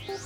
Hello.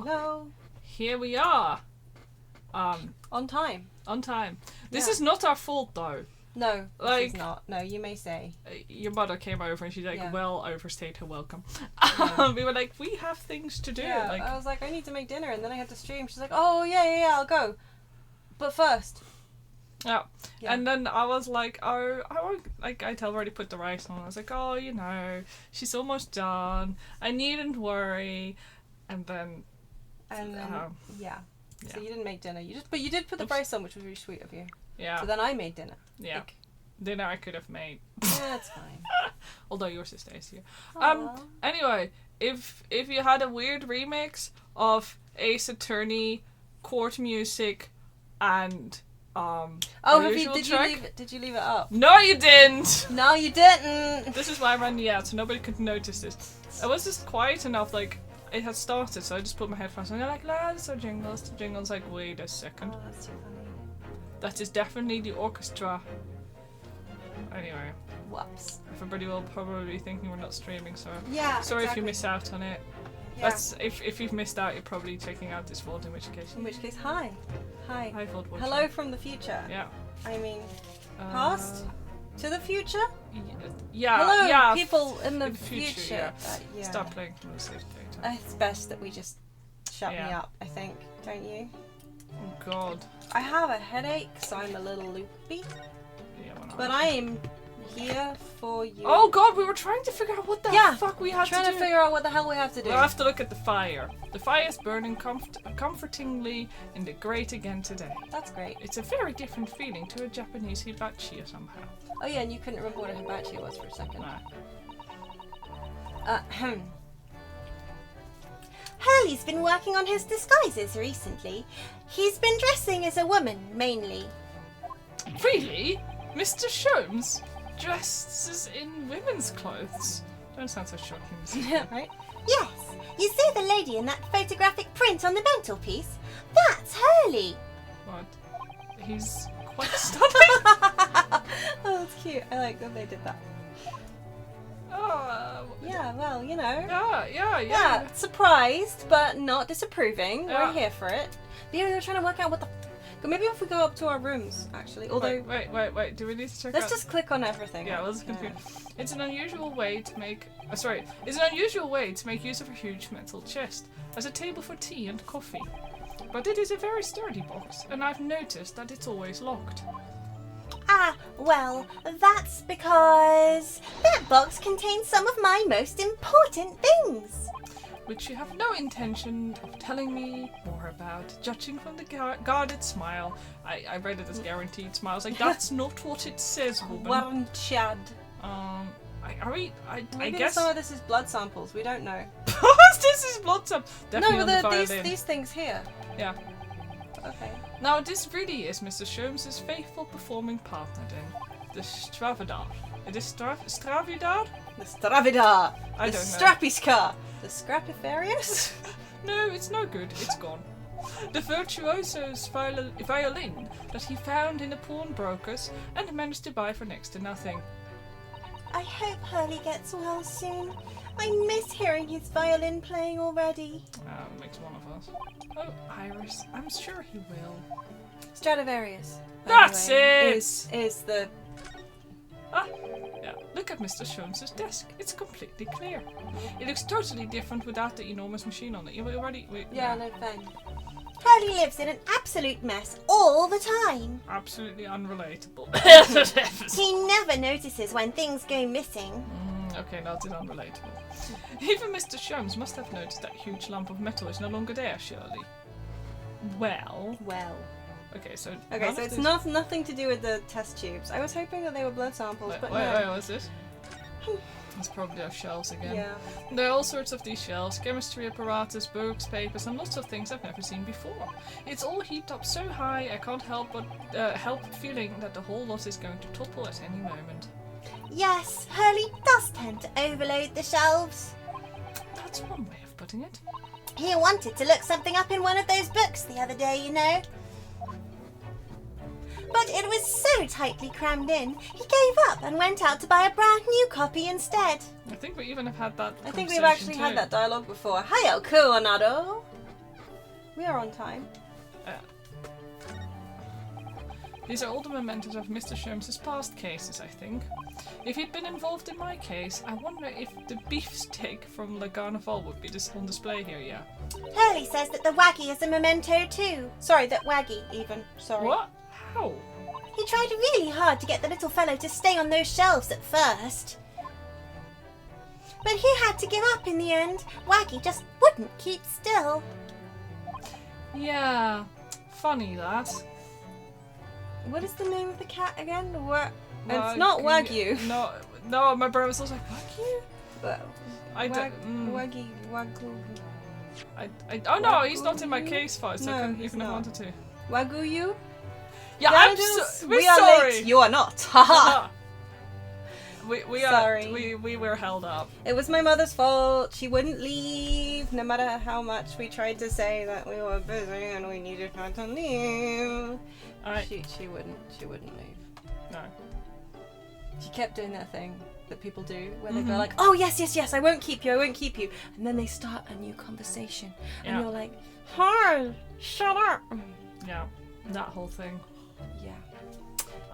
Hello. Here we are. On time. On time. This Yeah. is not our fault though. No, Like- this is not. No, you may say. Your mother came over and she Yeah. well overstayed her welcome. Yeah. We were like, we have things to do. Yeah, Like, I was like, I need to make dinner, and then I had to stream. She's like, oh yeah, I'll go, but first. yeah. Yeah. And then I was like, oh, I won't. Like, I'd already put the rice on. I was like, oh, she's almost done. I needn't worry. And then, Yeah. Yeah. So you didn't make dinner. But you did put the Oops. rice on, which was really sweet of you. yeah, So then I made dinner. yeah. Like, Dinner I could have made. yeah, that's fine. Although yours is tastier. Aw. Anyway, if you had a weird remix of Ace Attorney, court music, and Oh, did you leave it up? No, you didn't. No, you didn't. This is why I ran the ad, so nobody could notice this. It was just quiet enough, like it had started, so I just put my headphones on. And they're like, "Lads, so jingles." The jingles like, wait a second, Oh, that's too funny. that is definitely the orchestra. Anyway, Whoops. everybody will probably be thinking we're not streaming, so Yeah. sorry if exactly. you miss out on it. Yeah. That's if you've missed out, you're probably checking out this VoD, in which case. In which case, hi. Hi VoD watcher. Hello from the future. Yeah. I mean, past to the future. Yeah. Hello, yeah. people in the in the future, future. yeah. Stop playing from the safe data. It's best that we just shut me Yeah. up. I think, don't you? Oh God. I have a headache, so I'm a little loopy. Yeah. When But I am here for you. Oh god, we were trying to figure out what the fuck we had to do. Trying to figure out what the hell we have to do. We'll have to look at the fire. The fire is burning comfortingly in the grate again today. That's great. It's a very different feeling to a Japanese hibachi somehow. Oh yeah, and you couldn't remember what a hibachi was for a second. Hurley's been working on his disguises recently. He's been dressing as a woman, mainly. Really? Mr. Sholmes dresses in women's clothes? Don't sound so shocking. Yeah, right? Yes, you see the lady in that photographic print on the mantelpiece? That's Hurley. What? He's quite stunning. Oh, that's cute. I like that they did that. Yeah, well, you know. Yeah. Surprised, but not disapproving. Yeah. We're here for it. But yeah, we were trying to work out what the... Maybe if we go up to our rooms, actually. Although... Wait. Do we need to check Let's out... just click on everything. Yeah, let's confuse. It's an unusual way to make... It's an unusual way to make use of a huge metal chest as a table for tea and coffee. But it is a very sturdy box, and I've noticed that it's always locked. Ah, well, that's because that box contains some of my most important things. Which you have no intention of telling me more about, judging from the guarded smile. I read it as guaranteed smile. I was like, that's not what it says, woman. Warren Chad. I guess some of this is blood samples. We don't know. This is blood sample. Definitely No, on the but violin. these things here. Yeah. Okay. Now, this really is Mr. Sholmes' faithful performing partner, then. The Stravidar. It is Stravidar? The Stravidar. I the don't know. Strappiska. The Scrapifarius? No, it's no good. It's gone. The virtuoso's violin that he found in the pawnbroker's and managed to buy for next to nothing. I hope Hurley gets well soon. I miss hearing his violin playing already. Makes one of us. Oh, Iris. I'm sure he will. Stradivarius. That's anyway, it! Is the... Yeah. Look at Mr. Sholmes' desk. It's completely clear. It looks totally different without the enormous machine on it. Yeah, no fun. Hurley lives in an absolute mess all the time. Absolutely unrelatable. He never notices when things go missing. Okay, that is unrelatable. Even Mr. Sholmes must have noticed that huge lump of metal is no longer there, surely. Well. Okay, so it's nothing to do with the test tubes. I was hoping that they were blood samples, but wait, no. what's this? It's probably our shelves again. Yeah. There are all sorts of these shelves, chemistry apparatus, books, papers, and lots of things I've never seen before. It's all heaped up so high I can't help feeling that the whole lot is going to topple at any moment. Yes, Hurley does tend to overload the shelves. That's one way of putting it. He wanted to look something up in one of those books the other day, you know. But it was so tightly crammed in, he gave up and went out to buy a brand new copy instead. I think we even have had that I think we've actually had that dialogue before. Hiyo, Kuonado! We are on time. These are all the mementos of Mr. Sholmes' past cases, I think. If he'd been involved in my case, I wonder if the beefsteak from Le Carnaval would be on display here, yeah. Hurley says that the Waggy is a memento too. Sorry, that Waggy even. Sorry. What? How? He tried really hard to get the little fellow to stay on those shelves at first. But he had to give up in the end. Waggy just wouldn't keep still. Yeah, funny that. What is the name of the cat again? It's not Wagyu. No, my brain was also like, Wagyu? Waggy. Oh no, he's not in my case file, so I couldn't even have wanted to. Waguyu? Yeah, we're sorry. Late. You are not. Haha. We were held up. It was my mother's fault. She wouldn't leave, no matter how much we tried to say that we were busy and we needed her to leave. She wouldn't leave. No. She kept doing that thing that people do, where they go like, "Oh yes, I won't keep you, and then they start a new conversation, and you're like, "Hi, shut up." Yeah, that whole thing. Yeah.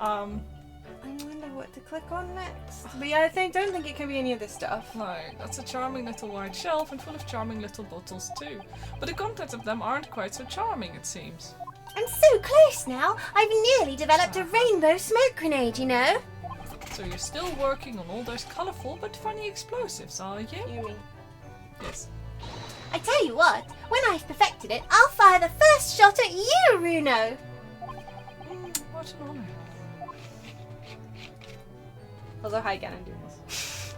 I wonder what to click on next. But yeah, don't think it can be any of this stuff. No, that's a charming little wide shelf and full of charming little bottles too. But the contents of them aren't quite so charming, it seems. I'm so close now. I've nearly developed a rainbow smoke grenade, you know. So you're still working on all those colourful but funny explosives, are you? Yumi. Yes. I tell you what, when I've perfected it, I'll fire the first shot at you, Runo. What an honour. Also, hi again, I'm doing this.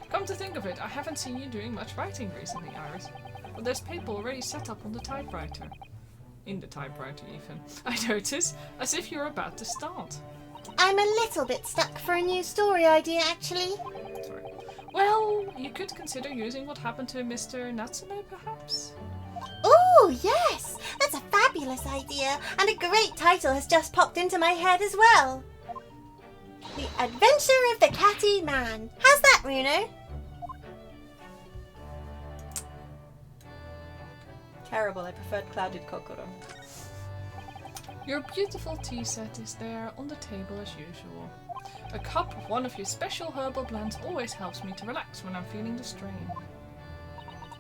Come to think of it, I haven't seen you doing much writing recently, Iris. But there's paper already set up on the typewriter. In the typewriter, even. I notice, as if you're about to start. I'm a little bit stuck for a new story idea, actually. Sorry. Well, you could consider using what happened to Mr. Natsume, perhaps? Oh, yes! That's a fabulous idea, and a great title has just popped into my head as well. The Adventure of the Catty Man. How's that, Runo? Terrible, I preferred Clouded Kokoro. Your beautiful tea set is there on the table as usual. A cup of one of your special herbal blends always helps me to relax when I'm feeling the strain.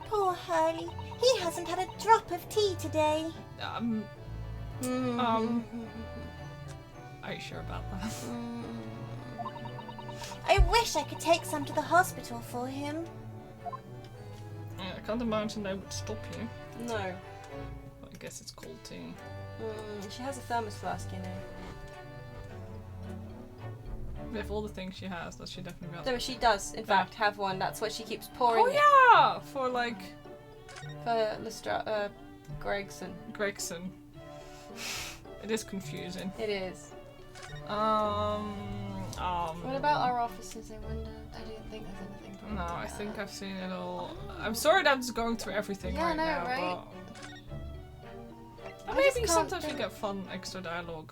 Poor Hurley. He hasn't had a drop of tea today. Are you sure about that? I wish I could take some to the hospital for him. Yeah, I can't imagine they would stop you. No. Well, I guess it's cold tea. She has a thermos flask, you know. With all the things she has, does she definitely got? No, but she does, in fact, have one. That's what she keeps pouring. Oh yeah! For like... For Gregson. Gregson. It is confusing. It is. What What about our offices, I wonder? I don't think there's anything from No, that. I think I've seen it all. I'm sorry that I'm just going through everything Yeah, I right know, now, right? but... I just Maybe can't sometimes we think. get fun extra dialogue.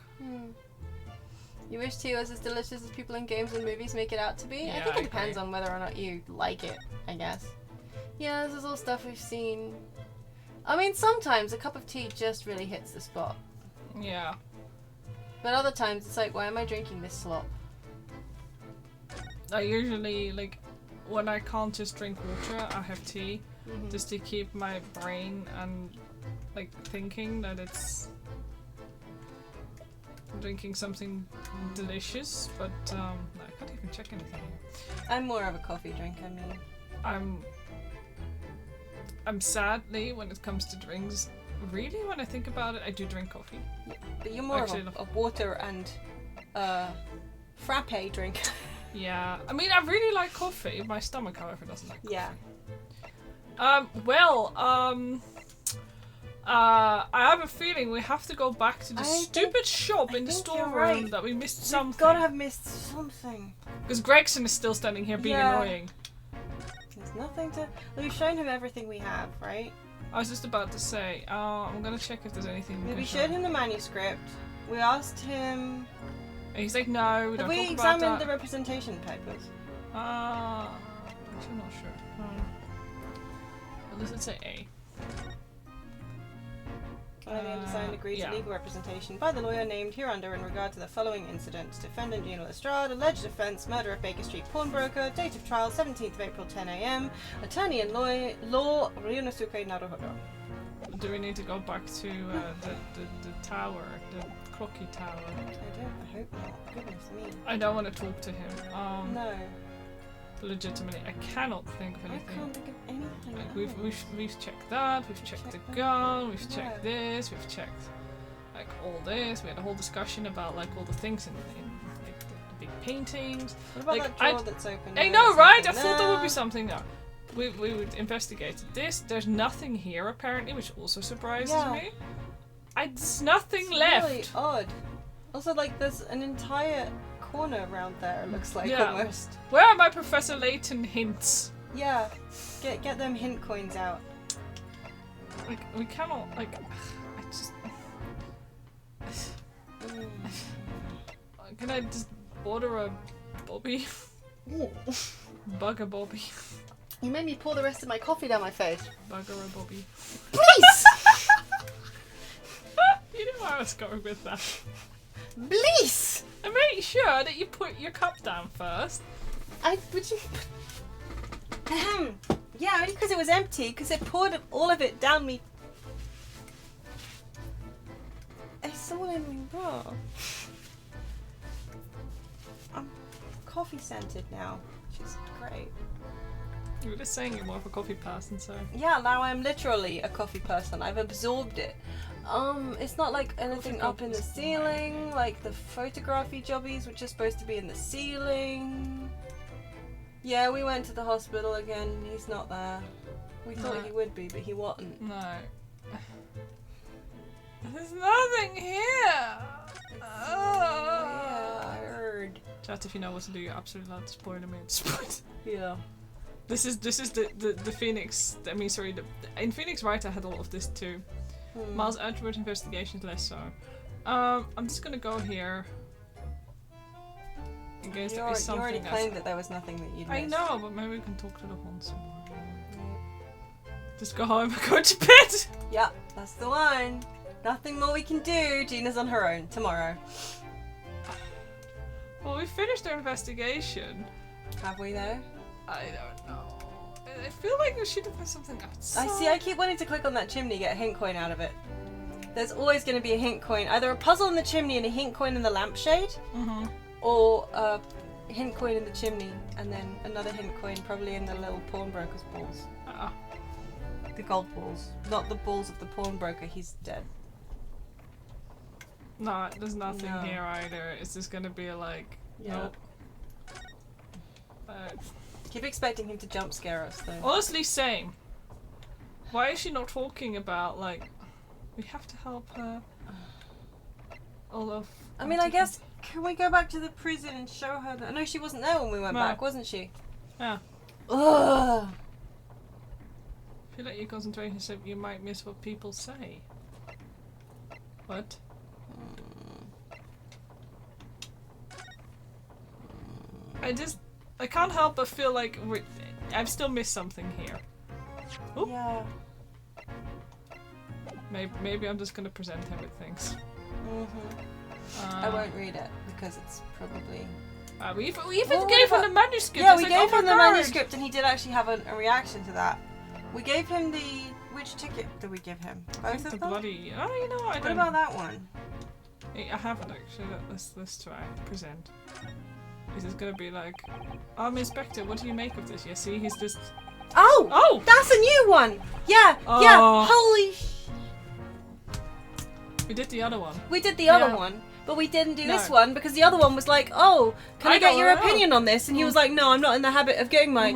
You wish tea was as delicious as people in games and movies make it out to be? I Yeah, think I it depends agree. on whether or not you like it, I guess. Yeah, this is all stuff we've seen. I mean, sometimes a cup of tea just really hits the spot. Yeah. But other times it's like, why am I drinking this slop? I usually, like, when I can't just drink water, I have tea. Just to keep my brain and, like, thinking that it's drinking something delicious, but no, I can't even check anything here. I'm more of a coffee drinker, me. I'm sadly, when it comes to drinks, really, when I think about it, I do drink coffee. But you're more Actually, of a water and frappe drinker. Yeah, I mean, I really like coffee. My stomach, however, doesn't like coffee. Yeah. I have a feeling we have to go back to the stupid shop in the think you're storeroom right. that we missed We've something. gotta have missed something. Because Gregson is still standing here being Yeah. annoying. There's nothing to... We've shown him everything we have, right? I was just about to say, I'm gonna check if there's anything we We can showed show. him the manuscript. We asked him... And he's like, no, we Have don't we talk about examined the that. representation papers? Actually not sure. What does it say? A. Finally, undersigned agreed yeah. to legal representation by the lawyer named hereunder in regard to the following incidents. Defendant Gino Lestrade, alleged offence, murder of Baker Street pawnbroker, date of trial 17th of April 10 AM, attorney and law Ryunosuke Naruhodo. Do we need to go back to the tower, the clocky tower? I hope not. Goodness me. I don't want to talk to him. No. Legitimately, I cannot think of I anything. can't think of anything. Like we've checked that, we've checked the gun, we've checked this, we've checked like all this. We had a whole discussion about like all the things in like the big paintings. What about like, that drawer that's open? I there? know, There's right? I nothing thought there would be there. something there. We would investigate this. There's nothing here apparently, which also surprises me. There's nothing It's left. really odd. Also, like, there's an entire corner around there, it looks like, Yeah. almost. Where are my Professor Layton hints? Yeah. Get them hint coins out. Like we cannot like. I just. Can I just order a Bobby? Bugger a Bobby. You made me pour the rest of my coffee down my face. Bugger a Bobby. Please! You know where I was going with that. Please! And make sure that you put your cup down first. Would you... Yeah, only because it was empty, because it poured all of it down me. It's all in my bra. coffee scented now, which is great. You were just saying you're more of a coffee person, so. Yeah, now I'm literally a coffee person. I've absorbed it. It's not like anything up in the ceiling, like the photography jobbies, which are supposed to be in the ceiling. Yeah, we went to the hospital again. He's not there. We thought he would be, but he wasn't. No. There's nothing here! Yeah, I heard. Chat, if you know what to do, you're absolutely allowed to spoil me. Yeah. This is the Phoenix. I mean, sorry. In Phoenix Wright, I had a lot of this too. Miles outward investigations, less so. I'm just gonna go here. In case there is something. You already claimed that there was nothing that you'd missed. I know, but maybe we can talk to the horn some more. Just go home and go to bed. Yeah, that's the one. Nothing more we can do. Gina's on her own tomorrow. Well, we finished our investigation. Have we though? I don't know. I feel like there should have been something outside. I keep wanting to click on that chimney, get a hint coin out of it. There's always going to be a hint coin. Either a puzzle in the chimney and a hint coin in the lampshade, or a hint coin in the chimney and then another hint coin probably in the little pawnbroker's balls. The gold balls. Not the balls of the pawnbroker, he's dead. No, there's nothing here either. It's just gonna be like, nope. Keep expecting him to jump scare us though. Honestly, same. Why is she not talking about, like, we have to help her? All of. I mean, I guess, can we go back to the prison and show her that? No, she wasn't there when we went back, wasn't she? Yeah. Ugh. If you let your concentration slip, you might miss what people say. What? I can't help but feel like I've still missed something here. Oop. Yeah. Maybe I'm just gonna present him with things. I won't read it because it's probably. We even gave him the manuscript. Yeah, we gave him the manuscript, and he did actually have a reaction to that. We gave him which ticket did we give him? Both of them. Bloody. Oh, you know what? What about that one? I haven't actually. Let's try present. This is gonna be like, I'm Inspector. What do you make of this? Yeah, see, he's just. Oh, that's a new one. Yeah, yeah. Holy. We did the other one. We did the other one, but we didn't do this one because the other one was like, oh, can I get your opinion on this? And he was like, no, I'm not in the habit of giving my.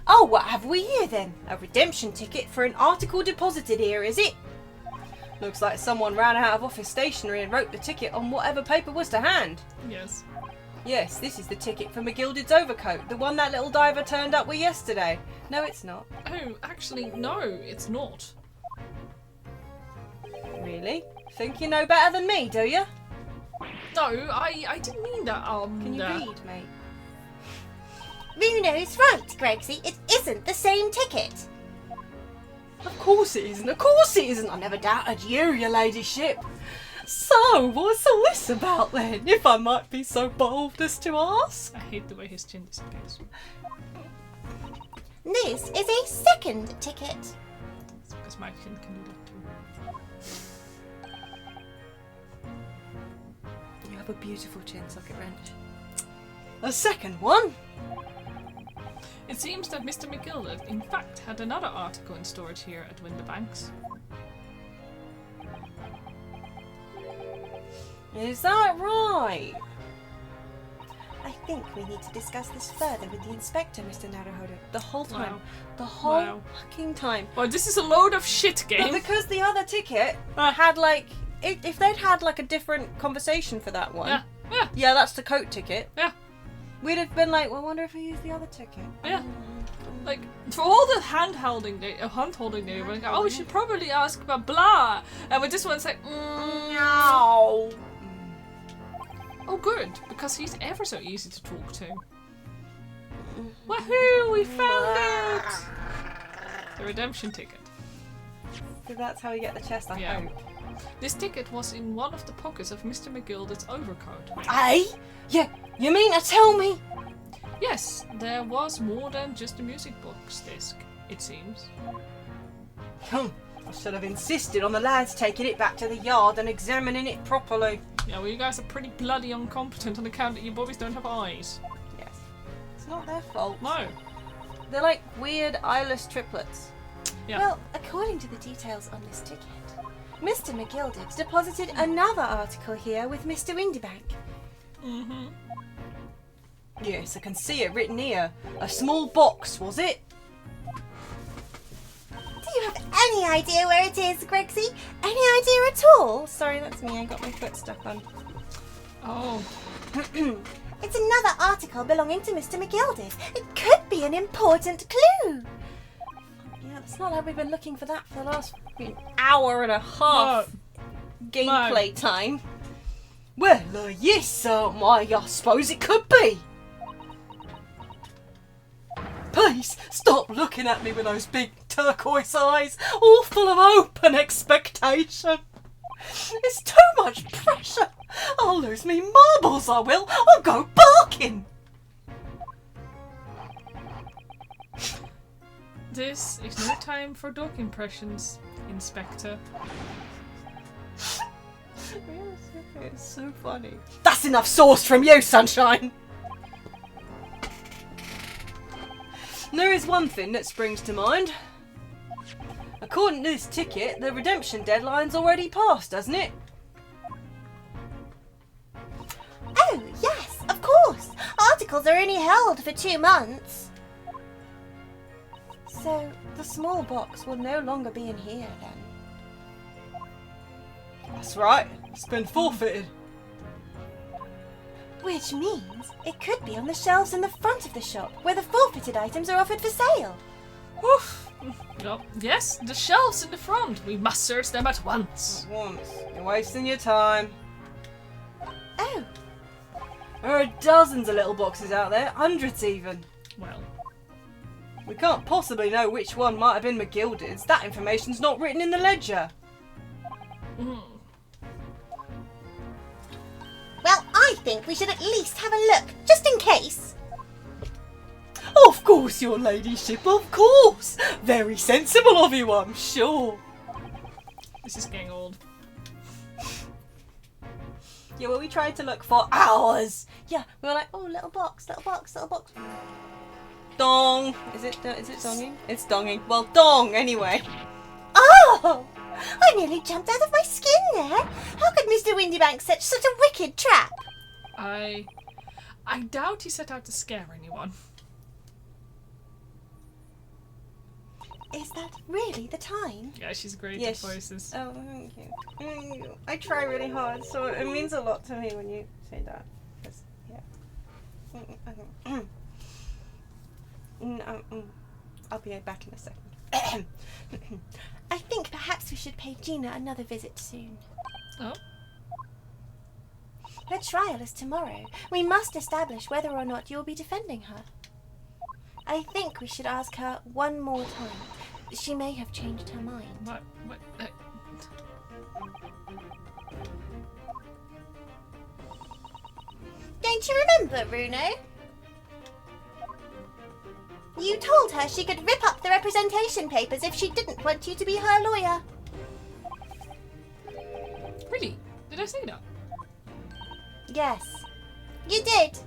Oh, what have we here then? A redemption ticket for an article deposited here, is it? Looks like someone ran out of office stationery and wrote the ticket on whatever paper was to hand. Yes. Yes, this is the ticket for McGilded's overcoat, the one that little diver turned up with yesterday. No, it's not. Oh, actually, no, it's not. Really? Think you know better than me, do you? No, I didn't mean that. Can you read, mate? Runo's right, Gregsy. It isn't the same ticket. Of course it isn't. Of course it isn't. I never doubted you, your ladyship. So, what's all this about then, if I might be so bold as to ask? I hate the way his chin disappears. This is a second ticket. It's because my chin can do that too. You have a beautiful chin, Socketwrench. A second one? It seems that Mr. McGilded, in fact, had another article in storage here at Winterbanks. Is that right? I think we need to discuss this further with the inspector, Mr. Naruhodo. The whole time. Wow. The whole fucking time. Well, this is a load of shit, game. But because the other ticket had like... If they'd had like a different conversation for that one... Yeah, that's the coat ticket. Yeah. We'd have been like, well, I wonder if he used the other ticket. Yeah. Like, for all the hand-holding they were like, oh, we should probably ask about blah. And with this one, it's like, no. Oh, good, because he's ever so easy to talk to. Woohoo, we found it! The redemption ticket. So that's how we get the chest, I hope. This ticket was in one of the pockets of Mr. McGilded's overcoat. Aye? Yeah, you mean to tell me? Yes, there was more than just a music box disc, it seems. I should have insisted on the lads taking it back to the yard and examining it properly. Yeah, well, you guys are pretty bloody incompetent on account that you boys don't have eyes. Yes. It's not their fault. No. They're like weird eyeless triplets. Yeah. Well, according to the details on this ticket, Mr. McGilded deposited another article here with Mr. Windybank. Mm-hmm. Yes, I can see it written here. A small box, was it? Do you have any idea where it is, Gregsy? Any idea at all? Sorry, that's me. I got my foot stuck on. Oh. It's another article belonging to Mr. McGilded. It could be an important clue. Yeah, it's not like we've been looking for that for the last hour and a half gameplay time. Well, yes, I suppose it could be. Please, stop looking at me with those big turquoise eyes, all full of hope and expectation. It's too much pressure. I'll lose me marbles, I will. I'll go barking. This is no time for dog impressions, Inspector. It's so funny. That's enough sauce from you, Sunshine. There is one thing that springs to mind. According to this ticket, the redemption deadline's already passed, hasn't it? Oh, yes, of course. Articles are only held for 2 months. So, the small box will no longer be in here, then. That's right. It's been forfeited. Which means it could be on the shelves in the front of the shop, where the forfeited items are offered for sale. Oof. Oh, yes, the shelves in the front. We must search them at once. You're wasting your time. Oh, There are dozens of little boxes out there, hundreds even. Well, We can't possibly know which one might have been McGilded's. That information's not written in the ledger. mm, well, I think we should at least have a look, just in case. Of course, your ladyship, of course. Very sensible of you, I'm sure. this is getting old. Yeah, well, we tried to look for hours. Yeah, we were like, oh, little box, little box, little box. Dong. Is it donging? It's donging. Well, dong, anyway. Oh! I nearly jumped out of my skin there. How could Mr. Windybank set such a wicked trap? I doubt he set out to scare anyone. Is that really the time? Yeah, she's great Yes. at voices. Oh, thank you. Thank you. I try really hard, so it means a lot to me when you say that. 'Cause, yeah. I'll be back in a second. I think perhaps we should pay Gina another visit soon. Oh, Her trial is tomorrow. We must establish whether or not you'll be defending her. I think we should ask her one more time. She may have changed her mind. what? Don't you remember, Bruno? You told her she could rip up the representation papers if she didn't want you to be her lawyer. Really? Did I say that? Yes, you did.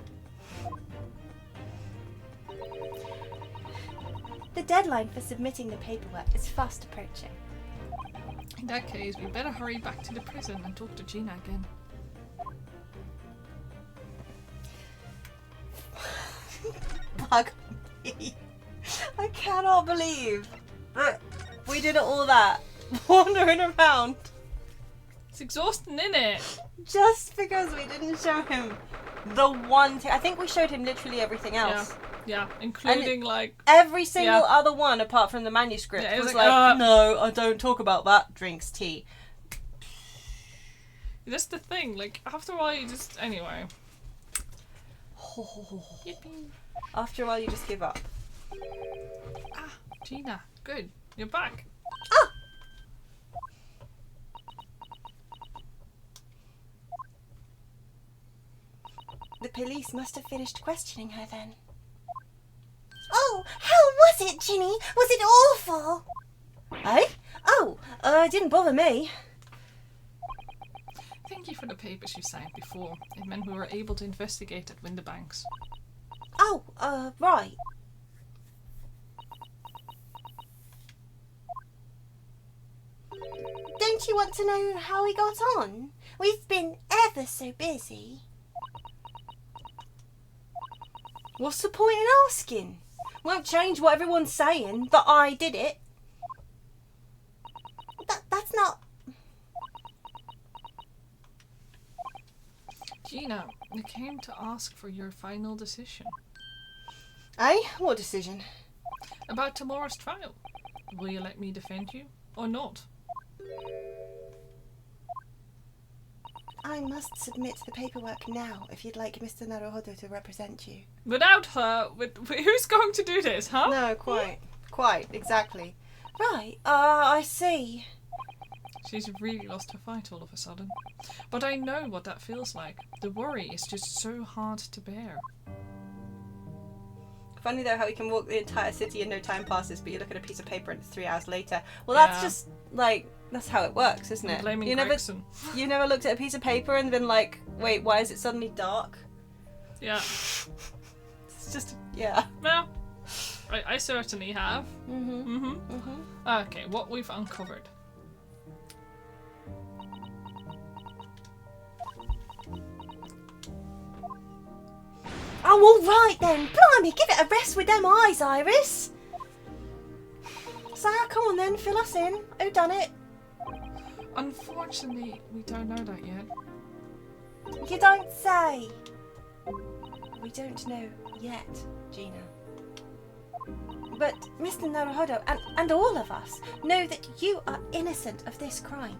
The deadline for submitting the paperwork is fast approaching. In that case, we better hurry back to the prison and talk to Gina again. Bug me. I cannot believe that we did all that wandering around It's exhausting, innit? just because we didn't show him the one thing. I think we showed him literally everything else. Yeah, including like Every single Yeah. other one apart from the manuscript Yeah, it was was like, like, no, I don't talk about that. Drinks tea. that's the thing. Like after a while, you just anyway. Yippee! After a while, you just give up. Ah, Gina, good. You're back. Ah! The police must have finished questioning her then. Oh, how was it, Ginny? Was it awful? Eh? Oh, it didn't bother me. Thing Thank you for the papers you signed before. It meant we were able to investigate at Winterbanks. Oh, right. Don't you want to know how we got on? We've been ever so busy. What's the point in asking? Won't change what everyone's saying, that I did it. That's not... Gina, I came to ask for your final decision. Eh? What decision? About tomorrow's trial. Will you let me defend you, or not? I must submit the paperwork now if you'd like Mr. Naruhodo to represent you. Without her, who's going to do this, huh? No, quite. Quite, exactly. Right, I see. She's really lost her fight all of a sudden. But I know what that feels like. The worry is just so hard to bear. Funny though how we can walk the entire city and no time passes, but you look at a piece of paper and it's 3 hours later. Well, that's just, like, that's how it works, isn't it? Blaming you Gregson. You never looked at a piece of paper and been like, wait, why is it suddenly dark? Yeah. It's just, yeah. Well, I certainly have. Mm-hmm. Okay, what we've uncovered. Oh, all right then. Blimey, give it a rest with them eyes, Iris. So, come on then, fill us in. Who done it? Unfortunately, we don't know that yet. You don't say. We don't know yet, Gina. But Mr. Naruhodo and all of us know that you are innocent of this crime.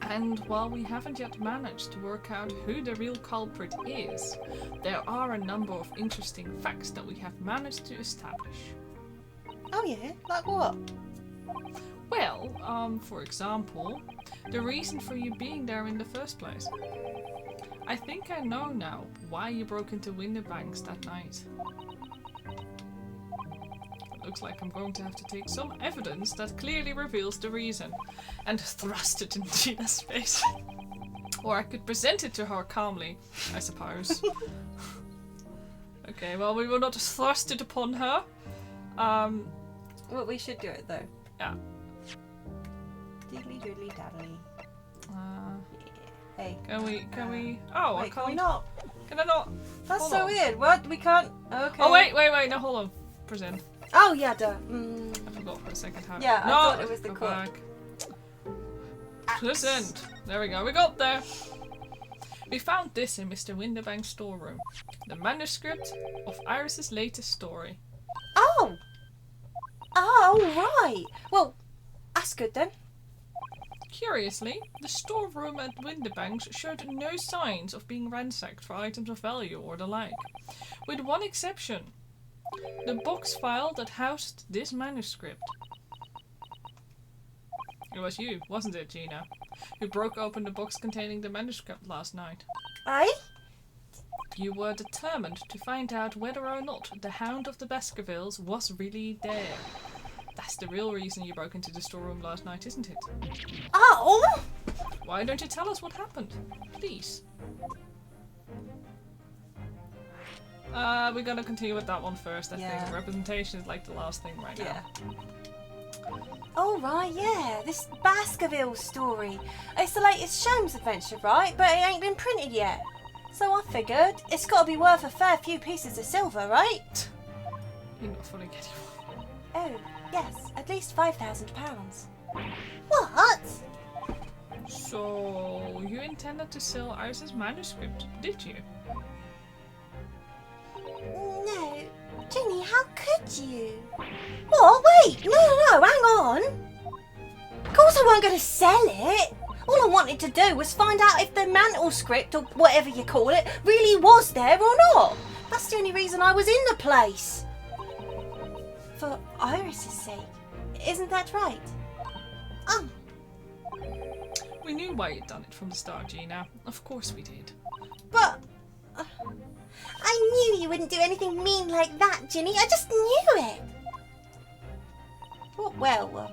And while we haven't yet managed to work out who the real culprit is, there are a number of interesting facts that we have managed to establish. Oh yeah? Like what? Well, for example, the reason for you being there in the first place. I think I know now why you broke into Winterbanks that night. Looks like I'm going to have to take some evidence that clearly reveals the reason and thrust it in Gina's face. Or I could present it to her calmly, I suppose. Okay, well, we will not thrust it upon her. Well, we should do it though. Yeah. Diddly doodly daddly. Hey. Can we? Oh, Wait, I can't. can we not? Can I not? That's Hold so on. weird. What? We can't. Okay. Oh wait, no, hold on. Present. Oh yeah, duh. I forgot for a second how. Yeah, I no, thought it was the go cook. back. Present. There we go. We got there. We found this in Mr. Winterbank's storeroom. The manuscript of Iris's latest story. Oh! Oh, right. Well, that's good then. Curiously, the storeroom at Winterbanks showed no signs of being ransacked for items of value or the like. With one exception. The box file that housed this manuscript. It was you, wasn't it, Gina? Who broke open the box containing the manuscript last night. Eh? You were determined to find out whether or not the Hound of the Baskervilles was really there. That's the real reason you broke into the storeroom last night, isn't it? Oh! Why don't you tell us what happened? Please. We're gonna continue with that one first, I think. Representation is like the last thing right now. Yeah. Oh, right, yeah. This Baskerville story. It's the latest Sholmes adventure, right? But it ain't been printed yet. So I figured it's got to be worth a fair few pieces of silver, right? You're not fully getting it. Oh, yes. At least £5,000. What? So, you intended to sell Iris's manuscript, did you? No. Ginny, how could you? What? Wait! No, hang on! Of course I weren't going to sell it! All I wanted to do was find out if the manuscript, or whatever you call it, really was there or not. That's the only reason I was in the place. For Iris's sake. Isn't that right? We knew why you'd done it from the start, Gina. Of course we did. But... I knew you wouldn't do anything mean like that, Ginny. I just knew it. Well,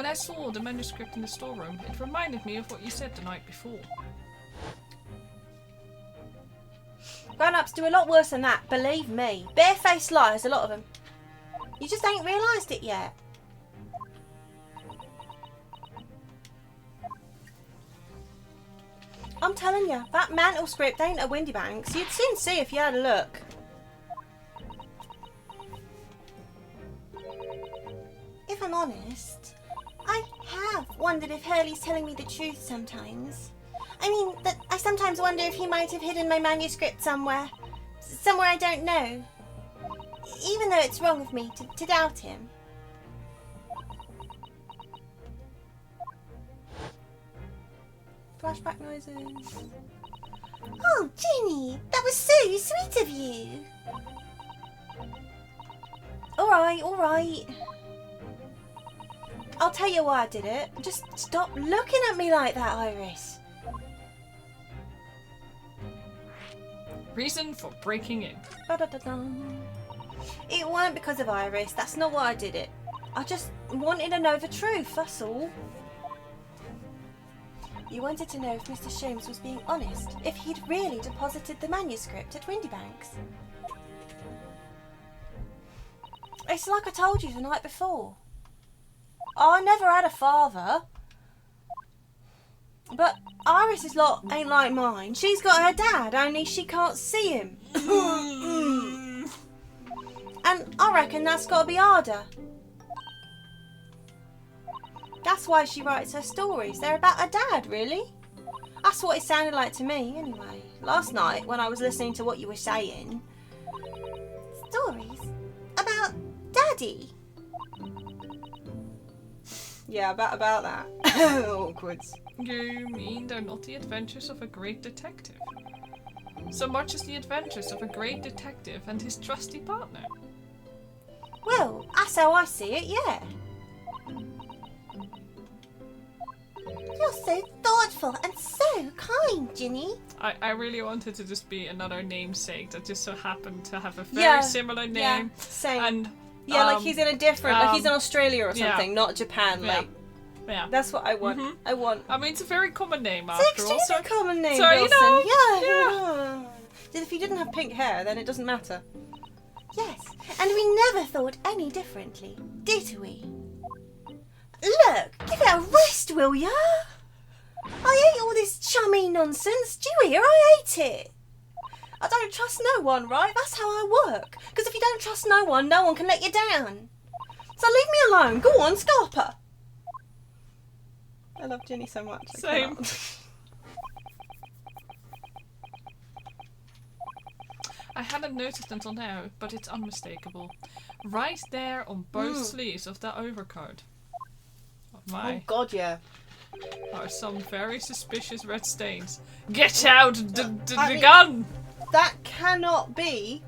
When I saw the manuscript in the storeroom, it reminded me of what you said the night before. Grown-ups do a lot worse than that, believe me. Barefaced liars, a lot of them. You just ain't realised it yet. I'm telling you, that mantle script ain't a Windybanks. You'd soon see if you had a look. If I'm honest, I have wondered if Hurley's telling me the truth sometimes. I mean, that I sometimes wonder if he might have hidden my manuscript somewhere. Somewhere I don't know. Even though it's wrong of me to doubt him. Flashback noises. Oh, Ginny, that was so sweet of you. Alright, alright. I'll tell you why I did it. Just stop looking at me like that, Iris. Reason for breaking in. Ba-da-da-dum. It weren't because of Iris. That's not why I did it. I just wanted to know the truth, that's all. You wanted to know if Mr. Sholmes was being honest, if he'd really deposited the manuscript at Windybanks. It's like I told you the night before. I never had a father. But Iris's lot ain't like mine. She's got her dad, only she can't see him. And I reckon that's got to be harder. That's why she writes her stories. They're about her dad, really. That's what it sounded like to me, anyway. Last night, when I was listening to what you were saying. Stories? About Daddy? Yeah, about that. Awkward. You mean they're not the adventures of a great detective? So much as the adventures of a great detective and his trusty partner. Well, that's how I see it, yeah. You're so thoughtful and so kind, Ginny. I really wanted to just be another namesake that just so happened to have a very similar name. Yeah, same. And yeah, like he's in a different, like he's in Australia or something, yeah. not Japan. Yeah. Like, yeah. that's what I want. Mhm. I want. I mean, it's a very common name It's after an all. extremely So, common name, so you Wilson. know, Yeah. If he didn't have pink hair, then it doesn't matter. Yes, and we never thought any differently, did we? Look, give it a rest, will ya? I hate all this chummy nonsense. Do you hear? I hate it. I don't trust no one, right? That's how I work. Because if you don't trust no one can let you down. So leave me alone. Go on, Scarper. I love Ginny so much. Same. I hadn't noticed until now, but it's unmistakable. Right there on both sleeves of the overcoat. Oh my. Oh God, yeah. Are some very suspicious red stains. Get out the mean- gun! That cannot be.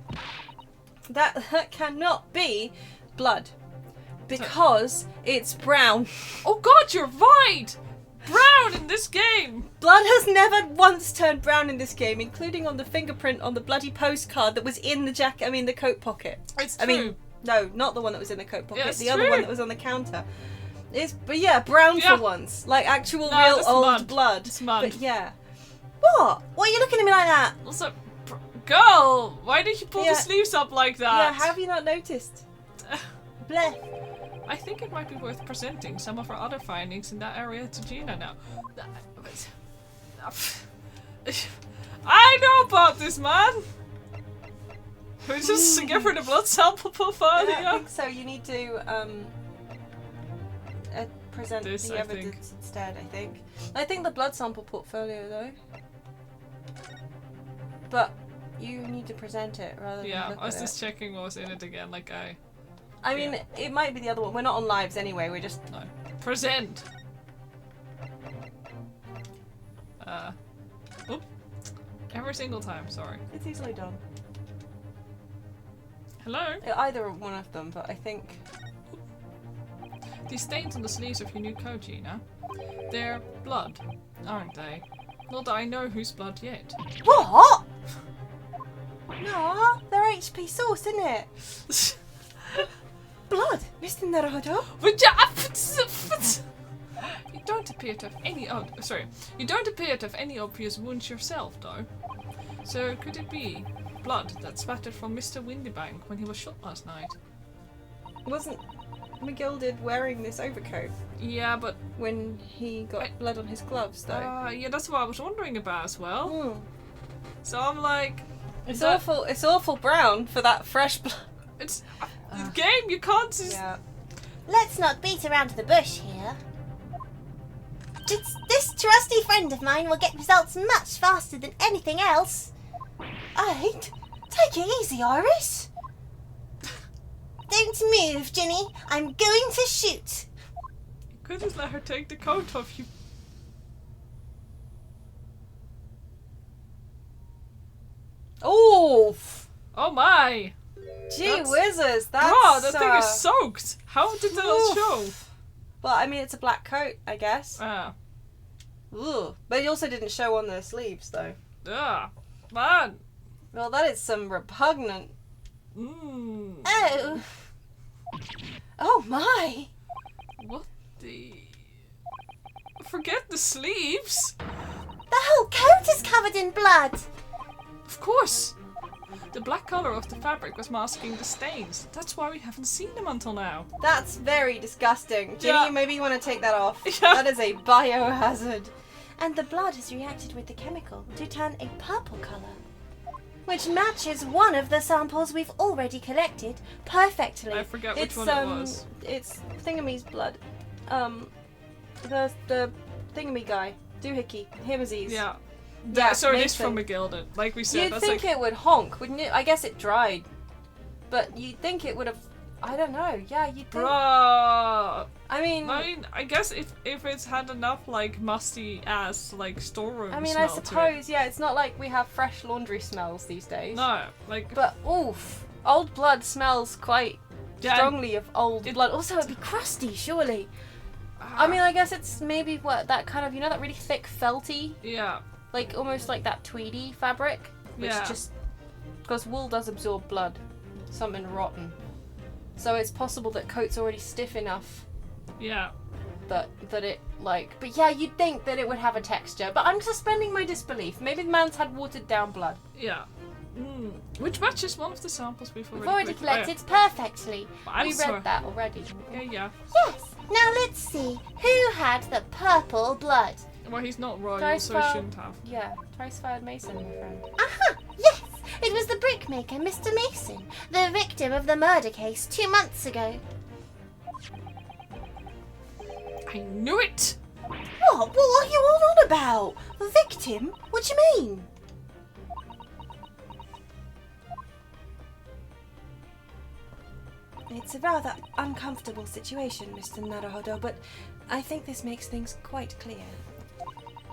That cannot be blood, because it's brown. Oh God, you're right! Brown in this game! Blood has never once turned brown in this game, including on the fingerprint on the bloody postcard that was in the jacket. I mean, the coat pocket. It's I true. mean, no, not the one that was in the coat pocket. Yeah, it's the other true. one that was on the counter. But yeah, brown Yeah. for once, like actual No, real that's old mud. blood. It's mud. But yeah. What? Why are you looking at me like that? Also, girl, why did you pull Yeah. the sleeves up like Yeah, that? how have you not noticed? Bleh. I think it might be worth presenting some of our other findings in that area to Gina now. I know about this, man! We just give her the blood sample portfolio. Yeah, I think so. You need to present This, the I evidence instead, I think. I think the blood sample portfolio, though. But you need to present it rather than Yeah, look I was at just it. checking what was in it again, like I mean, it might be the other one. We're not on lives anyway, we're just... No. Present! Oop. Every single time, sorry. It's easily done. Hello? Either one of them, but I think... These stains on the sleeves of your new coat, Gina. They're blood, aren't they? Not that I know whose blood yet. What? No, they're HP sauce, isn't it? blood, Mr. Naruto. You don't appear to have any. Oh, sorry. You don't appear to have any obvious wounds yourself, though. So could it be blood that spattered from Mr. Windybank when he was shot last night? Wasn't McGilded wearing this overcoat Yeah, but when he got blood on his gloves, though? yeah, that's what I was wondering about as well. Hmm. So I'm like, It's awful. It's awful brown for that fresh blood. it's the game. You can't just. Yeah. Let's not beat around the bush here. This trusty friend of mine will get results much faster than anything else. Alright. Take it easy, Iris. Don't move, Ginny. I'm going to shoot. You could just let her take the coat off. You. Oof. Oh my! Gee That's- whizzes, that's... Bro, that thing is soaked. How did that not show? Well, I mean, it's a black coat, I guess. Ah, Ugh. But it also didn't show on the sleeves, though. man. Well, that is some repugnant... Mmm. Oh, Oh, my! What the? Forget the sleeves. the whole coat is covered in blood. Of course. The black color of the fabric was masking the stains. That's why we haven't seen them until now. That's very disgusting. Ginny, Yeah. maybe you want to take that off. Yeah. That is a biohazard. And the blood has reacted with the chemical to turn a purple colour, which matches one of the samples we've already collected perfectly. I forget which It's, one it was. It's Thingamy's blood. The Thingamy guy. Doohickey. Himasies. Yeah. Yeah, So it is from Nathan. McGilded. Like we said, You'd that's think like. it would honk, wouldn't it? I guess it dried. But you'd think it would have... I don't know. Yeah, you'd think... Bruh. I mean, I guess if it's had enough like musty ass like storeroom I mean, smell I to it. suppose, yeah, it's not like we have fresh laundry smells these days. No, like But, oof. Old blood smells quite yeah, strongly of old it- blood. Also, it'd be crusty, surely. I mean, I guess it's maybe what, that kind of, you know, that really thick felty, yeah, like almost like that tweedy fabric, which Yeah. just, because wool does absorb blood, something rotten. So it's possible that coat's already stiff enough yeah. that it, like, but yeah, you'd think that it would have a texture, but I'm suspending my disbelief. Maybe the man's had watered down blood. Yeah. Which matches one of the samples we've We've already already collected. collected perfectly. I'm We sorry. read that already. Yeah. Yes. Now let's see who had the purple blood. Well, he's not royal, Dice so he pile. shouldn't have. Yeah, twice-fired Mason, my friend. Aha! Yes, it was the brickmaker, Mr. Mason, the victim of the murder case 2 months ago. I knew it. What? What are you all on about? The victim? What do you mean? It's a rather uncomfortable situation, Mr. Naruhodo, but I think this makes things quite clear.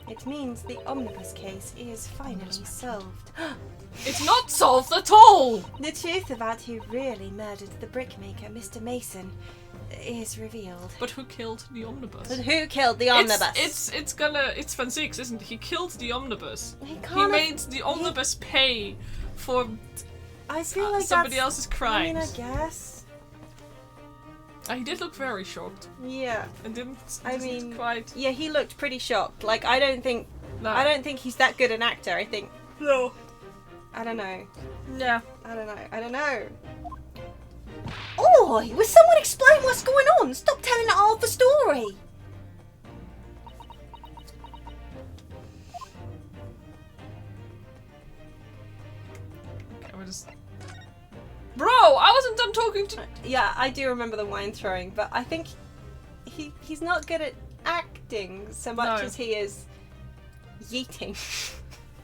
It means the omnibus case is finally solved. It's not solved at all. The truth about who really murdered the brickmaker, Mr. Mason, is revealed. But who killed the omnibus? But who killed the omnibus? It's Van Six, isn't it? He killed the omnibus. He He can't made the omnibus pay for I feel like somebody that's, else's I mean, I crimes. guess. He did look very shocked Yeah. and didn't mean, quite. Yeah, he looked pretty shocked. Like, I don't think he's that good an actor. I think, No. I don't know. Yeah. I don't know. Oi! Will someone explain what's going on? Stop telling half the story! Okay, we're just. Bro, I wasn't done talking to. Yeah, I do remember the wine throwing, but I think he's not good at acting so much No. as he is yeeting.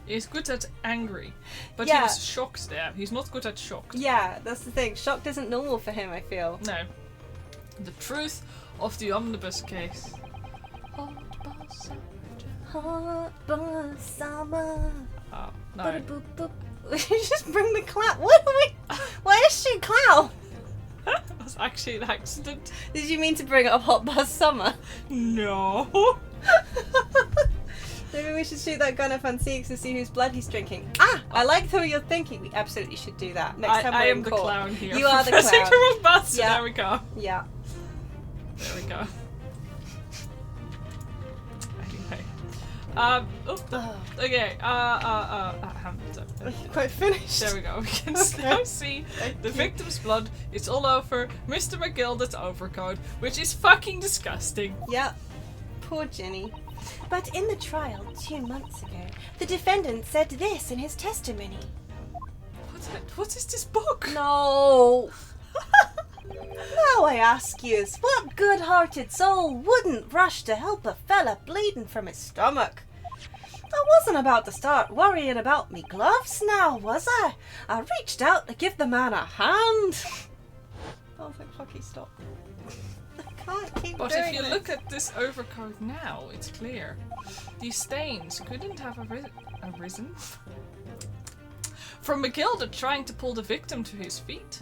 He's good at angry, but Yeah. he was shocked there. He's not good at shocked. Yeah, that's the thing. Shocked isn't normal for him, I feel. No. The truth of the omnibus case. Hot bus summer. Oh, no. Boop, boop. Just bring the clown. What are we? Where's she clown? That was actually an accident. Did you mean to bring up Hot Buzz Summer? No. Maybe we should shoot that gun up on Seeks and see whose blood he's drinking. Ah! I like the way you're thinking. We absolutely should do that. Next time I we're am in the court. clown here. You are the Pressing clown. the wrong button. Yeah. There we go. Yeah. There we go. Okay. Quite finished. There we go. We can Okay. now see the victim's blood. It's all over Mr. McGilda's overcoat, which is fucking disgusting. Yep. Poor Ginny. But in the trial 2 months ago, the defendant said this in his testimony. What is this book? No. Now I ask yous, what good-hearted soul wouldn't rush to help a fella bleeding from his stomach? I wasn't about to start worrying about me gloves now, was I? I reached out to give the man a hand. Oh, thank fuck he stopped. I can't keep But doing if you this. look at this overcoat now, it's clear. These stains couldn't have arisen from McGilda trying to pull the victim to his feet.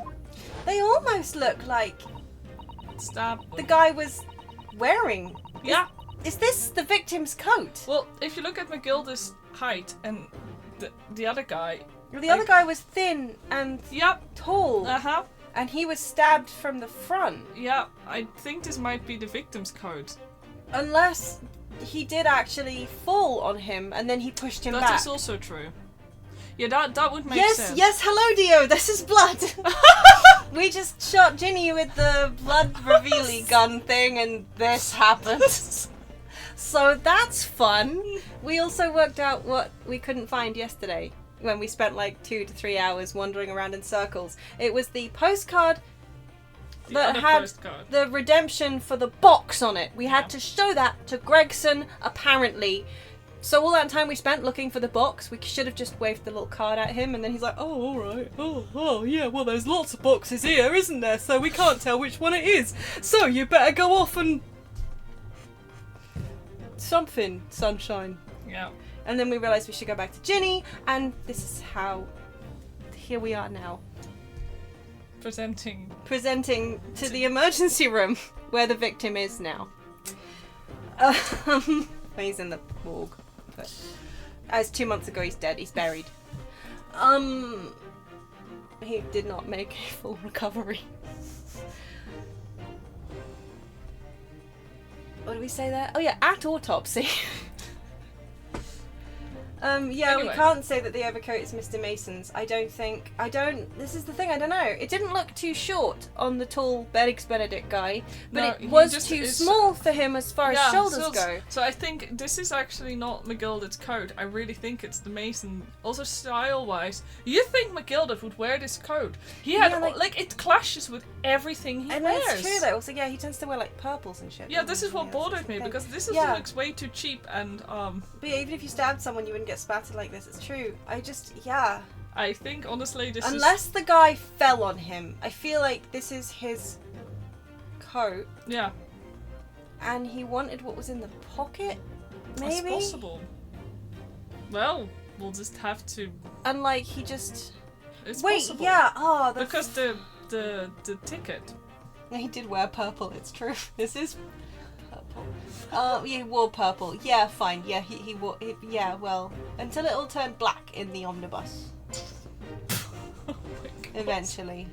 They almost look like Stab. the guy was wearing. Yeah. Is this the victim's coat? Well, if you look at McGilda's height and the other guy. The other guy was thin and Yep. tall, Uh-huh. and he was stabbed from the front. Yeah, I think this might be the victim's coat. Unless he did actually fall on him and then he pushed him That back. is also true. Yeah, that would make Yes, sense. yes, hello Dio, this is blood. We just shot Ginny with the blood revealy gun thing and this happened. So that's fun. We also worked out what we couldn't find yesterday when we spent like 2 to 3 hours wandering around in circles. It was the postcard The that other had postcard. the redemption for the box on it. We Yeah. had to show that to Gregson, apparently. So all that time we spent looking for the box, we should have just waved the little card at him, and then he's like, oh, alright, oh, yeah, well there's lots of boxes here, isn't there? So we can't tell which one it is. So you better go off and... something, sunshine. Yeah. And then we realised we should go back to Ginny, and this is how... here we are now. Presenting To the emergency room, where the victim is now. He's in the morgue. But as 2 months ago, he's dead. He's buried. He did not make a full recovery. What did we say there? Oh yeah, at autopsy. Yeah, Anyway. we can't say that the overcoat is Mr. Mason's. This is the thing, I don't know. It didn't look too short on the tall Benedict guy, but No, it he was just too is- small for him as far as shoulders go. So I think this is actually not McGilda's coat. I really think it's the Mason. Also style-wise, you think McGilda would wear this coat? He had Yeah, like it clashes with everything he And wears. that's true though. Also, yeah, he tends to wear like purples and shit. Yeah, this is what Yeah, bothered that's me the thing. because this is Yeah. looks way too cheap and But yeah, even if you stabbed someone, you wouldn't get spattered like this. It's true. Yeah. I think honestly this Unless the guy fell on him, I feel like this is his coat, is yeah, and he wanted what was in the pocket. it's Maybe. possible. Well, we'll just have to. And like he just. It's Wait, possible. yeah. Oh, Because the ticket. he did wear purple. It's true. This is purple. He wore purple. Yeah, fine. Yeah, he wore. Yeah, well, until it all turned black in the omnibus. Oh my God. Eventually.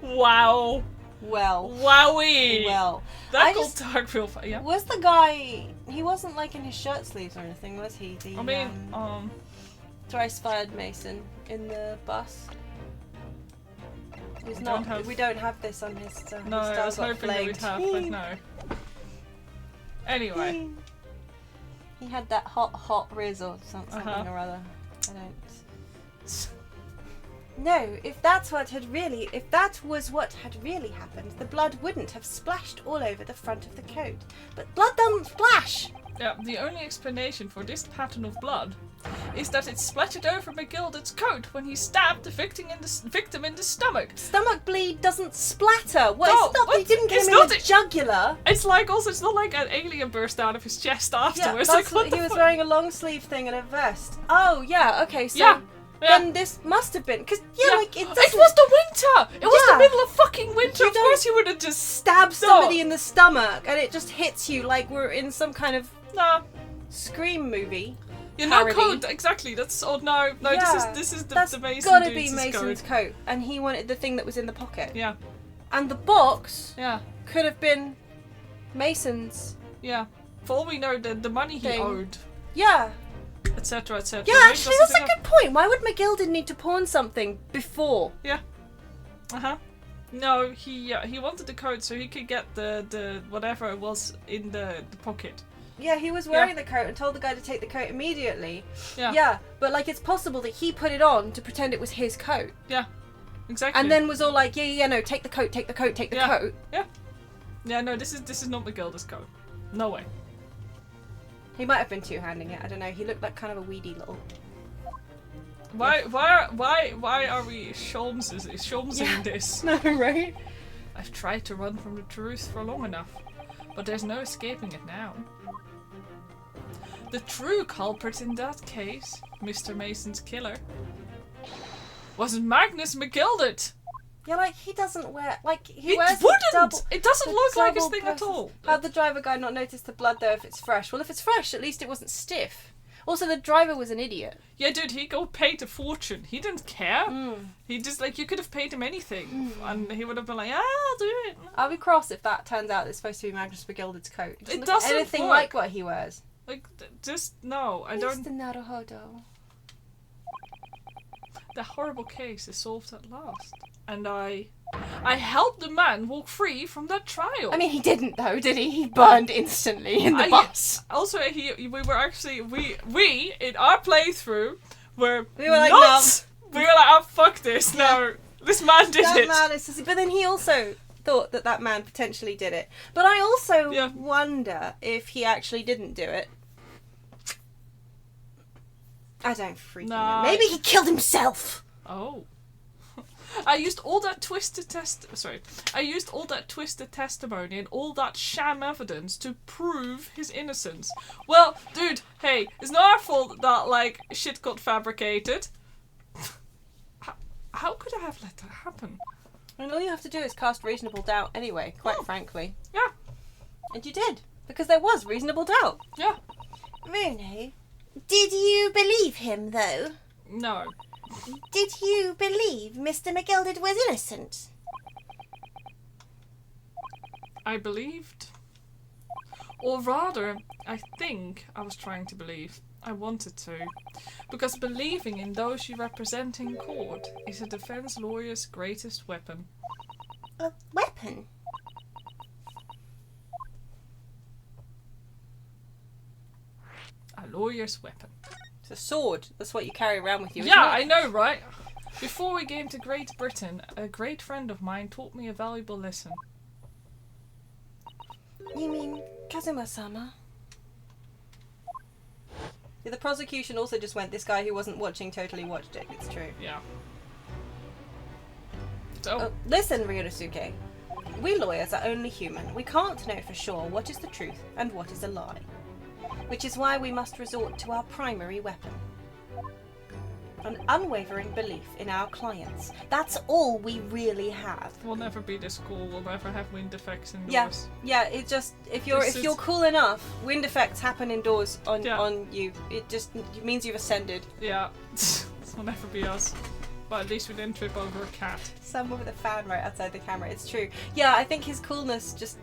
Wow. Well. Wowie. Well. That I got just- dark real fast. Yeah. Was the guy? He wasn't like in his shirt sleeves or anything, was he? The I mean, thrice fired Mason in the bus. He's We not. don't have- We don't have this on his. no, his I was style got hoping that we'd flagged. have, but no. Anyway, He had that hot riz or something Uh-huh. or other. I don't. No, if that was what had really happened, the blood wouldn't have splashed all over the front of the coat. But blood doesn't splash! yeah, the only explanation for this pattern of blood is that it splattered over McGilda's coat when he stabbed the victim in the stomach. Stomach bleed doesn't splatter! Well, No, it's not that he what? didn't get It's him in not the it- jugular! It's like also, it's not like an alien burst out of his chest Yeah, afterwards. that's like, what what the he was fuck? wearing a long sleeve thing and a vest. Oh, yeah, okay, so Yeah. then this must have been, because, like, it It doesn't was the winter! It was Yeah. the middle of fucking winter! You Of don't course you would have just stab somebody in the stomach and it just hits you like we're in some kind of Nah. Scream movie. Yeah, no parody. code, exactly. That's no. Yeah, this is the That's Mason gotta dude's be Mason's code. coat, and he wanted the thing that was in the pocket. Yeah, And the box yeah, could have been Mason's. yeah. For all we know, the money he Thing. owed, etc. etc., etc. Yeah, actually, that's a good point. Why would McGilded need to pawn something before? No, he wanted the code so he could get the whatever it was in the pocket. Yeah, he was wearing the coat and told the guy to take the coat immediately. Yeah. Yeah, but like it's possible that he put it on to pretend it was his coat. Yeah. Exactly. And then was all like, no, take the coat, take the coat, take the coat. Yeah, no, this is not McGilda's code. No way. He might have been two-handing it. I don't know. He looked like kind of a weedy little. Why are we Sholmesing this? No, right? I've tried to run from the truth for long enough, but there's no escaping it now. The true culprit in that case, Mr. Mason's killer, was Magnus McGilded. Yeah, like he doesn't wear he It wears wouldn't. double. It doesn't look like his double thing at purpose. all. How'd the driver guy not notice the blood though if it's fresh? Well, if it's fresh, at least it wasn't stiff. Also, the driver was an idiot. Yeah, dude, he paid a fortune. He didn't care. Mm. He just you could have paid him anything, and he would have been like, I'll do it. I'll be cross if that turns out it's supposed to be Magnus McGilded's coat. It Look doesn't anything look. like what he wears. Like, just no. I don't. Mr. Naruhodo. The horrible case is solved at last, and I helped the man walk free from that trial. I mean, he didn't though, did he? He burned instantly in the bus. Also, we were actually we in our playthrough were like, not. We were like, oh fuck this! Yeah. No, this man did That it. man is sissy. But then he also thought that man potentially did it. But I also Yeah. wonder if he actually didn't do it. I don't freaking know. Nah. Maybe he killed himself. Oh. I used all that twisted testimony and all that sham evidence to prove his innocence. Well, dude, hey, it's not our fault that shit got fabricated. How could I have let that happen? And all you have to do is cast reasonable doubt anyway, quite frankly. Yeah. And you did. Because there was reasonable doubt. Yeah. Bruno, did you believe him, though? No. Did you believe Mr. McGilded was innocent? I believed. Or rather, I think I was trying to believe. I wanted to. Because believing in those you represent in court is a defense lawyer's greatest weapon. A weapon? A lawyer's weapon. It's a sword. That's what you carry around with you. Yeah, isn't I it? know, right? Before we came to Great Britain, a great friend of mine taught me a valuable lesson. You mean Kazuma-sama? Yeah, the prosecution also just went, this guy who wasn't watching totally watched it. It's true. Yeah. So, Oh, listen, Ryunosuke. We lawyers are only human. We can't know for sure what is the truth and what is a lie. Which is why we must resort to our primary weapon. An unwavering belief in our clients. That's all we really have. we'll never be this cool. We'll never have wind effects indoors. Yeah, it just if you're cool enough, wind effects happen indoors on you. It just means you've ascended. Yeah. Will never be us. But at least we didn't trip over a cat. Someone with a fan right outside the camera. It's true. Yeah, I think his coolness just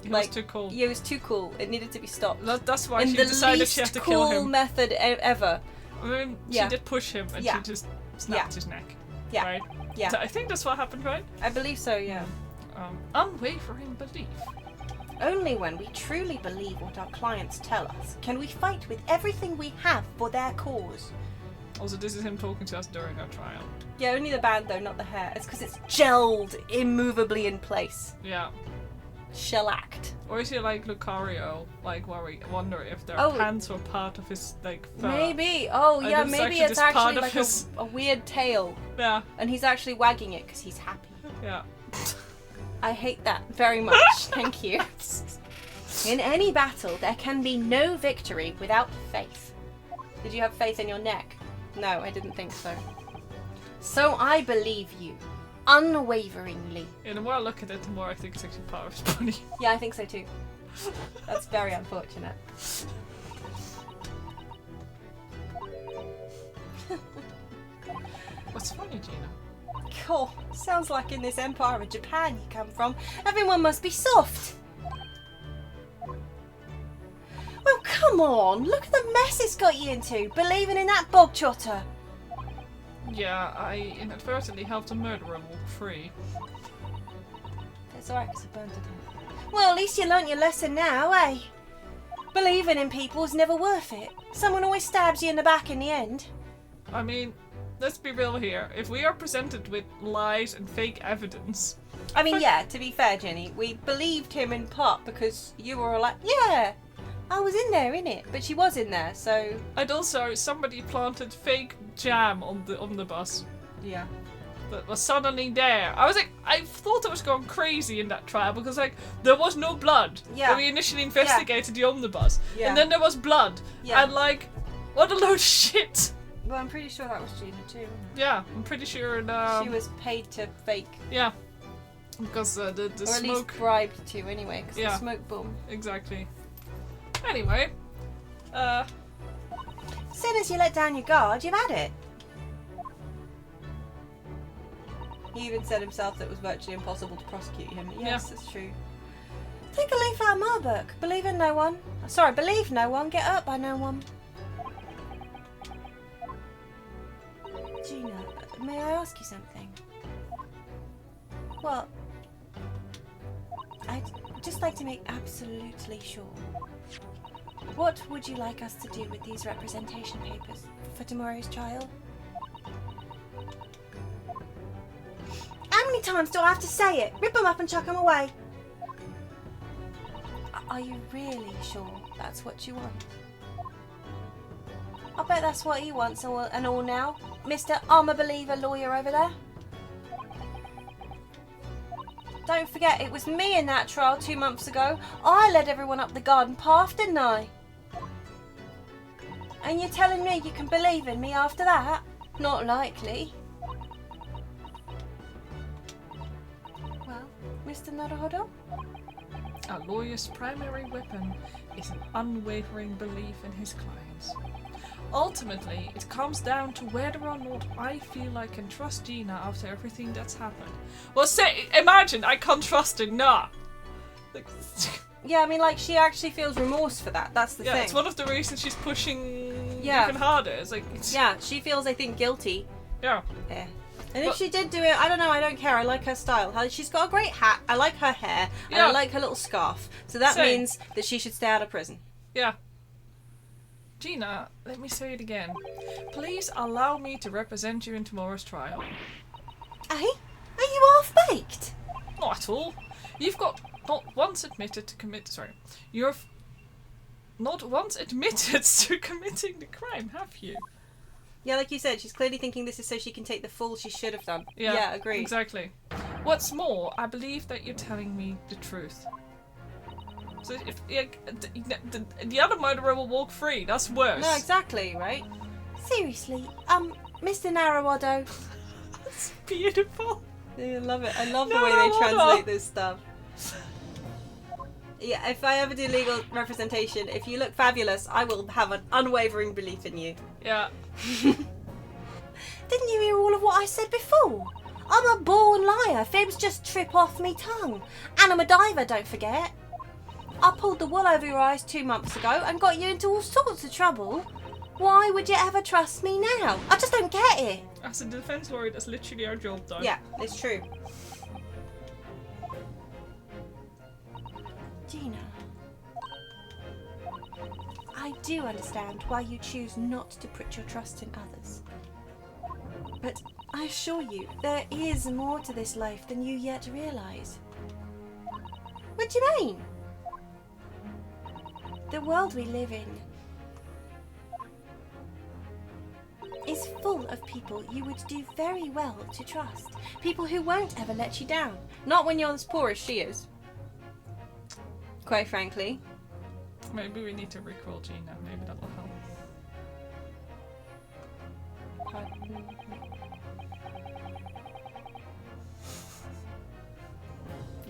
He was too cool. Yeah, it was too cool. It needed to be stopped. That's why In she the decided least she had to cool kill him. method ever. I mean, Yeah. she did push him and Yeah. she just snapped his neck. Yeah. Right? Yeah. So I think that's what happened, right? I believe so, yeah. Unwavering belief. Only when we truly believe what our clients tell us can we fight with everything we have for their cause. Also, this is him talking to us during our trial. Yeah, only the band though, not the hair. It's because it's gelled immovably in place. Yeah. Shellacked. Or is he like Lucario, like where we wonder if their Oh. pants were part of his fur. Maybe. Oh, And yeah, it's maybe actually it's just part actually of like his- a weird tail. Yeah, And he's actually wagging it because he's happy. yeah. I hate that very much. Thank you. In any battle, there can be no victory without faith. Did you have faith in your neck? No, I didn't think so. So I believe you. Unwaveringly. Yeah, the more I look at it, the more I think it's actually part of his body. Yeah, I think so too. That's very unfortunate. What's funny, Gina? Cool. Sounds like in this empire of Japan you come from, everyone must be soft. Well, come on. Look at the mess it's got you into, believing in that bog trotter. Yeah, I inadvertently helped a murderer walk free. It's alright because I burned it down. Well, at least you learnt your lesson now, eh? Believing in people is never worth it. Someone always stabs you in the back in the end. I mean, let's be real here. If we are presented with lies and fake evidence... I mean, yeah, to be fair, Jenny, we believed him in part because you were like, yeah, I was in there, innit? But she was in there, so... And also, somebody planted fake jam on the bus. Yeah. That was suddenly there. I was like, I thought I was going crazy in that trial because, like, there was no blood. Yeah. When we initially investigated the omnibus. Yeah. And then there was blood. Yeah. And, like, what a load of shit. Well, I'm pretty sure that was Gina too, wasn't it? Yeah, I'm pretty sure. She was paid to fake. Yeah. Because the or at smoke. least bribed to, anyway, because Yeah. the smoke bomb. Exactly. Anyway. As soon as you let down your guard, you've had it. He even said himself that it was virtually impossible to prosecute him. Yes, that's true. Take a leaf out of my book. Believe in no one. Sorry, believe no one. Get hurt by no one. Gina, may I ask you something? Well, I'd just like to make absolutely sure. What would you like us to do with these representation papers for tomorrow's trial? How many times do I have to say it? Rip them up and chuck them away. Are you really sure that's what you want? I bet that's what he wants and all now. Mr. I'm a believer lawyer over there. Don't forget, it was me in that trial 2 months ago. I led everyone up the garden path, didn't I? And you're telling me you can believe in me after that? Not likely. Well, Mr. Naruhodo? A lawyer's primary weapon is an unwavering belief in his clients. Ultimately, it comes down to whether or not I feel I can trust Gina after everything that's happened. Well, imagine I can't trust her now. Like, Yeah, I mean, like, she actually feels remorse for that. That's the yeah, thing. it's one of the reasons she's pushing Yeah. even harder. It's like, Yeah, she feels, I think, guilty. yeah. Yeah. And if she did do it, I don't know, I don't care. I like her style. She's got a great hat. I like her hair. And Yeah. I like her little scarf. So that Same. means that she should stay out of prison. Yeah. Gina, let me say it again. Please allow me to represent you in tomorrow's trial. Eh? Are you half-baked? Not at all. You've got not once admitted to not once admitted to committing the crime, have you? Yeah, like you said, she's clearly thinking this is so she can take the fall she should have done. Yeah, Yeah, agreed. Exactly. What's more, I believe that you're telling me the truth. So if the other murderer will walk free, that's worse. No, exactly, right? Seriously, Mr. Naruhodo. That's beautiful. I love it. I love the No, way they hold translate on. this stuff. Yeah, if I ever do legal representation, if you look fabulous, I will have an unwavering belief in you. Yeah. Didn't you hear all of what I said before? I'm a born liar. Fibs just trip off me tongue. And I'm a diver, don't forget. I pulled the wool over your eyes 2 months ago and got you into all sorts of trouble. Why would you ever trust me now? I just don't get it. As a defense lawyer, that's literally our job, though. Yeah, it's true. Gina, I do understand why you choose not to put your trust in others. But I assure you, there is more to this life than you yet realise. What do you mean? The world we live in is full of people you would do very well to trust. People who won't ever let you down. Not when you're as poor as she is. Quite frankly. Maybe we need to recall Gina. Maybe that'll help.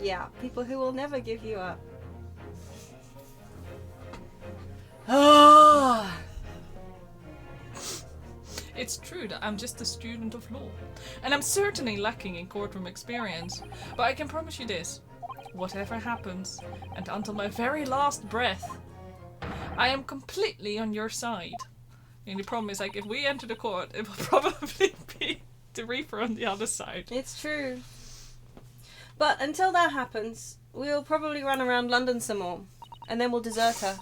Yeah, people who will never give you up. Oh. It's true that I'm just a student of law, and I'm certainly lacking in courtroom experience, but I can promise you this. Whatever happens, and until my very last breath, I am completely on your side. And the problem is, like, if we enter the court, it will probably be the Reaper on the other side. It's true. But until that happens, we'll probably run around London some more. And then we'll desert her.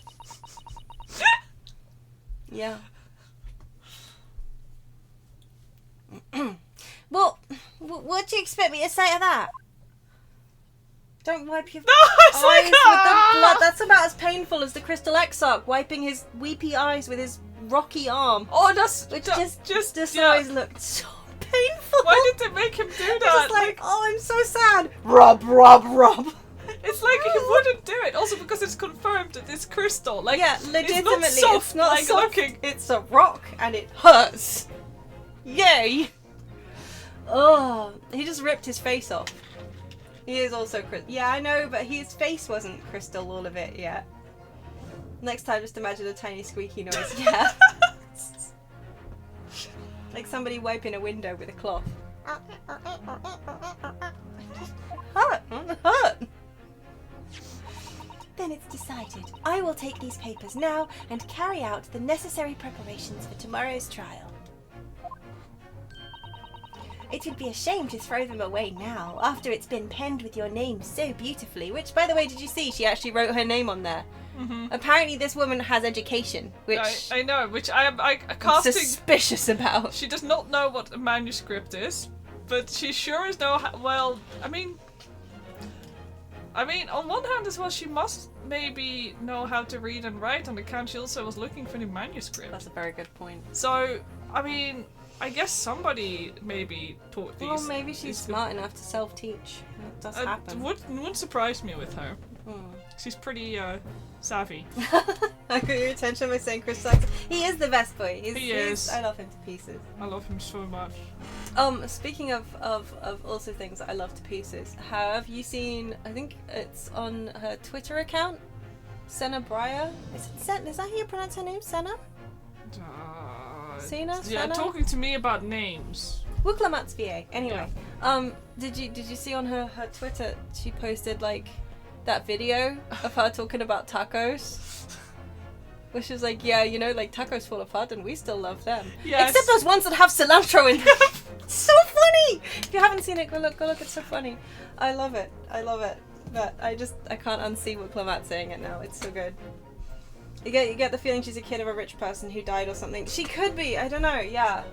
Yeah. Well, what do you expect me to say to that? Don't wipe your No, it's eyes like, with the blood. That's about as painful as the Crystal Exarch wiping his weepy eyes with his rocky arm. Oh, that's Which just yeah. always looked so painful. Why did they make him do that? Just like, oh, I'm so sad. Rub. It's like he wouldn't do it. Also because it's confirmed that it's crystal. Like, Yeah, legitimately, it's not soft, soft. looking. It's a rock and it hurts. Yay! Oh, he just ripped his face off. He is also crystal. Yeah, I know, but his face wasn't crystal, all of it yet. Next time, just imagine a tiny squeaky noise. Yeah. Like somebody wiping a window with a cloth. Hurt. Then it's decided. I will take these papers now and carry out the necessary preparations for tomorrow's trial. It would be a shame to throw them away now, after it's been penned with your name so beautifully, which, by the way, did you see? She actually wrote her name on there. Mm-hmm. Apparently this woman has education, which I know, which I am I'm casting. suspicious about. She does not know what a manuscript is, but she sure as know how, well, I mean, on one hand as well, she must maybe know how to read and write on account she also was looking for the manuscript. That's a very good point. So, I mean, I guess somebody maybe taught these. Well, maybe she's smart enough to self-teach. That does happen. Wouldn't surprise me with her. Hmm. She's pretty savvy. I got your attention by saying Chris Saxon. He is the best boy. He is. I love him to pieces. I love him so much. Speaking of also things that I love to pieces, have you seen, I think it's on her Twitter account, Senna Breyer? Is that how you pronounce her name? Senna? Sena? Yeah, Senna? talking to me about names. Wuklamat's VA. Anyway, did you see on her Twitter she posted like that video of her talking about tacos? Which is like, yeah, you know, like tacos fall apart and we still love them. Yes. Except those ones that have cilantro in them. It's so funny! If you haven't seen it, go look, it's so funny. I love it. But I can't unsee Wuklamat saying it now. It's so good. You get the feeling she's a kid of a rich person who died or something. She could be, I don't know, yeah.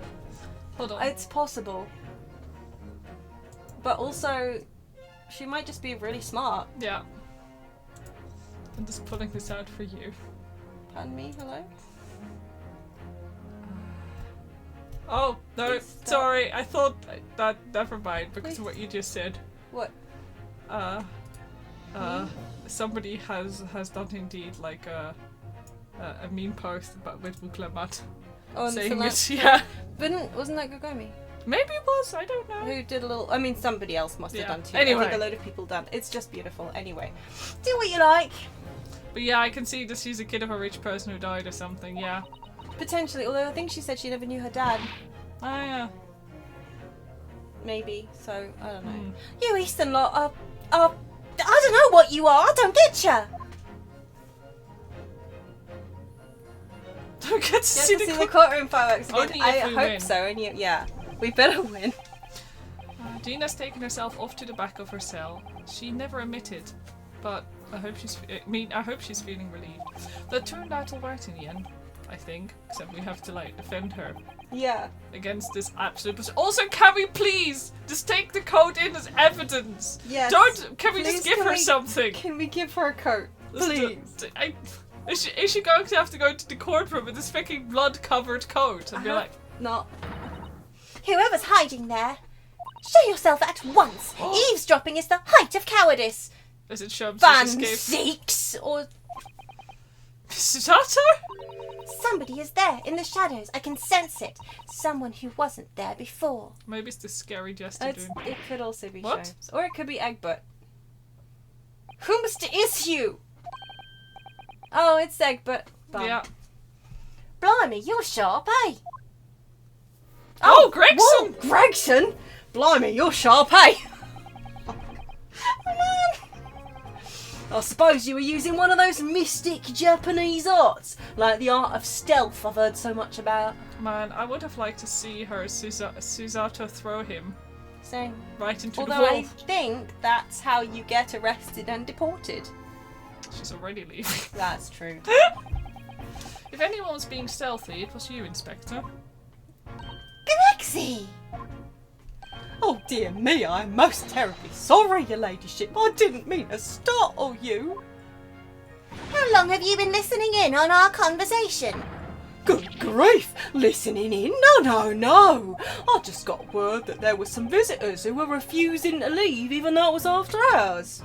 Hold on. It's possible. But also, she might just be really smart. Yeah. I'm just pulling this out for you. Pardon me, hello? Oh, no, Please stop. sorry. I thought that, never mind, because Please. of what you just said. What? Somebody has done indeed like a meme post about with Wuklamat. Oh, and saying Celeste- it, yeah. Wasn't that Gogomi? Maybe it was, I don't know. Who did a little, I mean somebody else must have Yeah. done too. Anyway. I think a load of people done. It's just beautiful. Anyway. Do what you like. But yeah, I can see that she's a kid of a rich person who died or something, yeah. Potentially, although I think she said she never knew her dad. Ah, yeah. Maybe, so I don't know. Hmm. You Eastern lot are I don't know what you are. I don't get ya. Don't get to Get see to see the the courtroom fireworks again. Only I if we hope win. so. Yeah, we better win. Gina's taken herself off to the back of her cell. She never admitted, but I hope she's feeling relieved. That turned out alright in the end, I think. Except we have to like defend her Yeah. against this absolute. Also, can we please just take the code in as evidence? Yes. Can we Please, just give can her we- something? Can we give her a coat? Please. Is she going to have to go to the courtroom with this fucking blood-covered coat and be like, No. Whoever's hiding there, show yourself at once. Eavesdropping is the height of cowardice. as it shoves Van his escape? Zeeks or Susato? somebody is there in the shadows. I can sense it. Someone who wasn't there before. Maybe it's the scary jester It doing. could also be What? Shones. Or it could be Egbert. Whomst is you? Oh, it's Egbert. Bum. Yeah. Blimey, you're sharp, eh? Oh, Gregson! Whoa, Gregson? Blimey, you're sharp, eh? I suppose you were using one of those mystic Japanese arts, like the art of stealth I've heard so much about. Man, I would have liked to see her Susato throw him Same. right into Although the wall. I think that's how you get arrested and deported. She's already leaving. That's true. If anyone was being stealthy, it was you, Inspector. Grexy! Oh dear me, I'm most terribly sorry, your ladyship. I didn't mean to startle you. How long have you been listening in on our conversation? Good grief, listening in? No. I just got word that there were some visitors who were refusing to leave even though it was after hours.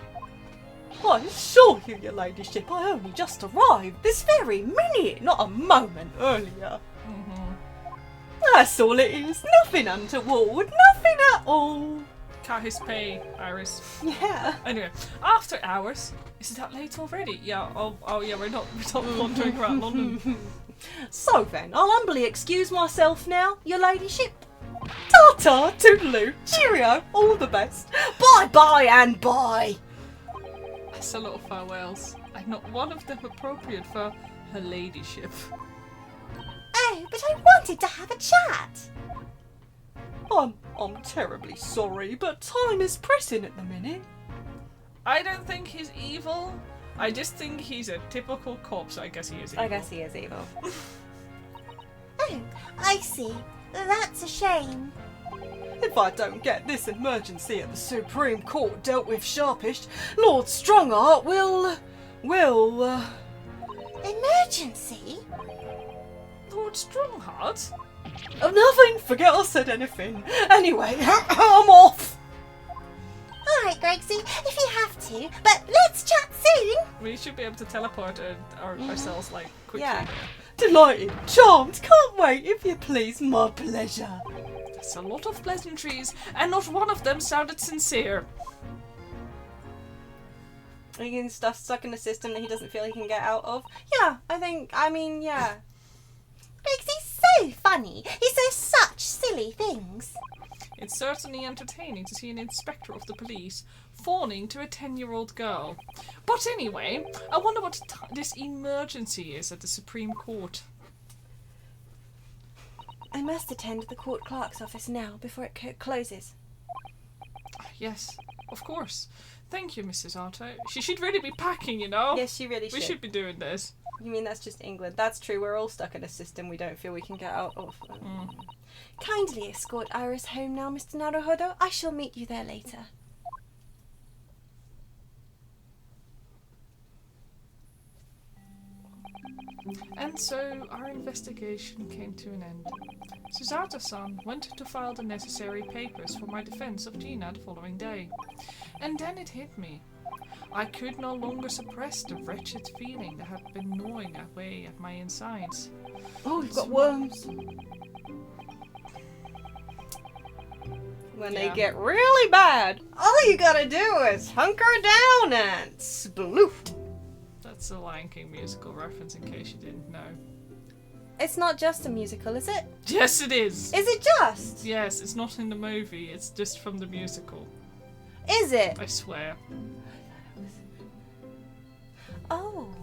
I assure you, your ladyship, I only just arrived this very minute, not a moment earlier. That's all it is. Nothing untoward. Nothing at all. Kahis pay, Iris. Yeah. Anyway, after hours. Is it that late already? Yeah. Oh yeah. We're not wandering around London. So then, I'll humbly excuse myself now, your ladyship. Ta-ta, toodaloo, cheerio, all the best. Bye-bye and bye. That's a lot of farewells, and not one of them appropriate for her ladyship. Oh, but I wanted to have a chat. I'm terribly sorry, but time is pressing at the minute. I don't think he's evil. I just think he's a typical cop, so I guess he is evil. I guess he is evil. Oh, I see. That's a shame. If I don't get this emergency at the Supreme Court dealt with sharpish, Lord Strongheart will... Emergency? Lord Strongheart? Oh, nothing. Forget I said anything. Anyway, I'm off. Alright, Grexy, if you have to, but let's chat soon. We should be able to teleport ourselves like quickly. Yeah. Delighted, charmed, can't wait, if you please, my pleasure. That's a lot of pleasantries, and not one of them sounded sincere. Are you getting stuff stuck in the system that he doesn't feel he can get out of? Yeah, yeah. Grexy's so funny. He says such silly things. It's certainly entertaining to see an inspector of the police fawning to a 10-year-old girl. But anyway, I wonder what this emergency is at the Supreme Court. I must attend the court clerk's office now before it closes. Yes, of course. Thank you, Mrs. Otto. She should really be packing, you know? Yes, she really should. We should be doing this. You mean that's just England? That's true, we're all stuck in a system we don't feel we can get out of. Kindly escort Iris home now, Mr. Naruhodo. I shall meet you there later. And so our investigation came to an end. Susato-san went to file the necessary papers for my defense of Gina the following day. And then it hit me. I could no longer suppress the wretched feeling that had been gnawing away at my insides. Oh, you've got worms. When they get really bad, all you gotta do is hunker down and sploof. That's a Lion King musical reference in case you didn't know. It's not just a musical, is it? Yes, it is! Is it just? Yes, it's not in the movie, it's just from the musical. Is it? I swear. Oh.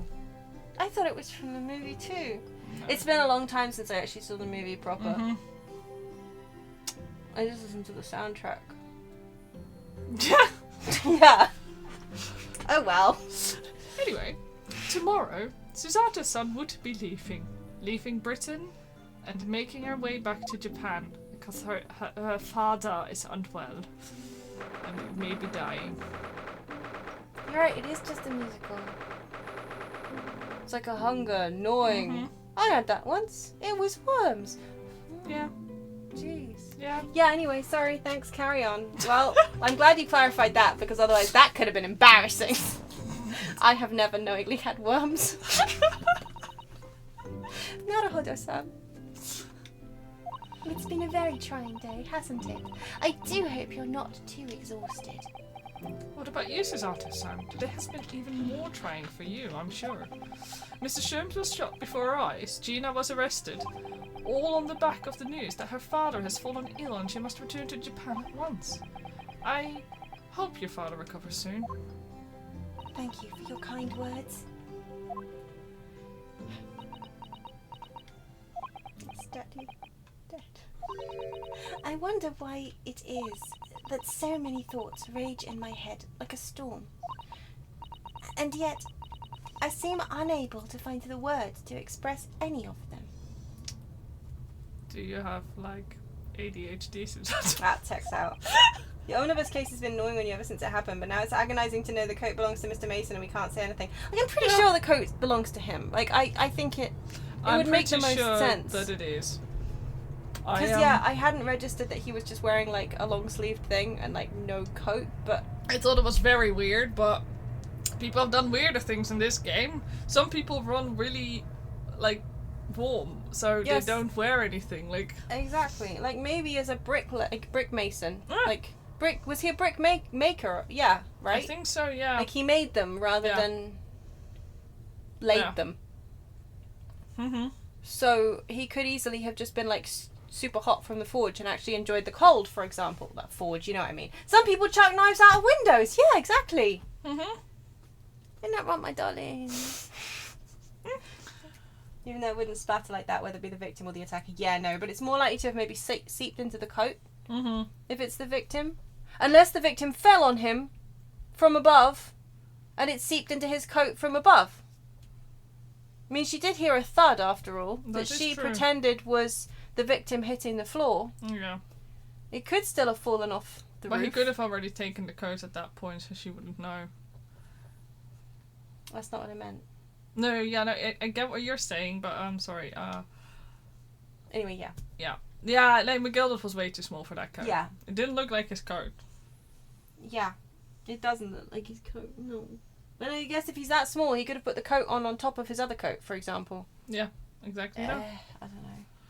I thought it was from the movie too. No. It's been a long time since I actually saw the movie proper. I just listened to the soundtrack. Yeah. Oh well. Anyway, tomorrow, Susato-san would be leaving Britain and making her way back to Japan because her father is unwell and may be dying. You're right, it is just a musical. It's like a hunger, gnawing. I had that once. It was worms. Yeah. Jeez. Yeah. Yeah, anyway, sorry, thanks, carry on. Well, I'm glad you clarified that because otherwise that could have been embarrassing. I have never knowingly had worms. Naruhodo-san. It's been a very trying day, hasn't it? I do hope you're not too exhausted. What about you, says Artisan? Today has been even more trying for you, I'm sure. Mr. Sherms was shot before our eyes. Gina was arrested. All on the back of the news that her father has fallen ill and she must return to Japan at once. I hope your father recovers soon. Thank you for your kind words. Is Daddy dead? I wonder why it is that so many thoughts rage in my head like a storm. And yet, I seem unable to find the words to express any of them. Do you have, like, ADHD? That checks out. The omnibus case has been annoying on you ever since it happened, but now it's agonising to know the coat belongs to Mr. Mason and we can't say anything. Like, I'm pretty sure the coat belongs to him. Like, I think it would make the most sense. That it is. Because, I hadn't registered that he was just wearing, like, a long-sleeved thing and, like, no coat, but... I thought it was very weird, but people have done weirder things in this game. Some people run really, like, warm, so they don't wear anything, like... Exactly. Like, maybe as a brick mason. Like, was he a brick maker? Yeah, right? I think so, yeah. Like, he made them rather than laid them. Mm-hmm. So, he could easily have just been, like, super hot from the forge and actually enjoyed the cold, for example. That forge, you know what I mean. Some people chuck knives out of windows. Yeah, exactly. Mm-hmm. Isn't that right, my darling? Even though it wouldn't splatter like that, whether it be the victim or the attacker. Yeah, no, but it's more likely to have maybe seeped into the coat. Mm-hmm. If it's the victim. Unless the victim fell on him from above and it seeped into his coat from above. I mean, she did hear a thud after all that she pretended was the victim hitting the floor. Yeah. It could still have fallen off the roof. But he could have already taken the coat at that point, so she wouldn't know. That's not what I meant. No, yeah, no, I get what you're saying, but I'm sorry. Anyway, yeah. Yeah. Yeah, like, McGilded was way too small for that coat. Yeah. It didn't look like his coat. Yeah. It doesn't look like his coat, no. But I guess if he's that small, he could have put the coat on top of his other coat, for example. Yeah, exactly. I don't know.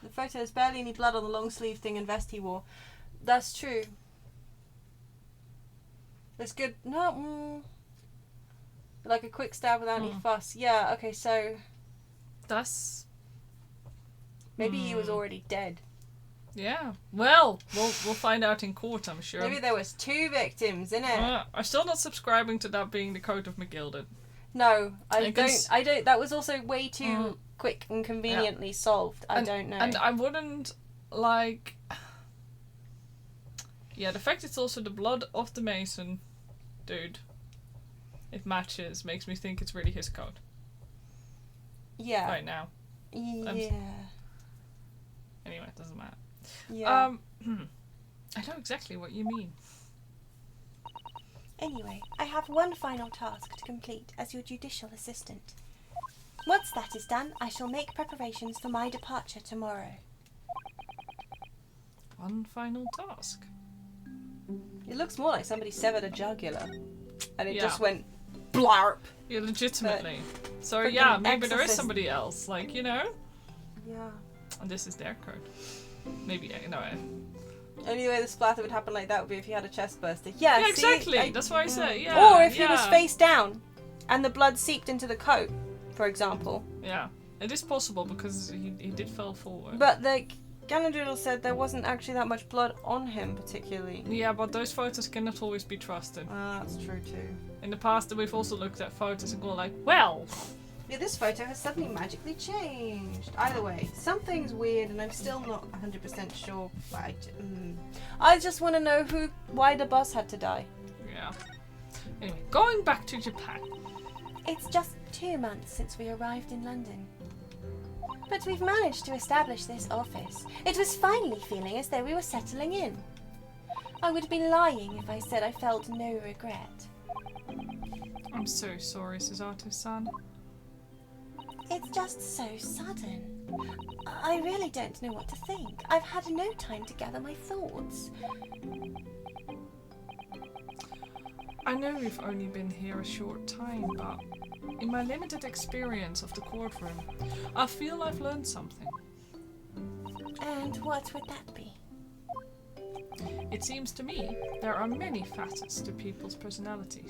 The photo has barely any blood on the long sleeve thing and vest he wore. That's true. That's good. No, like a quick stab without any fuss. Yeah, okay, so... That's... Maybe he was already dead. Yeah. Well, we'll find out in court, I'm sure. Maybe there was 2 victims, innit? I'm still not subscribing to that being the coat of McGilded. No, I don't. That was also way too quick and conveniently solved. I don't know. And I wouldn't, like... Yeah, the fact it's also the blood of the Mason dude, it matches, makes me think it's really his coat. Yeah. Right now. Yeah. Anyway, it doesn't matter. Yeah. I know exactly what you mean. Anyway, I have one final task to complete as your judicial assistant. Once that is done, I shall make preparations for my departure tomorrow. One final task. It looks more like somebody severed a jugular. And it just went blarp. Yeah, legitimately. So freaking yeah, maybe there is exorcist. somebody else, like, you know? Yeah. And this is their code. Maybe, no. Only way the splatter would happen like that would be if he had a chest burster. Yeah, Yeah, see, exactly. That's why I said, yeah. Or if he was face down and the blood seeped into the coat, for example. Yeah. It is possible because he did fall forward. But the Ganondriddle said there wasn't actually that much blood on him particularly. Yeah, but those photos cannot always be trusted. That's true too. In the past, we've also looked at photos and gone like, well... Yeah, this photo has suddenly magically changed. Either way, something's weird and I'm still not 100% sure. I just want to know why the boss had to die. Yeah. Anyway, going back to Japan. It's just 2 months since we arrived in London. But we've managed to establish this office. It was finally feeling as though we were settling in. I would be lying if I said I felt no regret. I'm so sorry, Susato-san. It's just so sudden. I really don't know what to think. I've had no time to gather my thoughts. I know we've only been here a short time, but in my limited experience of the courtroom, I feel I've learned something. And what would that be? It seems to me there are many facets to people's personalities.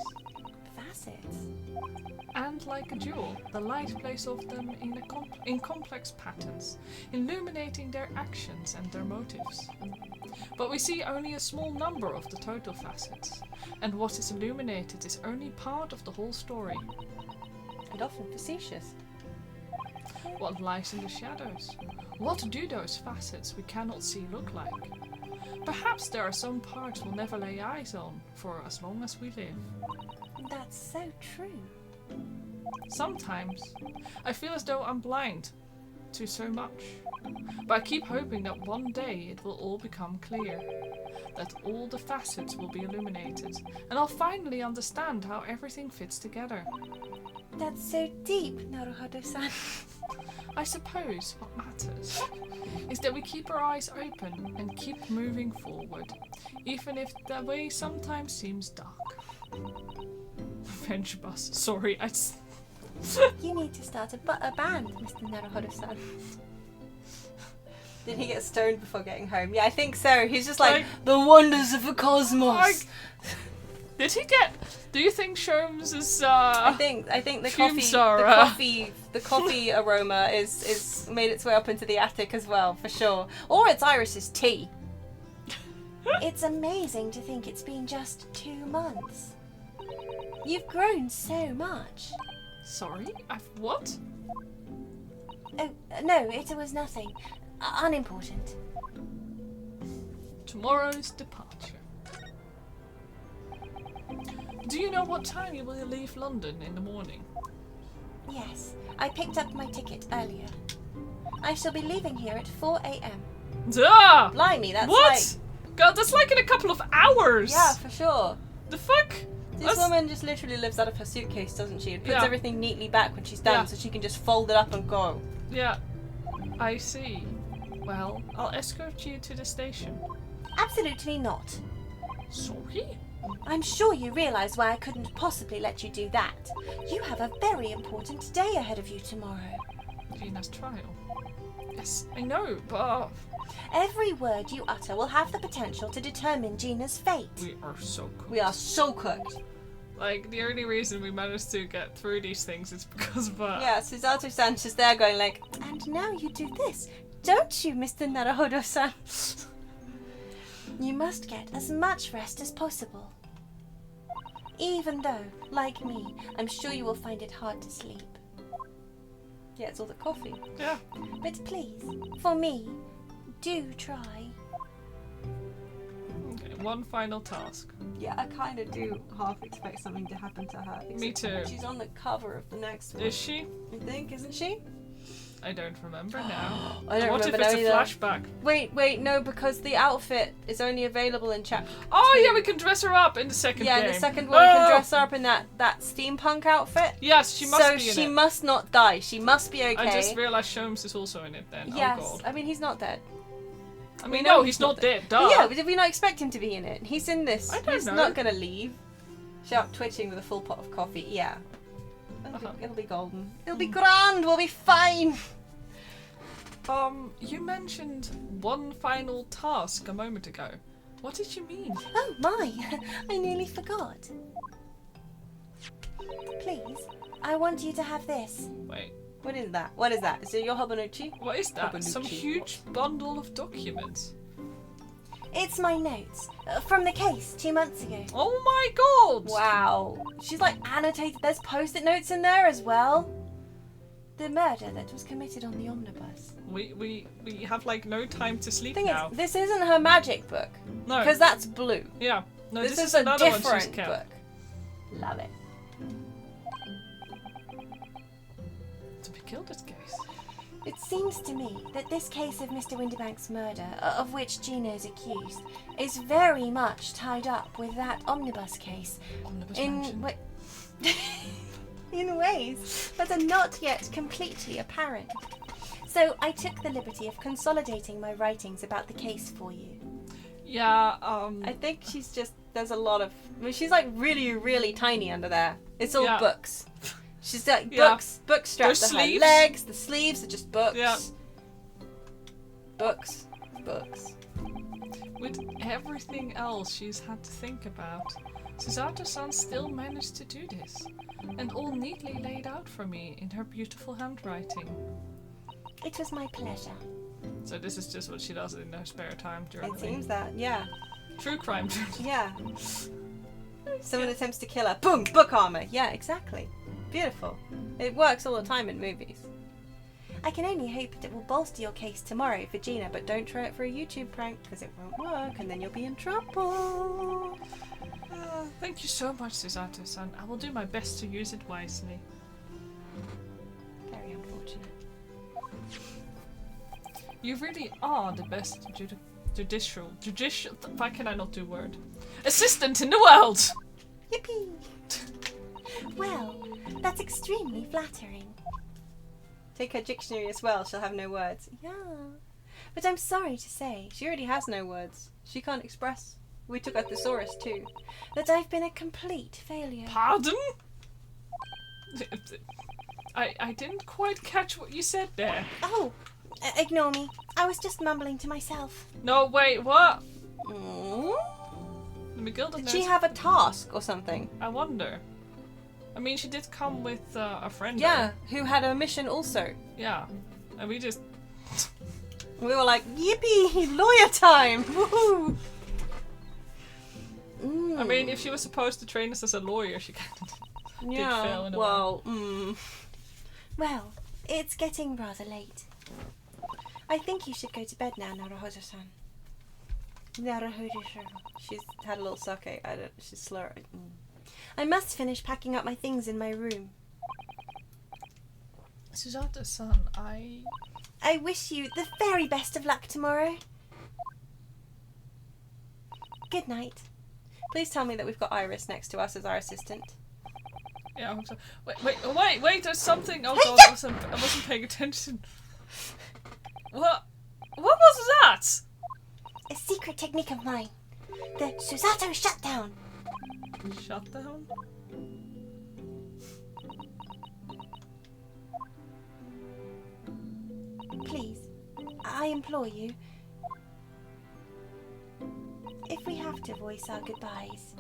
Facets? And like a jewel, the light plays off them in complex patterns, illuminating their actions and their motives. But we see only a small number of the total facets, and what is illuminated is only part of the whole story. And often facetious. What lies in the shadows? What do those facets we cannot see look like? Perhaps there are some parts we'll never lay eyes on for as long as we live. That's so true. Sometimes I feel as though I'm blind to so much, but I keep hoping that one day it will all become clear, that all the facets will be illuminated, and I'll finally understand how everything fits together. That's so deep, Naruhodo-san. I suppose what matters is that we keep our eyes open and keep moving forward, even if the way sometimes seems dark. French bus. Sorry, You need to start a band, Mr. Naruhodo-san. Did he get stoned before getting home? Yeah, I think so. He's just like the wonders of the cosmos. Did he get? Do you think Sholmes is? I think the coffee aroma is made its way up into the attic as well, for sure. Or it's Iris's tea. It's amazing to think it's been just 2 months. You've grown so much. Sorry, I've what? Oh, no, it was nothing. Unimportant. Tomorrow's departure. Do you know what time you will leave London in the morning? Yes, I picked up my ticket earlier. I shall be leaving here at 4 a.m. Duh! Blimey, that's what? like... God, that's like in a couple of hours! Yeah, for sure. The fuck? This woman just literally lives out of her suitcase, doesn't she? And puts everything neatly back when she's done so she can just fold it up and go. Yeah, I see. Well, I'll escort you to the station. Absolutely not. Sorry? I'm sure you realise why I couldn't possibly let you do that. You have a very important day ahead of you tomorrow. Gina's trial. Yes, I know, but... Every word you utter will have the potential to determine Gina's fate. We are so cooked. We are so cooked. Like, the only reason we managed to get through these things is because of her. Yeah, Susato-san's just there going like... And now you do this, don't you, Mr. Naruhodo-san? You must get as much rest as possible. Even though, like me, I'm sure you will find it hard to sleep. Yeah, it's all the coffee. Yeah. But please, for me, do try. Okay, one final task. Yeah, I kind of do half expect something to happen to her. Me too. She's on the cover of the next one. Is she? I think, isn't she? I don't remember now. I don't what remember if it's now a either. flashback? Wait, no, because the outfit is only available in chapter 2. Oh yeah, we can dress her up in the second game. Yeah, in the second one, you can dress her up in that steampunk outfit. Yes, she must be in it. So she must not die. She must be okay. I just realised Sholmes is also in it then. Yes, Oh god. I mean, he's not dead. I mean, no, he's not dead. Duh. But yeah, but did we not expect him to be in it? He's in this. I don't He's know. not going to leave. Sharp twitching with a full pot of coffee. Yeah. It'll be golden. It'll be grand. We'll be fine. You mentioned one final task a moment ago. What did you mean? Oh my, I nearly forgot. Please, I want you to have this. Wait, What is that? What is that? Is it your Hobanuchi? what is that? Hobanuchi. Some huge bundle of documents. It's my notes from the case 2 months ago. Oh my god! Wow. She's like annotated. There's post-it notes in there as well. The murder that was committed on the omnibus. We have like no time to sleep Thing now. is, this isn't her magic book. No. Because that's blue. Yeah. No, this is is a another one she's different kept. book. Love it. To be killed this case. It seems to me that this case of Mr. Winterbank's murder, of which Gino's accused, is very much tied up with that omnibus case. Omnibus mansion. In ways that are not yet completely apparent. So I took the liberty of consolidating my writings about the case for you. Yeah, I think she's just, there's a lot of, I mean, she's like really, really tiny under there. It's all Yeah. books. She's got Yeah. books strapped Those to her sleeves? legs. The sleeves are just books. Yeah. Books. With everything else she's had to think about, Susato-san still managed to do this, and all neatly laid out for me in her beautiful handwriting. It was my pleasure. So this is just what she does in her spare time journaling. It seems that, yeah. True crime journaling. Yeah. Someone attempts to kill her. Boom! Book armor. Yeah, exactly. Beautiful. It works all the time in movies. I can only hope that it will bolster your case tomorrow for Gina, But don't try it for a YouTube prank, because it won't work, and then you'll be in trouble. Thank you so much, Susato-san. I will do my best to use it wisely. Very unfortunate. You really are the best judicial, why can I not do word? Assistant in the world! Yippee! Well, that's extremely flattering. Take her dictionary as well, she'll have no words. Yeah. But I'm sorry to say She already has no words. She can't express. We took her thesaurus too. that I've been a complete failure. Pardon? I didn't quite catch what you said there. Oh, ignore me. I was just mumbling to myself. No, wait, what? Mm? Magilda Did knows. she have a task or something? I wonder. I mean, she did come with a friend. Yeah, who had a mission also. Yeah. And we just... We were like, yippee, lawyer time! Woohoo! I mean, if she was supposed to train us as a lawyer, she kind of did fail in a way. well, Well, it's getting rather late. I think you should go to bed now, Naruhodo-san. Naruhodo-san. She's had a little sake. She's slurring. I must finish packing up my things in my room. Susato-san, I wish you the very best of luck tomorrow. Good night. Please tell me that we've got Iris next to us as our assistant. Yeah, I hope so. Wait, there's something. Oh god, I wasn't paying attention. What was that? A secret technique of mine. The Susato shutdown. Shutdown? Please, I implore you. If we have to voice our goodbyes,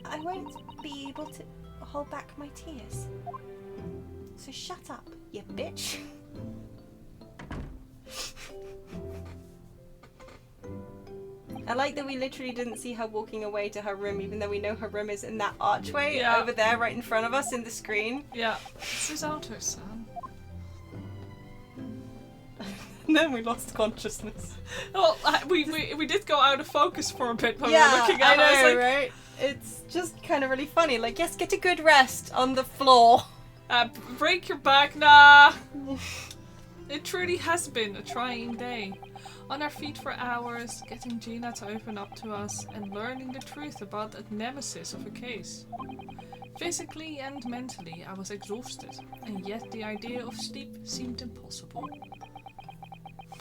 I won't be able to hold back my tears. So shut up, you bitch. I like that we literally didn't see her walking away to her room, even though we know her room is in that archway over there right in front of us in the screen. Yeah. Susato-san. And then we lost consciousness. Well, we did go out of focus for a bit when we were looking at I know, it. I was like, right? It's just kind of really funny. Like, yes, get a good rest on the floor. break your back, nah. It truly has been a trying day. On our feet for hours, getting Gina to open up to us and learning the truth about that nemesis of a case. Physically and mentally, I was exhausted, and yet the idea of sleep seemed impossible.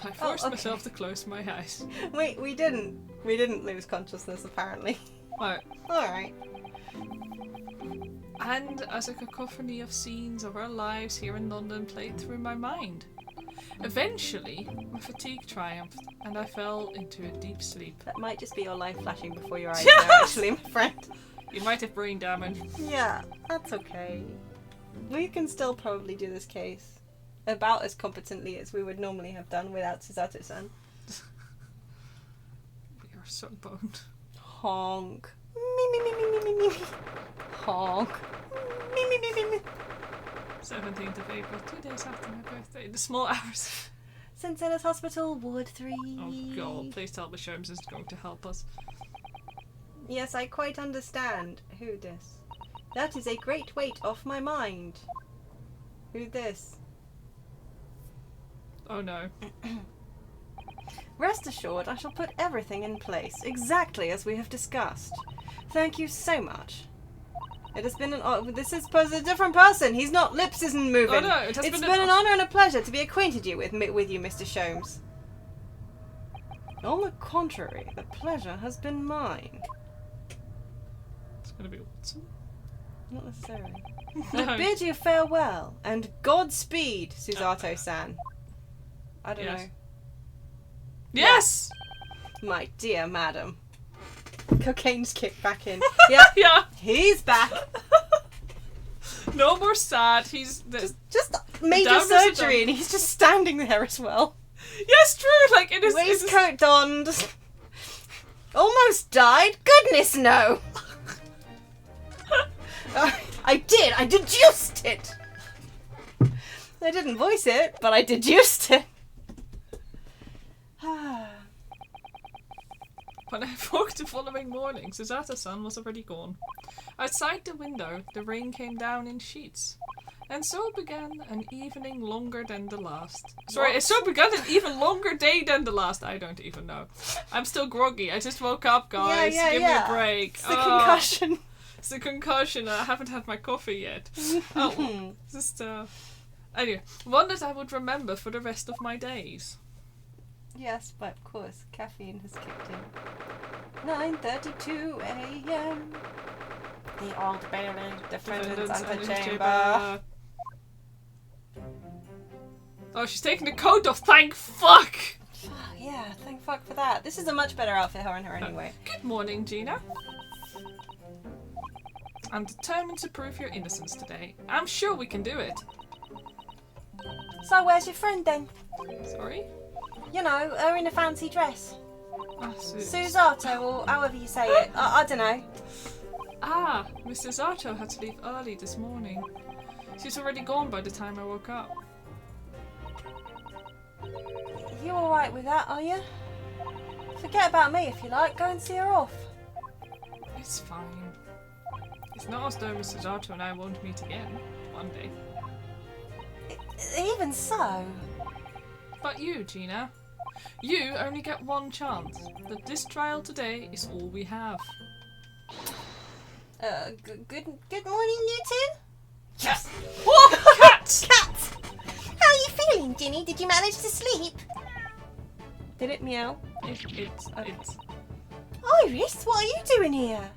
I forced myself to close my eyes. Wait, we didn't lose consciousness apparently. Right. Alright. And as a cacophony of scenes of our lives here in London played through my mind. Eventually, my fatigue triumphed, and I fell into a deep sleep. That might just be your life flashing before your eyes Yes! now, actually, my friend. You might have brain damage. Yeah, that's okay. We can still probably do this case about as competently as we would normally have done without Susato-san. We are so boned. Honk. Me, me, me, me, me, me, me. Honk. Me, me, me, me, me. 17th of April, 2 days after my birthday, in the small hours. St. Ennis Hospital, Ward 3. Oh god, please tell me Sholmes is going to help us. Yes, I quite understand. Who this? That is a great weight off my mind. Who this? Oh no. Rest assured, I shall put everything in place, exactly as we have discussed. Thank you so much. It has been this is a different person. He's not, lips isn't moving. Oh no, It's been an honour and a pleasure to be acquainted with you, Mr. Sholmes. On the contrary, the pleasure has been mine. It's gonna be Watson. Not necessarily. No. I bid you farewell, and Godspeed, Susato-san. I don't Yes. know. Yes! My dear madam. Cocaine's kicked back in. Yeah, Yeah. he's back. No more sad. He's... Just major Down, Mr. surgery Dunn. and he's just standing there as well. Yes, true! Like, it is... Waistcoat donned. Almost died? Goodness no! I deduced it! I didn't voice it, but I deduced it. When I woke the following morning, Susan's sun was already gone. Outside the window, the rain came down in sheets. And so began an evening longer than the last. Sorry, What? so began an even longer day than the last. I don't even know. I'm still groggy. I just woke up, guys. Give me a break. It's the concussion. It's the concussion. I haven't had my coffee yet. Oh, just anyway, one that I would remember for the rest of my days. Yes, but of course, caffeine has kicked in. 9:32 a.m. The old Bailey defendant's antechamber. Oh, she's taking the coat off. Thank fuck. Yeah, thank fuck for that. This is a much better outfit on her anyway. Good morning, Gina. I'm determined to prove your innocence today. I'm sure we can do it. So where's your friend then? Sorry? You know, her in a fancy dress. Ah, Susato, or however you say it. I don't know. Ah, Mr. Zato had to leave early this morning. She's already gone by the time I woke up. You alright with that, are you? Forget about me if you like. Go and see her off. It's fine. It's not as though Mr. Zato and I won't meet again one day. Even so. But you, Gina. You only get one chance. But this trial today is all we have. Good morning, you two. Yes! Whoa! Cats! Cat! How are you feeling, Ginny? Did you manage to sleep? Did it meow? It's Iris, what are you doing here?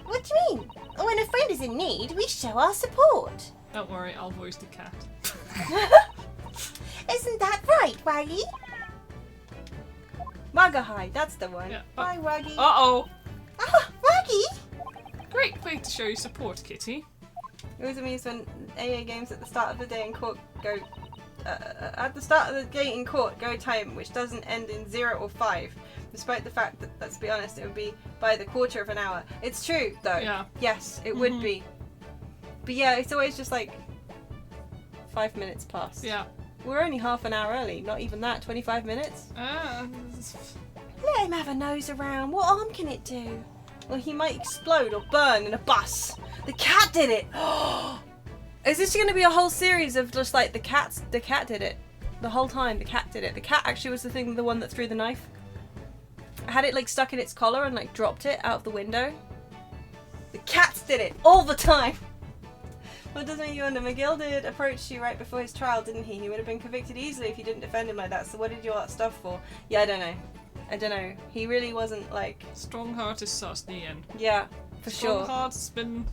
What do you mean? When a friend is in need, we show our support. Don't worry, I'll voice the cat. Isn't that right, Waggy? Magahai, that's the one. Yeah. Hi, Waggy. Uh-oh! Oh, Waggy! Great way to show your support, Kitty. It always amused when AA games at the start of the day in court go... at the start of the day in court go time, which doesn't end in 0 or 5. Despite the fact that, let's be honest, it would be by the quarter of an hour. It's true, though. Yeah. Yes, it would be. But yeah, it's always just like 5 minutes past. Yeah. We're only half an hour early, not even that, 25 minutes. Let him have a nose around. What harm can it do? Well, he might explode or burn in a bus. The cat did it! Is this going to be a whole series of just like the cat did it? The whole time the cat did it. The cat actually was the one that threw the knife. I had it like stuck in its collar and like dropped it out of the window. The cats did it all the time. Well, doesn't mean you under McGill did approach you right before his trial, didn't he? He would have been convicted easily if you didn't defend him like that. So what did you all that stuff for? Yeah, I don't know. He really wasn't like... Strongheart is sus, the end. Yeah, for sure. Strongheart's been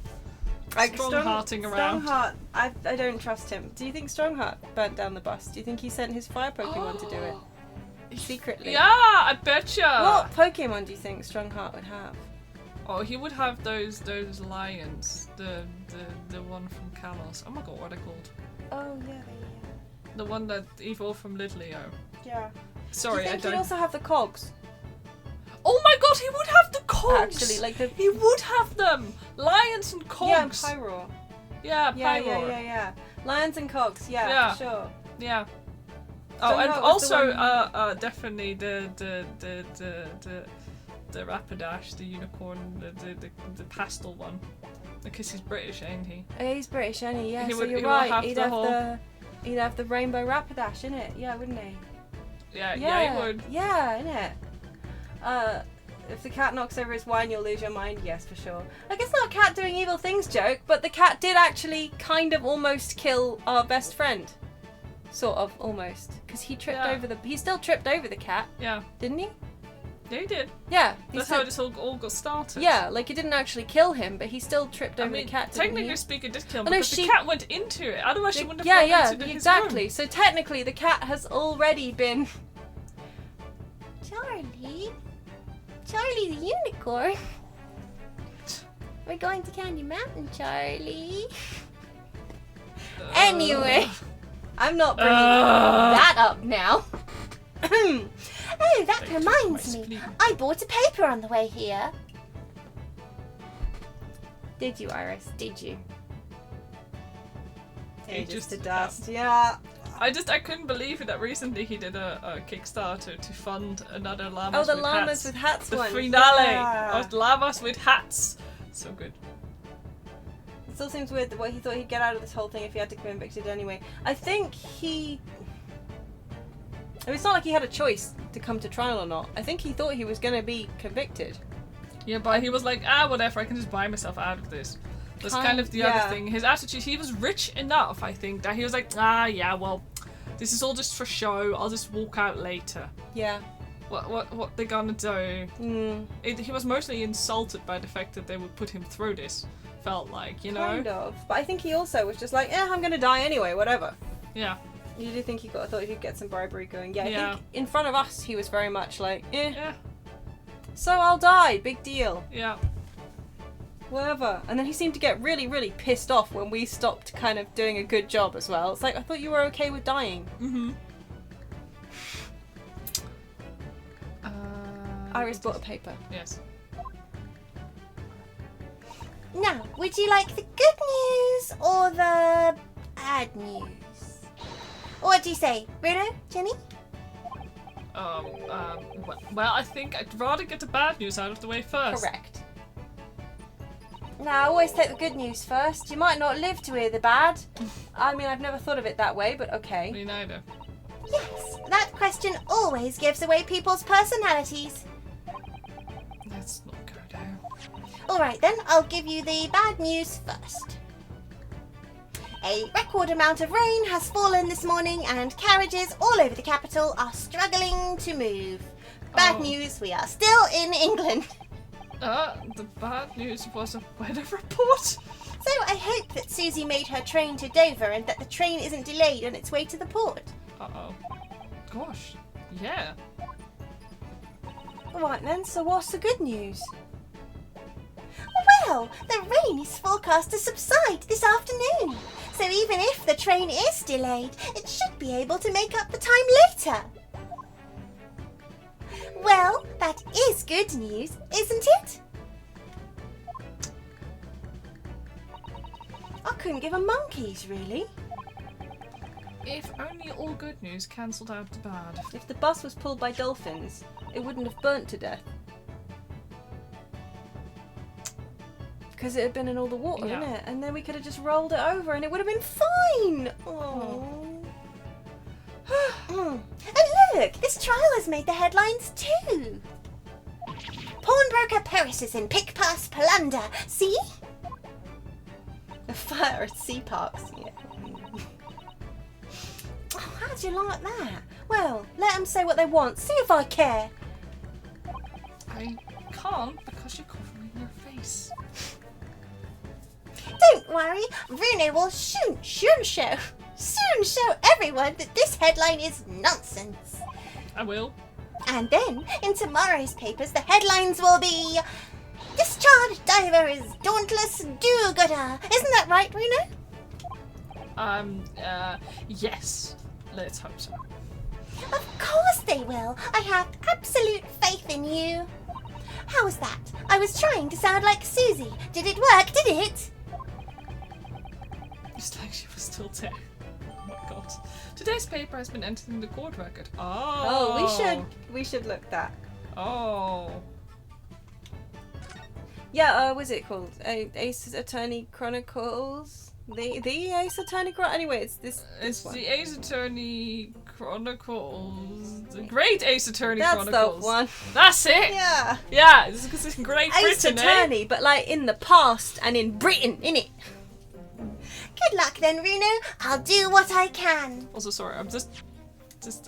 Like, strong-hearting around. Strongheart, I don't trust him. Do you think Strongheart burnt down the bus? Do you think he sent his fire Pokemon to do it? Secretly? Yeah, I betcha! What Pokemon do you think Strongheart would have? Oh, he would have those lions. The one from Kalos. Oh my god, what are they called? Oh, yeah. The one that evolved from Litleo. Yeah. Sorry, do you I think don't... he'd also have the cogs? Oh my god, he would have the cogs! Actually, like the... He would have them! Lions and cogs! Yeah, and Pyroar. Yeah, Pyroar. Yeah. Lions and cogs, Yeah. for sure. Yeah. Oh, and Strongheart was the also, one- definitely the Rapidash, the unicorn, the pastel one. Because he's British, ain't he? Yeah, he's British, ain't he? Yeah, He so would- you're he would right. have He'd the have whole- he'd have the rainbow Rapidash, innit? Yeah, wouldn't he? Yeah, he would. Yeah, innit? If the cat knocks over his wine, you'll lose your mind. Yes, for sure. Like, it's not a cat doing evil things joke, but the cat did actually kind of almost kill our best friend. Sort of, almost. Because he he still tripped over the cat, Yeah. didn't he? Yeah, he did. Yeah. That's how this all got started. Yeah, like it didn't actually kill him, but he still tripped over the cat, didn't technically he? speaking, it did kill him Oh, no, because the cat went into it. Otherwise, she wouldn't have fallen into his exactly. room. So technically, the cat has already been Charlie? Charlie the unicorn? We're going to Candy Mountain, Charlie. Anyway, I'm not bringing that up now. Oh, that reminds me. I bought a paper on the way here. Did you, Iris? Did you? Ages to dust, yeah. I couldn't believe it that recently he did a Kickstarter to fund another Llamas Oh, the with llamas hats. with hats The one. finale Yeah. of Llamas with hats. So good. It still seems weird that what he thought he'd get out of this whole thing if he had to be convicted anyway. I think he... I mean, it's not like he had a choice to come to trial or not. I think he thought he was going to be convicted. Yeah, but he was like, whatever, I can just buy myself out of this. That's kind of the other thing. His attitude, he was rich enough, I think, that he was like, yeah, well, this is all just for show. I'll just walk out later. Yeah. What they gonna do? Mm. He was mostly insulted by the fact that they would put him through this. Felt like, you know? Kind of. But I think he also was just like, I'm going to die anyway, whatever. Yeah. You do think I thought he'd get some bribery going. Yeah, I Yeah. think in front of us he was very much like, Yeah. so I'll die, big deal. Yeah. Whatever. And then he seemed to get really, really pissed off when we stopped kind of doing a good job as well. It's like, I thought you were okay with dying. Mm-hmm. Iris bought a paper. Yes. Now, would you like the good news or the bad news? What do you say, Bruno? Jenny? Well, I think I'd rather get the bad news out of the way first. Correct. Now, I always take the good news first. You might not live to hear the bad. I mean, I've never thought of it that way, but okay. Me neither. Yes, that question always gives away people's personalities. Let's not go there. Alright then, I'll give you the bad news first. A record amount of rain has fallen this morning and carriages all over the capital are struggling to move. Bad news, we are still in England. The bad news was a weather report. So I hope that Susie made her train to Dover and that the train isn't delayed on its way to the port. Uh-oh. Gosh. Yeah. Alright then, so what's the good news? Well, the rain is forecast to subside this afternoon. So even if the train is delayed, it should be able to make up the time later. Well, that is good news, isn't it? I couldn't give a monkey's, really. If only all good news cancelled out the bad. If the bus was pulled by dolphins, it wouldn't have burnt to death. Because it had been in all the water, Yeah. innit? And then we could have just rolled it over and it would have been fine! Oh. And look, this trial has made the headlines too. Pawnbroker perishes in pick-pass plunder. See? A fire at sea parks, yeah. Oh, how do you like that? Well, let them say what they want. See if I care. I can't because you're covering your face. Don't worry, Bruno will soon show everyone that this headline is nonsense. I will. And then, in tomorrow's papers, the headlines will be Discharged diver is dauntless do-gooder. Isn't that right, Bruno? Yes. Let's hope so. Of course they will. I have absolute faith in you. How was that? I was trying to sound like Susie. Did it work? Did it? Just like she was still there. Oh my god. Today's paper has been entered in the court record. Oh. Oh, we should look that. Oh. Yeah, what's it called? Ace Attorney Chronicles? The Ace Attorney Chronicles? Anyway, it's this It's one. the Ace Attorney Chronicles. The Great Ace Attorney That's Chronicles. the one. That's it! Yeah. Yeah, this is Great Ace Britain, Attorney, but like in the past and in Britain, innit? Good luck then, Bruno. I'll do what I can. Also, sorry, I'm just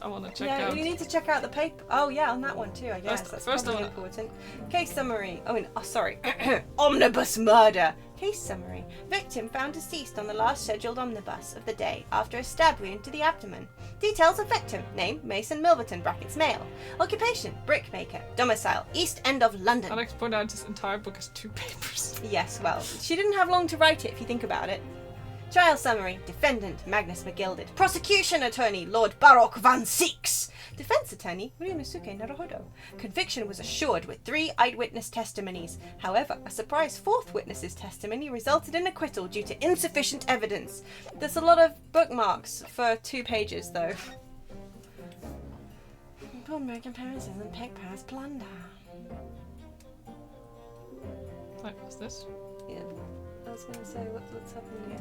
I want to check Yeah, out. you need to check out the paper. Oh yeah, on that one too, I guess. First- That's first probably I wanna- important. Case summary. Sorry. Omnibus murder. Case summary. Victim found deceased on the last scheduled omnibus of the day after a stab wound to the abdomen. Details of victim. Name, Mason Milverton, brackets male. Occupation, brickmaker. Domicile, East End of London. I'd like to point out this entire book has 2 papers. Yes, well, she didn't have long to write it if you think about it. Trial summary. Defendant, Magnus McGilded. Prosecution attorney, Lord Baroque Van Seeks. Defense attorney, Ryunosuke Naruhodo. Conviction was assured with 3 eyewitness testimonies. However, a surprise 4th witness's testimony resulted in acquittal due to insufficient evidence. There's a lot of bookmarks for 2 pages, though. Bomber comparisons and pick pass plunder. Like, what's this? Yeah, I was going to say, what's happening here?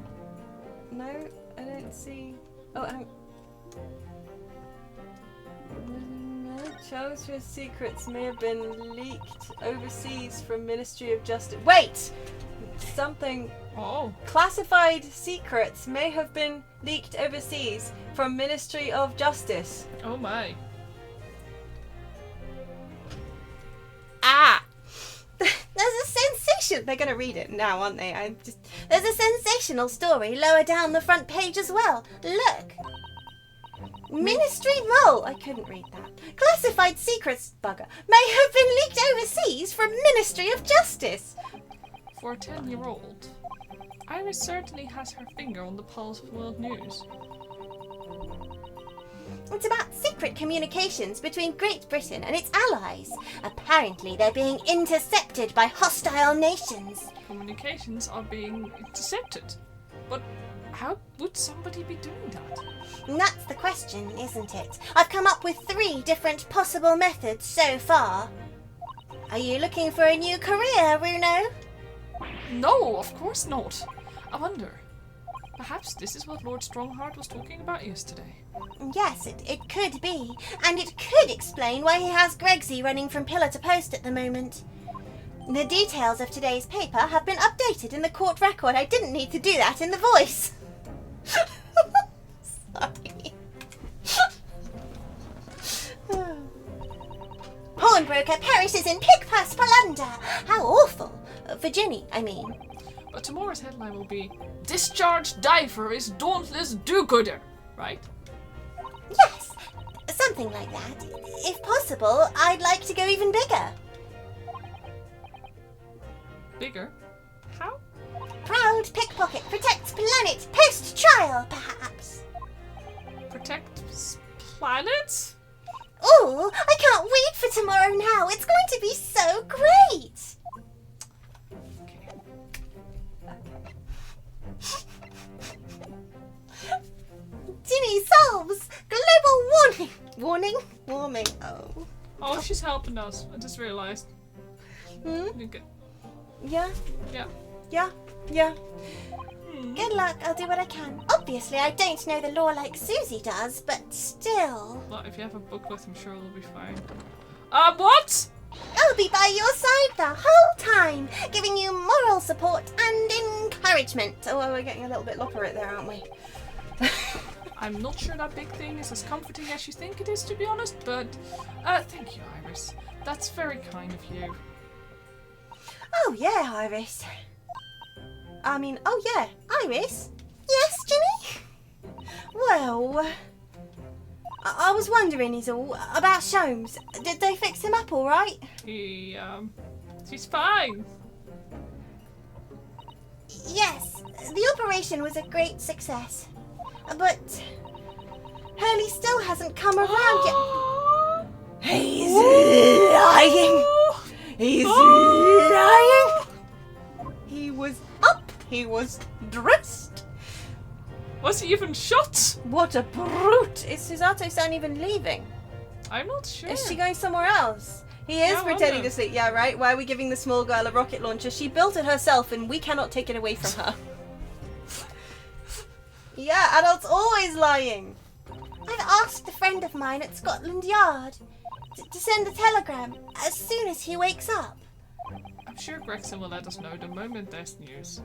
No, I don't see... Oh, Chelmsford's secrets may have been leaked overseas from Ministry of Justice. Wait! Something... Oh. Classified secrets may have been leaked overseas from Ministry of Justice. Oh my. Ah! There's a sensation. They're going to read it now, aren't they? There's a sensational story lower down the front page as well. Look. Ministry Mole. I couldn't read that. Classified secrets, bugger, may have been leaked overseas from Ministry of Justice. For a 10-year-old, Iris certainly has her finger on the pulse of world news. It's about secret communications between Great Britain and its allies. Apparently they're being intercepted by hostile nations. Communications are being intercepted. But how would somebody be doing that? And that's the question, isn't it? I've come up with 3 different possible methods so far. Are you looking for a new career, Runo? No, of course not. I wonder. Perhaps this is what Lord Strongheart was talking about yesterday. Yes, it could be. And it could explain why he has Gregsy running from pillar to post at the moment. The details of today's paper have been updated in the court record. I didn't need to do that in the voice. Sorry. Pawnbroker perishes in pig-pass plunder. How awful. For Ginny, I mean. But tomorrow's headline will be, Discharged Diver is Dauntless Do-Gooder, right? Yes, something like that. If possible, I'd like to go even bigger. Bigger? How? Proud pickpocket protects planet post-trial, perhaps. Protect planet? Ooh, I can't wait for tomorrow now. It's going to be so great. Okay. Ginny solves global warming. Oh. Oh, she's helping us. I just realized. Hmm? Okay. Yeah. Yeah. Good luck. I'll do what I can. Obviously, I don't know the law like Susie does, but still. Well, if you have a booklet, I'm sure it'll be fine. What? I'll be by your side the whole time, giving you moral support and encouragement. Oh, well, we're getting a little bit lopperate there, aren't we? I'm not sure that big thing is as comforting as you think it is, to be honest, but thank you, Iris. That's very kind of you. Oh, yeah, Iris. Iris? Yes, Ginny? Well, I was wondering, is all, about Sholmes. Did they fix him up all right? He's fine. Yes, the operation was a great success. But Hurley still hasn't come around yet. He's lying. He's lying. He was up. He was dressed. Was he even shot? What a brute. Is Susato-san even leaving? I'm not sure. Is she going somewhere else? He is pretending to sleep. Yeah, right? Why are we giving the small girl a rocket launcher? She built it herself and we cannot take it away from her. Yeah, adults always lying. I've asked a friend of mine at Scotland Yard to send a telegram as soon as he wakes up. I'm sure Gregson will let us know the moment there's news.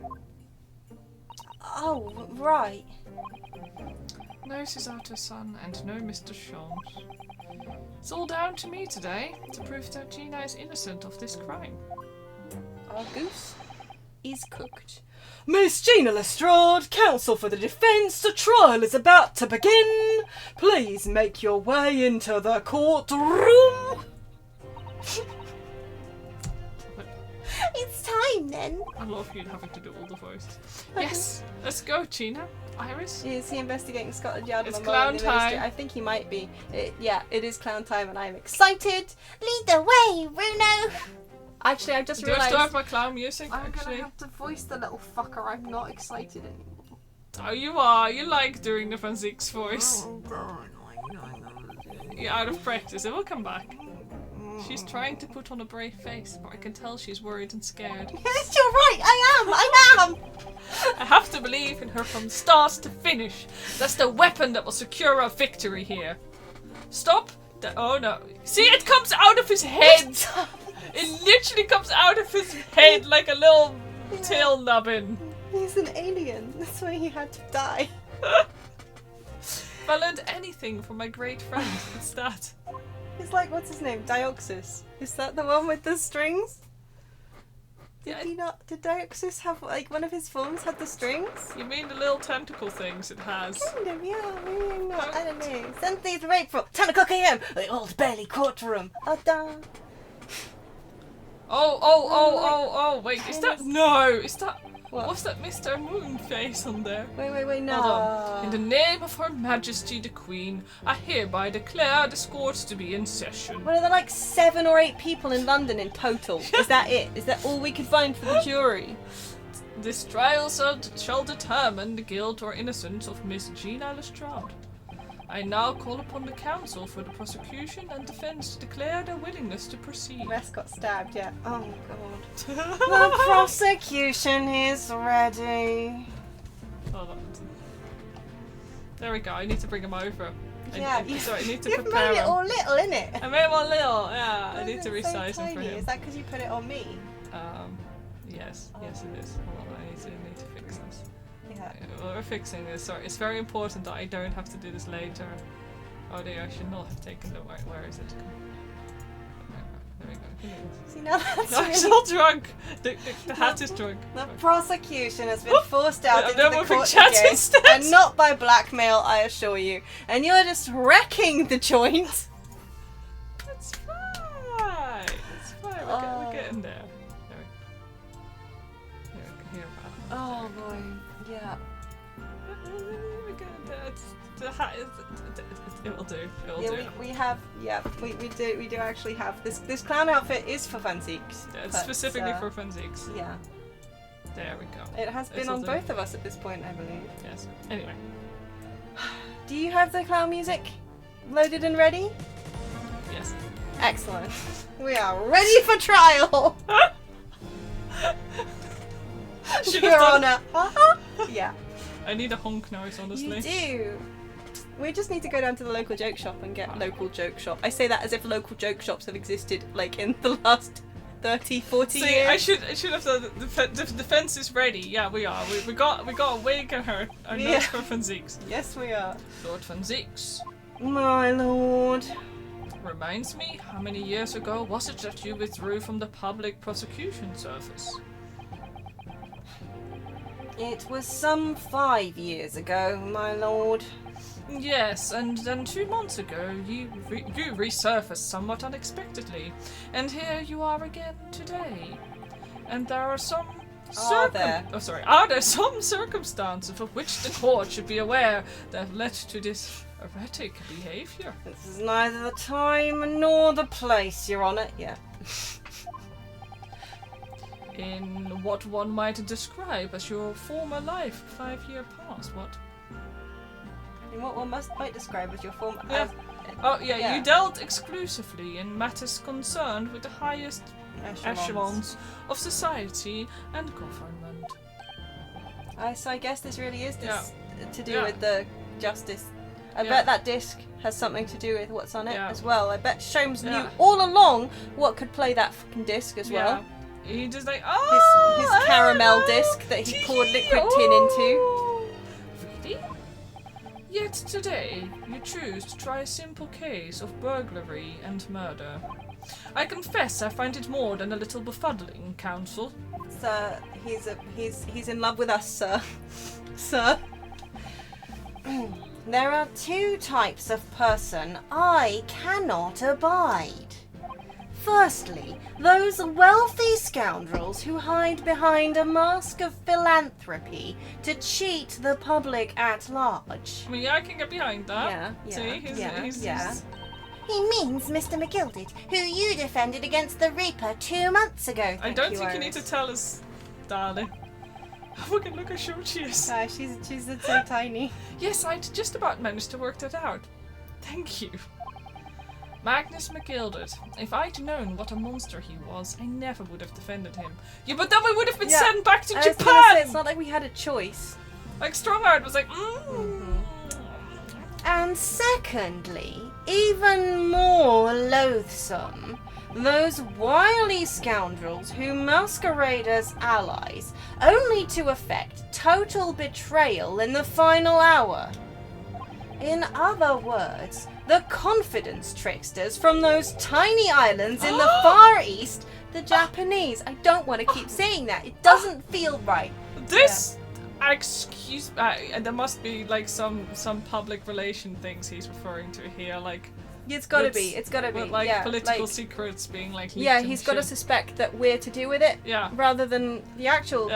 Oh, right. No Susato-san and no Mr. Sholmes. It's all down to me today to prove that Gina is innocent of this crime. Our goose? is cooked. Miss Gina Lestrade, counsel for the defence, the trial is about to begin. Please make your way into the courtroom. It's time then. I love you having to do all the voices. Yes, let's go, Gina. Iris? Is he investigating Scotland Yard? It's and clown the ministry? time. I think he might be. It is clown time and I'm excited. Lead the way, Bruno. Actually, I've just Do I realised still have my clown music? I'm actually? gonna have to voice the little fucker. I'm not excited anymore. Oh, you are. You like doing the Van Ziek's voice. You're out of practice. It will come back. She's trying to put on a brave face, but I can tell she's worried and scared. Yes, you're right. I am. I have to believe in her from start to finish. That's the weapon that will secure our victory here. Stop. Oh no. See, it comes out of his head. It literally comes out of his head like a little tail nubbin. He's an alien. That's why he had to die. If I learned anything from my great friend, it's that. It's like, what's his name? Dioxys. Is that the one with the strings? Yeah, Did Dioxys have, like, one of his forms had the strings? you mean the little tentacle things it has? Kind of, yeah. Maybe not. I don't know. 17th of April, 10 o'clock a.m. The Old Bailey courtroom. Oh, wait, is that? No, is that? What? What's that Mr. Moon face on there? Wait, no. Hold on. In the name of Her Majesty the Queen, I hereby declare this court to be in session. Well, are there like 7 or 8 people in London in total? Is that it? Is that all we could find for the jury? This trial shall determine the guilt or innocence of Miss Gina Lestrade. I now call upon the counsel for the prosecution and defence to declare their willingness to proceed. Wes got stabbed, yeah. Oh, God. The prosecution is ready. Hold on. There we go, I need to bring him over. Yeah, I need to you've prepare made it him. all little, innit? I made him all little, yeah. I Why need is to it so resize him for tiny? him. Is that because you put it on me? Yes, it is. Hold on, I need to fix this. Yeah. We're fixing this. Sorry, it's very important that I don't have to do this later. Oh dear, I should not have taken the. Where is it? There we go. See, now that's No, I'm really... still drunk. The hat is drunk. The prosecution has been forced out I'm into done the with court chat again, instead. and not by blackmail, I assure you. And you're just wrecking the joint. It's fine. It's fine. We're getting there. Here. Oh boy, yeah. We're getting there. The hat is. It will do. It will do. We do actually have this clown outfit is for Van Ziek's. Yeah, it's but, specifically for Van Ziek's. Yeah. There we go. It has been This'll on do. both of us at this point, I believe. Yes. Anyway. Do you have the clown music loaded and ready? Yes. Excellent. We are ready for trial. Should Your have done. Honor. Yeah. I need a honk noise, honestly. You do. We just need to go down to the local joke shop and get local joke shop. I say that as if local joke shops have existed like in the last 30, 40 See, years. I should have done the defense is ready. Yeah, we are. We got a wig and her. Our notes for Van Ziek's. Yes, we are. Lord Van Ziek's. My lord. Reminds me, how many years ago was it that you withdrew from the public prosecution service? It was some 5 years ago, my lord. Yes, and then 2 months ago you resurfaced somewhat unexpectedly, and here you are again today. And there are some Are there some circumstances of which the court should be aware that have led to this erratic behavior? This is neither the time nor the place, Your Honor. Yeah. In what one might describe as your former life 5-year past, what? In what one might describe as your former... Yeah. You dealt exclusively in matters concerned with the highest echelons of society and government. So I guess this really is to do Yeah. with the justice. I bet that disc has something to do with what's on it as well. I bet Sholmes knew all along what could play that fucking disc as well. He just like, his caramel disc that he poured liquid tin into. Really? Yet today, you choose to try a simple case of burglary and murder. I confess I find it more than a little befuddling, Counsel. Sir, he's in love with us, sir. Sir. There are two types of person I cannot abide. Firstly, those wealthy scoundrels who hide behind a mask of philanthropy to cheat the public at large. I mean, yeah, I can get behind that. Yeah, See, he's He means Mr. McGilded, who you defended against the Reaper 2 months ago. I don't think you need to tell us, darling. Look how short she is. She's so tiny. Yes, I'd just about managed to work that out. Thank you. Magnus McGilded. If I'd known what a monster he was, I never would have defended him. Yeah, but then we would have been sent back to Japan! Say, it's not like we had a choice. Like, Strongheart was like, And secondly, even more loathsome, those wily scoundrels who masquerade as allies, only to effect total betrayal in the final hour. In other words, the confidence tricksters from those tiny islands in the Far East, the Japanese. I don't want to keep saying that. It doesn't feel right. This... Excuse me, there must be like some public relation things he's referring to here, like... It's gotta be, like political secrets being like... Yeah, he's got to suspect that we're to do with it, rather than the actual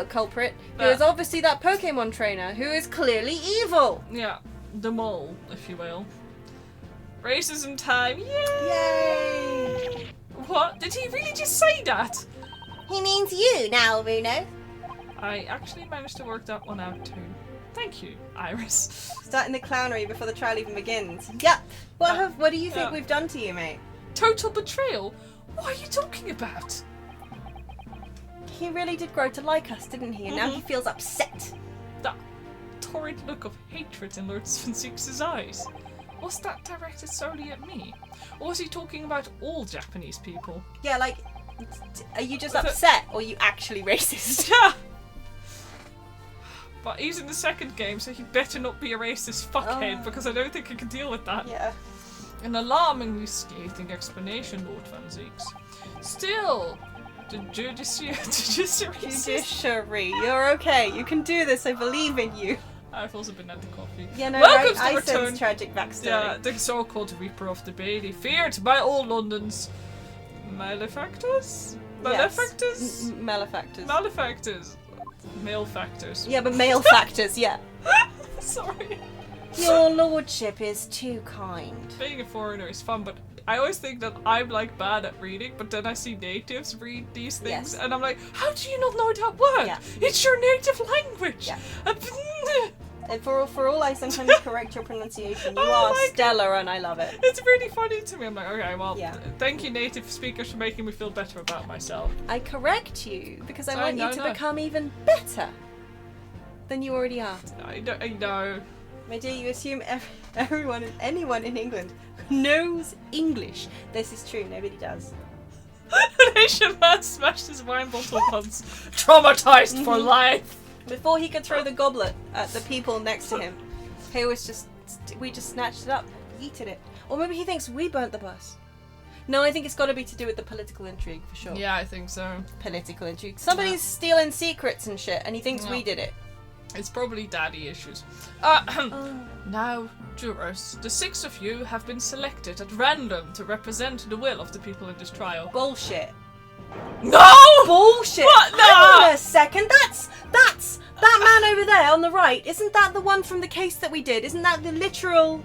culprit, who is obviously that Pokemon trainer, who is clearly evil! Yeah, the mole, if you will. Racism time, yay! Yay! What? Did he really just say that? He means you now, Runo. I actually managed to work that one out too. Thank you, Iris. Starting the clownery before the trial even begins. Yep. What do you think we've done to you, mate? Total betrayal? What are you talking about? He really did grow to like us, didn't he? And now he feels upset. That torrid look of hatred in Lord Svensik's eyes. Was that directed solely at me? Or was he talking about all Japanese people? Yeah, like, are you just upset or are you actually racist? Yeah! But he's in the second game, so he better not be a racist fuckhead, because I don't think I can deal with that. Yeah. An alarmingly scathing explanation, Lord Van Zeeks. Still, the judiciary... You're okay. You can do this. I believe in you. I've also been at the coffee. Yeah, no, Welcome right? to the return. Tragic backstory. Yeah, the so-called Reaper of the Bailey, feared by all London's malefactors? Malefactors? Yes. Malefactors. Malefactors. Male factors. Yeah, but male factors, yeah. Sorry. Your lordship is too kind. Being a foreigner is fun, but I always think that I'm like bad at reading, but then I see natives read these things, and I'm like, how do you not know that word? Yeah. It's your native language. Yeah. And for all I sometimes correct your pronunciation, you are stellar and I love it. It's really funny to me. I'm like, okay, well, Yeah. Thank you, native speakers, for making me feel better about myself. I correct you because I want you to know. become even better than you already are. I know. My dear, you assume anyone in England knows English. This is true, nobody does. An Asian man smashed his wine bottle once. Traumatized for life. Before he could throw the goblet at the people next to him, we just snatched it up, yeeted it. Or maybe he thinks we burnt the bus. No, I think it's got to be to do with the political intrigue, for sure. Yeah, I think so. Political intrigue. Somebody's stealing secrets and shit, and he thinks we did it. It's probably daddy issues. Now, jurors, the 6 of you have been selected at random to represent the will of the people in this trial. Bullshit. No! Bullshit! What? No! Hang on a second, that's that man over there on the right. Isn't that the one from the case that we did? Isn't that the literal...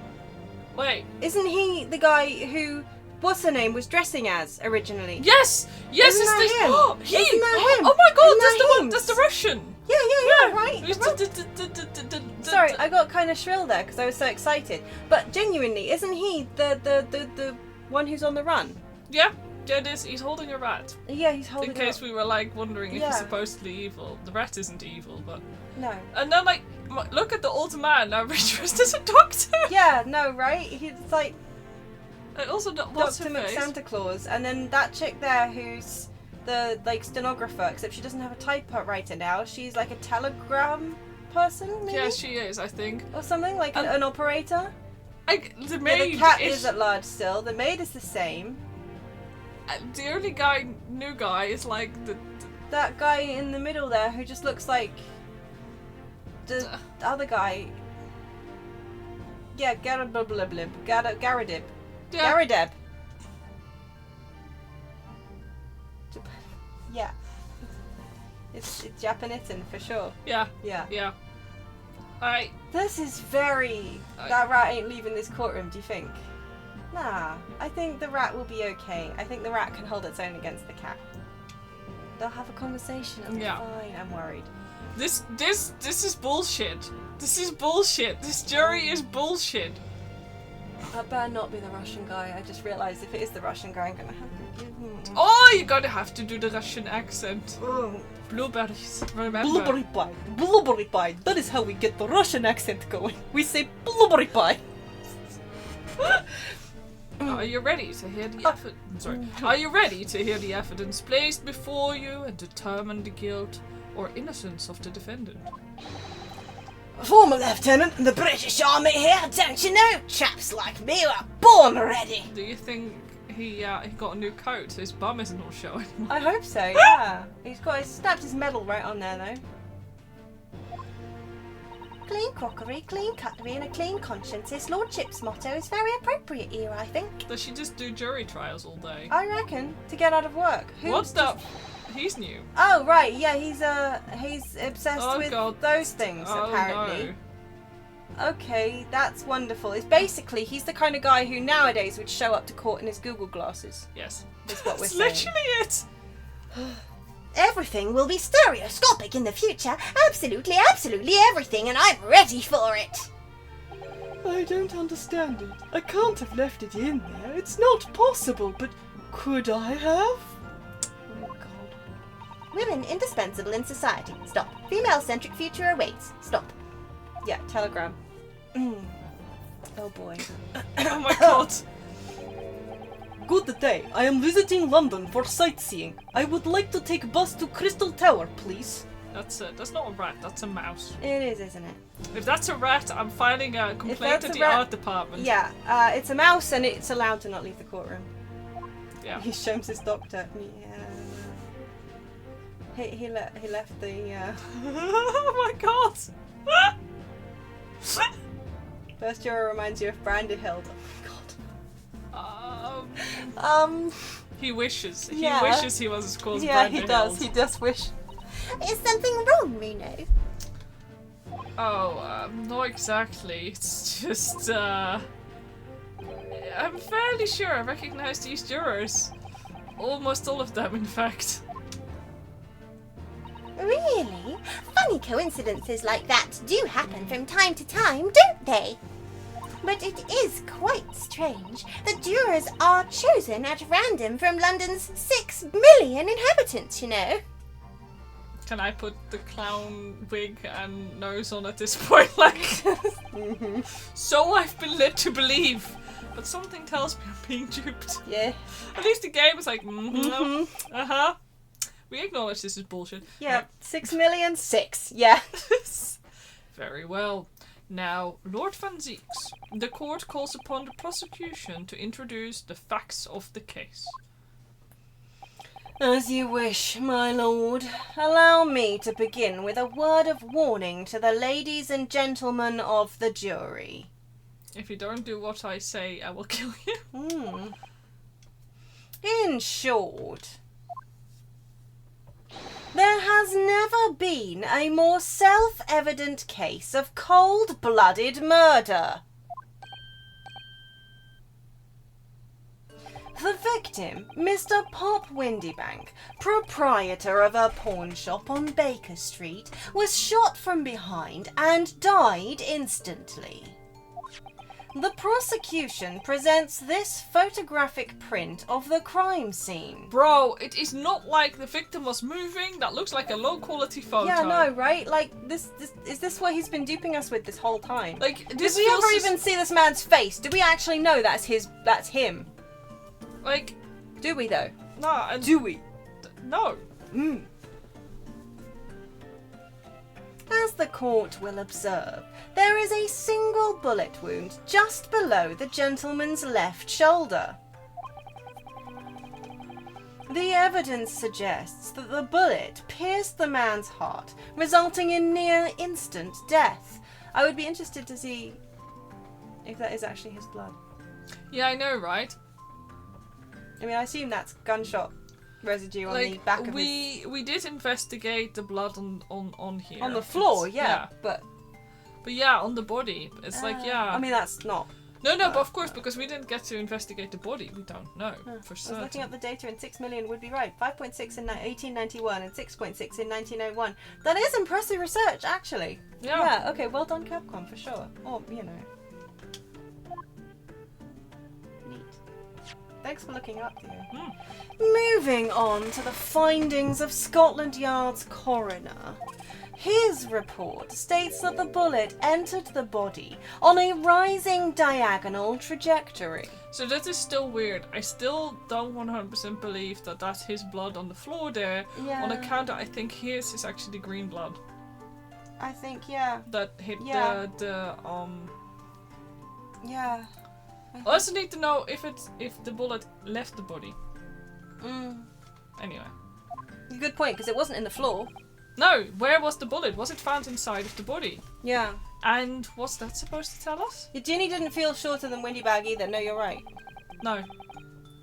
Wait. Isn't he the guy who... What's her name? Was dressing as originally? Yes! Yes, Isn't it's that this. him? Oh, he! Isn't that him? Oh my god, Isn't that's that the one! him? That's the Russian! Yeah, right. Sorry, Sorry, I got kind of shrill there because I was so excited. But genuinely, isn't he the one who's on the run? Yeah, it is. He's holding a rat. Yeah, he's holding In case it we were like wondering if Yeah. he's supposedly evil. The rat isn't evil, but... No. And then like, look at the old man now dressed as a doctor! Yeah, no, right? He's like And also, what's Dr. her face? McSanta Claus. And then that chick there who's the like stenographer, except she doesn't have a typewriter now. She's like a telegram person, maybe? Yeah, she is, I think. Or something, like an operator. The maid The cat is at large still. The maid is the same. The only new guy is like that guy in the middle there who just looks like the other guy. Yeah, Garadib. Yeah. Garadib. Yeah. It's Japanitan for sure. Yeah. Yeah. I This is very... That rat ain't leaving this courtroom, do you think? Nah, I think the rat will be okay. I think the rat can hold its own against the cat. They'll have a conversation. It'll be fine. I'm worried. This is bullshit. This is bullshit. This jury is bullshit. That better not be the Russian guy. I just realised if it is the Russian guy, I'm gonna have to give him... Oh, you're gonna have to do the Russian accent. Oh. Blueberries, remember? Blueberry pie. Blueberry pie. That is how we get the Russian accent going. We say blueberry pie. Are you ready to hear the Are you ready to hear the evidence placed before you and determine the guilt or innocence of the defendant? Former lieutenant in the British Army here, don't you know? Chaps like me are born ready. Do you think he got a new coat so his bum isn't all showing? I hope so, yeah. He's snapped his medal right on there though. Clean crockery, clean cutlery, and a clean conscience. His lordship's motto is very appropriate here, I think. Does she just do jury trials all day? I reckon, to get out of work. What's that? He's new. Oh right, yeah, he's obsessed with those things apparently. No. Okay, that's wonderful. It's basically he's the kind of guy who nowadays would show up to court in his Google glasses. Yes. That's what we're That's saying. literally it. Everything will be stereoscopic in the future. Absolutely everything, and I'm ready for it. I don't understand it. I can't have left it in there. It's not possible, but could I have? Oh god. Women indispensable in society. Stop. Female-centric future awaits. Stop. Yeah, telegram. Oh boy. Oh my god. Good day. I am visiting London for sightseeing. I would like to take bus to Crystal Tower, please. That's not a rat, that's a mouse. It is, isn't it? If that's a rat, I'm filing a complaint to the art department. Yeah, it's a mouse and it's allowed to not leave the courtroom. Yeah. He shows his doctor. Yeah. He left the. Oh my god. First juror reminds you of Brandyhild. Oh my god. He wishes. Yeah. He wishes he was as cool as Yeah, Brandyhild. he does. He does wish. Is something wrong, Reno? Oh, not exactly. It's just, I'm fairly sure I recognize these jurors. Almost all of them, in fact. Really? Funny coincidences like that do happen from time to time, don't they? But it is quite strange that jurors are chosen at random from London's 6 million inhabitants, you know. Can I put the clown wig and nose on at this point? Like, so I've been led to believe. But something tells me I'm being duped. Yeah. At least the game is like, We acknowledge this is bullshit. Yeah, 6 million, 6. Yeah. Very well. Now, Lord Van Zieks, the court calls upon the prosecution to introduce the facts of the case. As you wish, my lord. Allow me to begin with a word of warning to the ladies and gentlemen of the jury. If you don't do what I say, I will kill you. In short, there has never been a more self-evident case of cold-blooded murder. The victim, Mr. Pop Windybank, proprietor of a pawn shop on Baker Street, was shot from behind and died instantly. The prosecution presents this photographic print of the crime scene. Bro, it is not like the victim was moving. That looks like a low-quality photo. Yeah, no, right? Like, this is this what he's been duping us with this whole time? Like, Did this we ever even see this man's face? Do we actually know that's him? Like, do we though? No. Do we? No. As the court will observe, there is a single bullet wound just below the gentleman's left shoulder. The evidence suggests that the bullet pierced the man's heart, resulting in near instant death. I would be interested to see if that is actually his blood. Yeah, I know, right? I mean, I assume that's gunshot residue on the back of his... We did investigate the blood on here. On the floor, yeah. But yeah, on the body. It's I mean, that's not... No, but of course, because we didn't get to investigate the body, we don't know for certain. I was looking up the data and 6 million would be right. 5.6 in 1891 and 6.6 in 1901. That is impressive research, actually. Yeah, okay, well done Capcom, for sure. Or, you know. Neat. Thanks for looking up, dear. Moving on to the findings of Scotland Yard's coroner. His report states that the bullet entered the body on a rising diagonal trajectory. So that is still weird. I still don't 100% believe that that's his blood on the floor there. Yeah. On account of, I think his is actually green blood. I think, yeah. That hit Yeah. I also need to know if the bullet left the body. Anyway. Good point, because it wasn't in the floor. No, where was the bullet? Was it found inside of the body? Yeah. And what's that supposed to tell us? Ginny didn't feel shorter than Windybag either. No, you're right. No.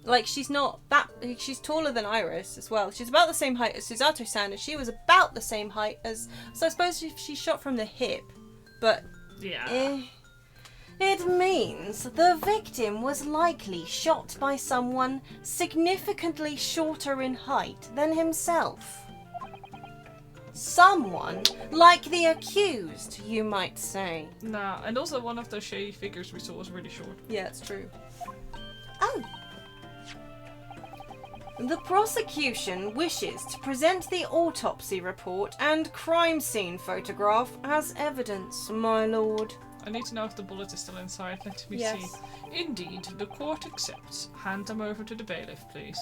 Like, she's not that... She's taller than Iris as well. She's about the same height as Susato-san, and she was about the same height as... So I suppose she shot from the hip, but... Yeah. It means the victim was likely shot by someone significantly shorter in height than himself. Someone like the accused, you might say. Nah, and also one of those shady figures we saw was really short. Yeah, it's true. Oh. The prosecution wishes to present the autopsy report and crime scene photograph as evidence, my lord. I need to know if the bullet is still inside. Let me Yes. see. Indeed, the court accepts. Hand them over to the bailiff, please.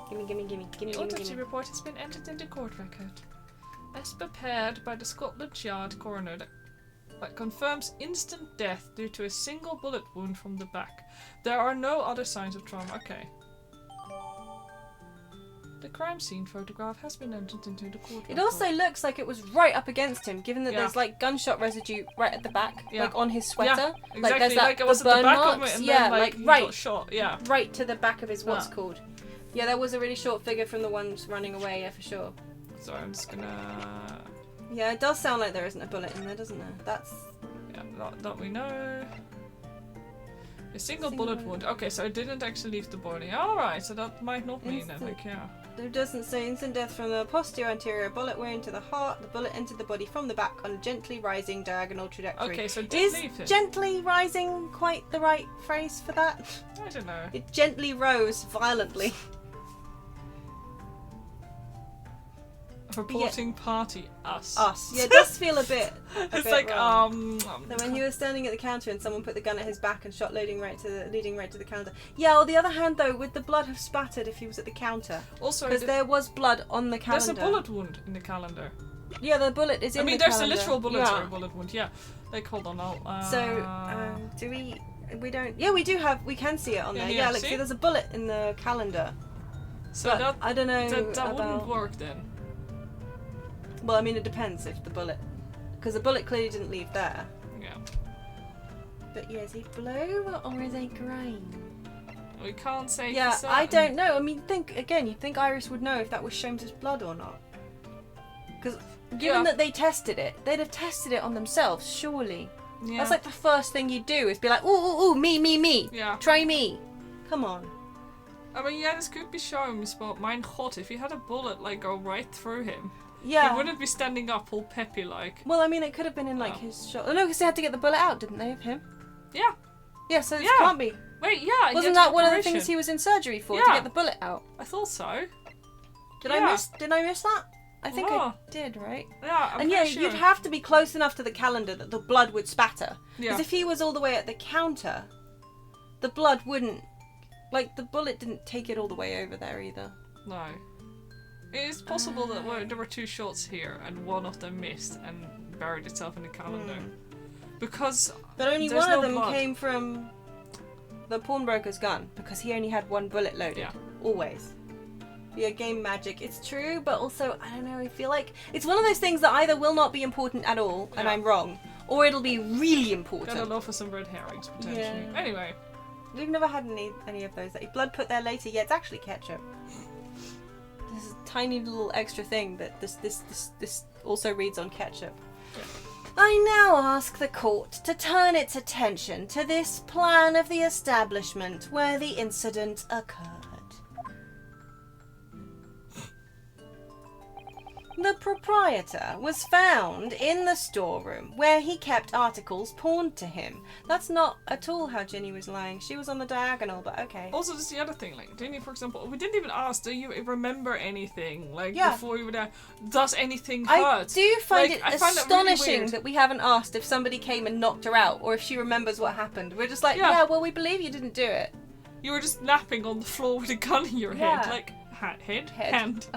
Gimme. The autopsy report has been entered in the court record. As prepared by the Scotland Yard coroner that confirms instant death due to a single bullet wound from the back. There are no other signs of trauma. Okay. The crime scene photograph has been entered into the court record. It also looks like it was right up against him, given that Yeah. there's like gunshot residue right at the back, Yeah. like on his sweater. Yeah, Like exactly. there's that Like it was the at the burn back marks. of it and yeah, then like he right, got shot. Yeah. right to the back of his what's Yeah. called. Yeah, that was a really short figure from the ones running away. Yeah, for sure. So I'm just gonna... Yeah, it does sound like there isn't a bullet in there, doesn't there? That's... Yeah, that we know. A single bullet wound. Okay, so it didn't actually leave the body. Alright, so that might not mean that, like, yeah. It doesn't say instant death from the posterior anterior bullet wound to the heart. The bullet entered the body from the back on a gently rising diagonal trajectory. Okay, so it did Is leave him. gently rising quite the right phrase for that? I don't know. It gently rose violently. Reporting party, us. Us. Yeah, it does feel a bit. It's bit like, wrong. Then when he was standing at the counter and someone put the gun at his back and shot leading right to the counter. Yeah, on the other hand though, would the blood have spattered if he was at the counter? Also, Because there was blood on the calendar. there's a bullet wound in the calendar. Yeah, the bullet is in the calendar. there's a literal bullet, Yeah. sorry, bullet wound, yeah. Like, hold on, I'll... So, do we don't... Yeah, we do have... We can see it on Yeah, there. yeah, Yeah, look, see? see, there's a bullet in the calendar. so But that I don't know that wouldn't about... work then. Well, I mean, it depends if the bullet... Because the bullet clearly didn't leave there. Yeah. But yeah, is he blue or is he green? We can't say Yeah, for certain. I don't know. I mean, you'd think Iris would know if that was Sholmes' blood or not. Because given that they tested it, they'd have tested it on themselves, surely. Yeah. That's like the first thing you do is be like, ooh, me. Yeah. Try me. Come on. I mean, yeah, this could be Sholmes, but mein God, if he had a bullet, like, go right through him, Yeah. he wouldn't be standing up all peppy, like. Well, I mean, it could have been in like his shot. Oh no, because they had to get the bullet out, didn't they, of him? Yeah. Yeah, so it Yeah. can't be. Wait, yeah. Wasn't that one of the things he was in surgery for, to Yeah. get the bullet out? I thought so. Did Yeah. I miss that? I think I Oh. did, right? Yeah, I'm And yeah, pretty sure. you'd have to be close enough to the calendar that the blood would spatter. Yeah. Because if he was all the way at the counter, the blood wouldn't... Like, the bullet didn't take it all the way over there either. No. It is possible that there were two shots here and one of them missed and buried itself in the calendar. Because But only there's one no of them blood. came from the pawnbroker's gun, because he only had one bullet loaded. Yeah. Always. Yeah, game magic. It's true, but also, I don't know, I feel like it's one of those things that either will not be important at all, and I'm wrong, or it'll be really important. Gotta love for some red herrings, potentially. Yeah. Anyway. We've never had any of those. Blood put there later, yeah, it's actually ketchup. This is a tiny little extra thing that this also reads on ketchup. Yeah. I now ask the court to turn its attention to this plan of the establishment where the incident occurred. The proprietor was found in the storeroom where he kept articles pawned to him. That's not at all how Ginny was lying. She was on the diagonal, but okay. Also, just the other thing, like, Ginny, for example, we didn't even ask, do you remember anything? Like, Yeah. before you were there, does anything hurt? I do find Like, it I find that astonishing really weird. that we haven't asked if somebody came and knocked her out or if she remembers what happened. We're just like, Yeah. yeah, well, we believe you didn't do it. You were just napping on the floor with a gun in your head. Yeah. Like, head? Head. Hand.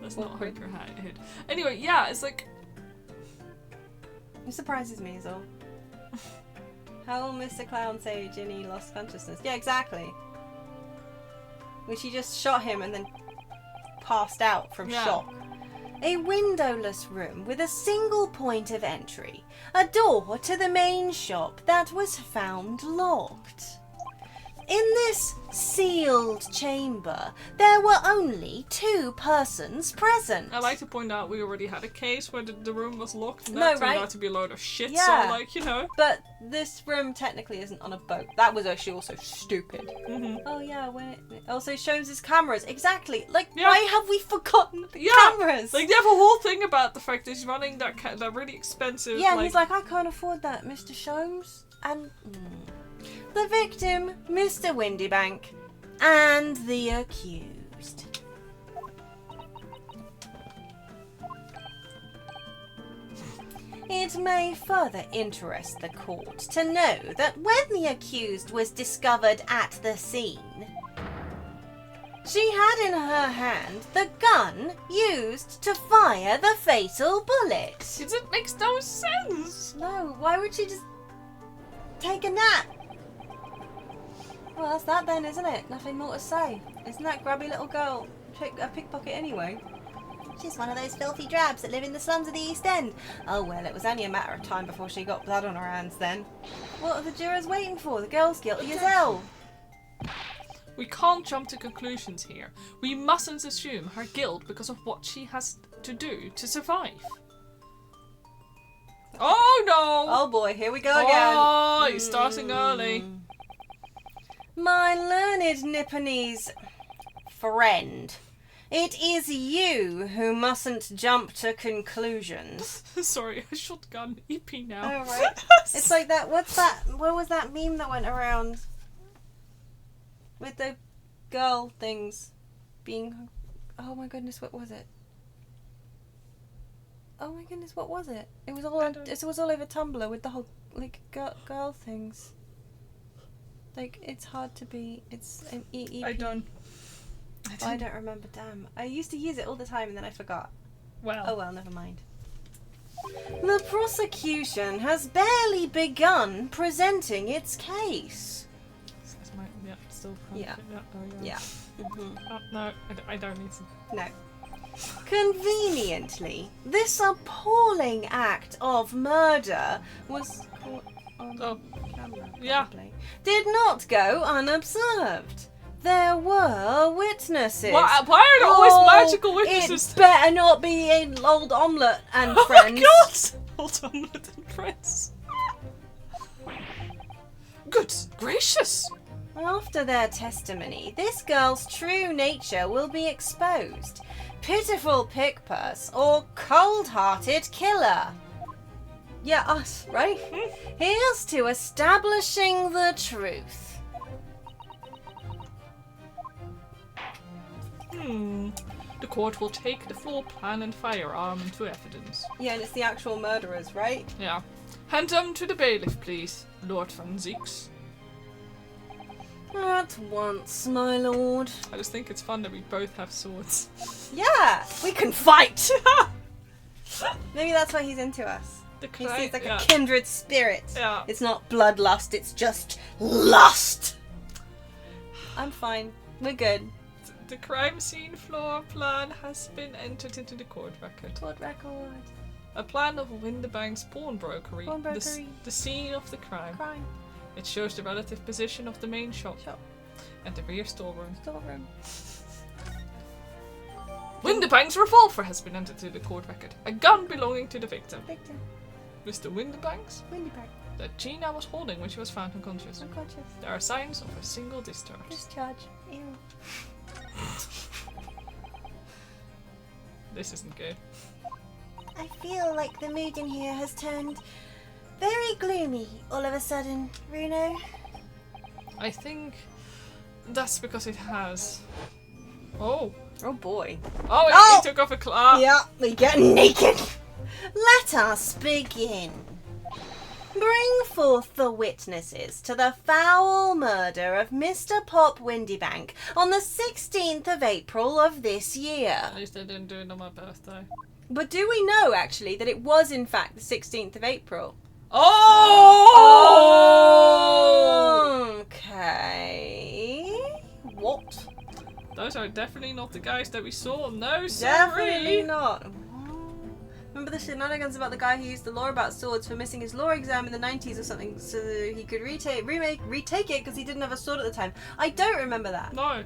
That's not Awkward. her head. Anyway, yeah, it's like... It surprises me, is all. How will Mr. Clown say Ginny lost consciousness? Yeah, exactly. When she just shot him and then passed out from Yeah. shock. A windowless room with a single point of entry. A door to the main shop that was found locked. In this sealed chamber, there were only 2 persons present. I like to point out we already had a case where the room was locked and No, that turned right? out to be a load of shit, Yeah. so like, you know. But this room technically isn't on a boat. That was actually also stupid. Mm-hmm. Oh yeah, when it also shows his cameras. Exactly. Like, Yeah. why have we forgotten the Yeah. cameras? Like, they have a whole thing about the fact that he's running that really expensive, yeah, and he's like, I can't afford that, Mr. Sholmes. And The victim, Mr. Windybank, and the accused. It may further interest the court to know that when the accused was discovered at the scene, she had in her hand the gun used to fire the fatal bullet. it makes no sense! no, why would she just take a nap? Well, that's that then, isn't it? Nothing more to say. Isn't that grubby little girl a pickpocket anyway? She's one of those filthy drabs that live in the slums of the East End. Oh well, it was only a matter of time before she got blood on her hands then. What are the jurors waiting for? The girl's guilty as hell. We can't jump to conclusions here. We mustn't assume her guilt because of what she has to do to survive. Oh no! Oh boy, here we go again. Oh, he's starting early. My learned Nipponese friend, it is you who mustn't jump to conclusions. Sorry, I shotgun EP now. Oh, right. It's like that, what was that meme that went around? With the girl things being, oh my goodness, what was it? Oh my goodness, what was it? It was all over Tumblr with the whole, like, girl things. Like, it's hard to be, it's an EEP. I don't remember, damn. I used to use it all the time and then I forgot. Well. Oh well, never mind. The prosecution has barely begun presenting its case. Yeah, still. Yeah. Yeah. No, I don't need to. No. Conveniently, this appalling act of murder Was caught on camera, Yeah. probably. did not go unobserved. There were witnesses. Why are there always magical witnesses? It better not be an old omelette and Oh friends. my god! Hold on, little friends. Good gracious! After their testimony, this girl's true nature will be exposed. Pitiful pickpurse or cold-hearted killer. Yeah, us, right? Here's to establishing the truth. The court will take the floor plan and firearm into evidence. Yeah, and it's the actual murderers, right? Yeah. Hand them to the bailiff, please, Lord Van Zieks. At once, my lord. I just think it's fun that we both have swords. Yeah, we can fight. Maybe that's why he's into us. He sees like a kindred spirit. Yeah. It's not bloodlust, it's just lust. I'm fine. We're good. The crime scene floor plan has been entered into the court record. Court record. A plan of Windibank's pawnbrokery. Pawnbrokery. The scene of the crime. Crime. It shows the relative position of the main shop. And the rear storeroom. Storeroom. Windibank's revolver has been entered to the court record. A gun belonging to the victim. Victim. Mr. Windibank's. Windibank. That Gina was holding when she was found unconscious. Unconscious. There are signs of a single discharge. Discharge. Ew. This isn't good. I feel like the mood in here has turned very gloomy all of a sudden, Bruno. I think that's because it has. Oh. Oh boy. Oh, he took off a claw. Yeah, we get naked. Let us begin. Bring forth the witnesses to the foul murder of Mr. Pop Windibank on the 16th of April of this year. At least I didn't do it on my birthday. But do we know actually that it was in fact the 16th of April? Oh! Okay. What? Those are definitely not the guys that we saw. No, Definitely sorry. not. Remember the shenanigans about the guy who used the law about swords for missing his law exam in the 90s or something so that he could retake it because he didn't have a sword at the time? I don't remember that. No.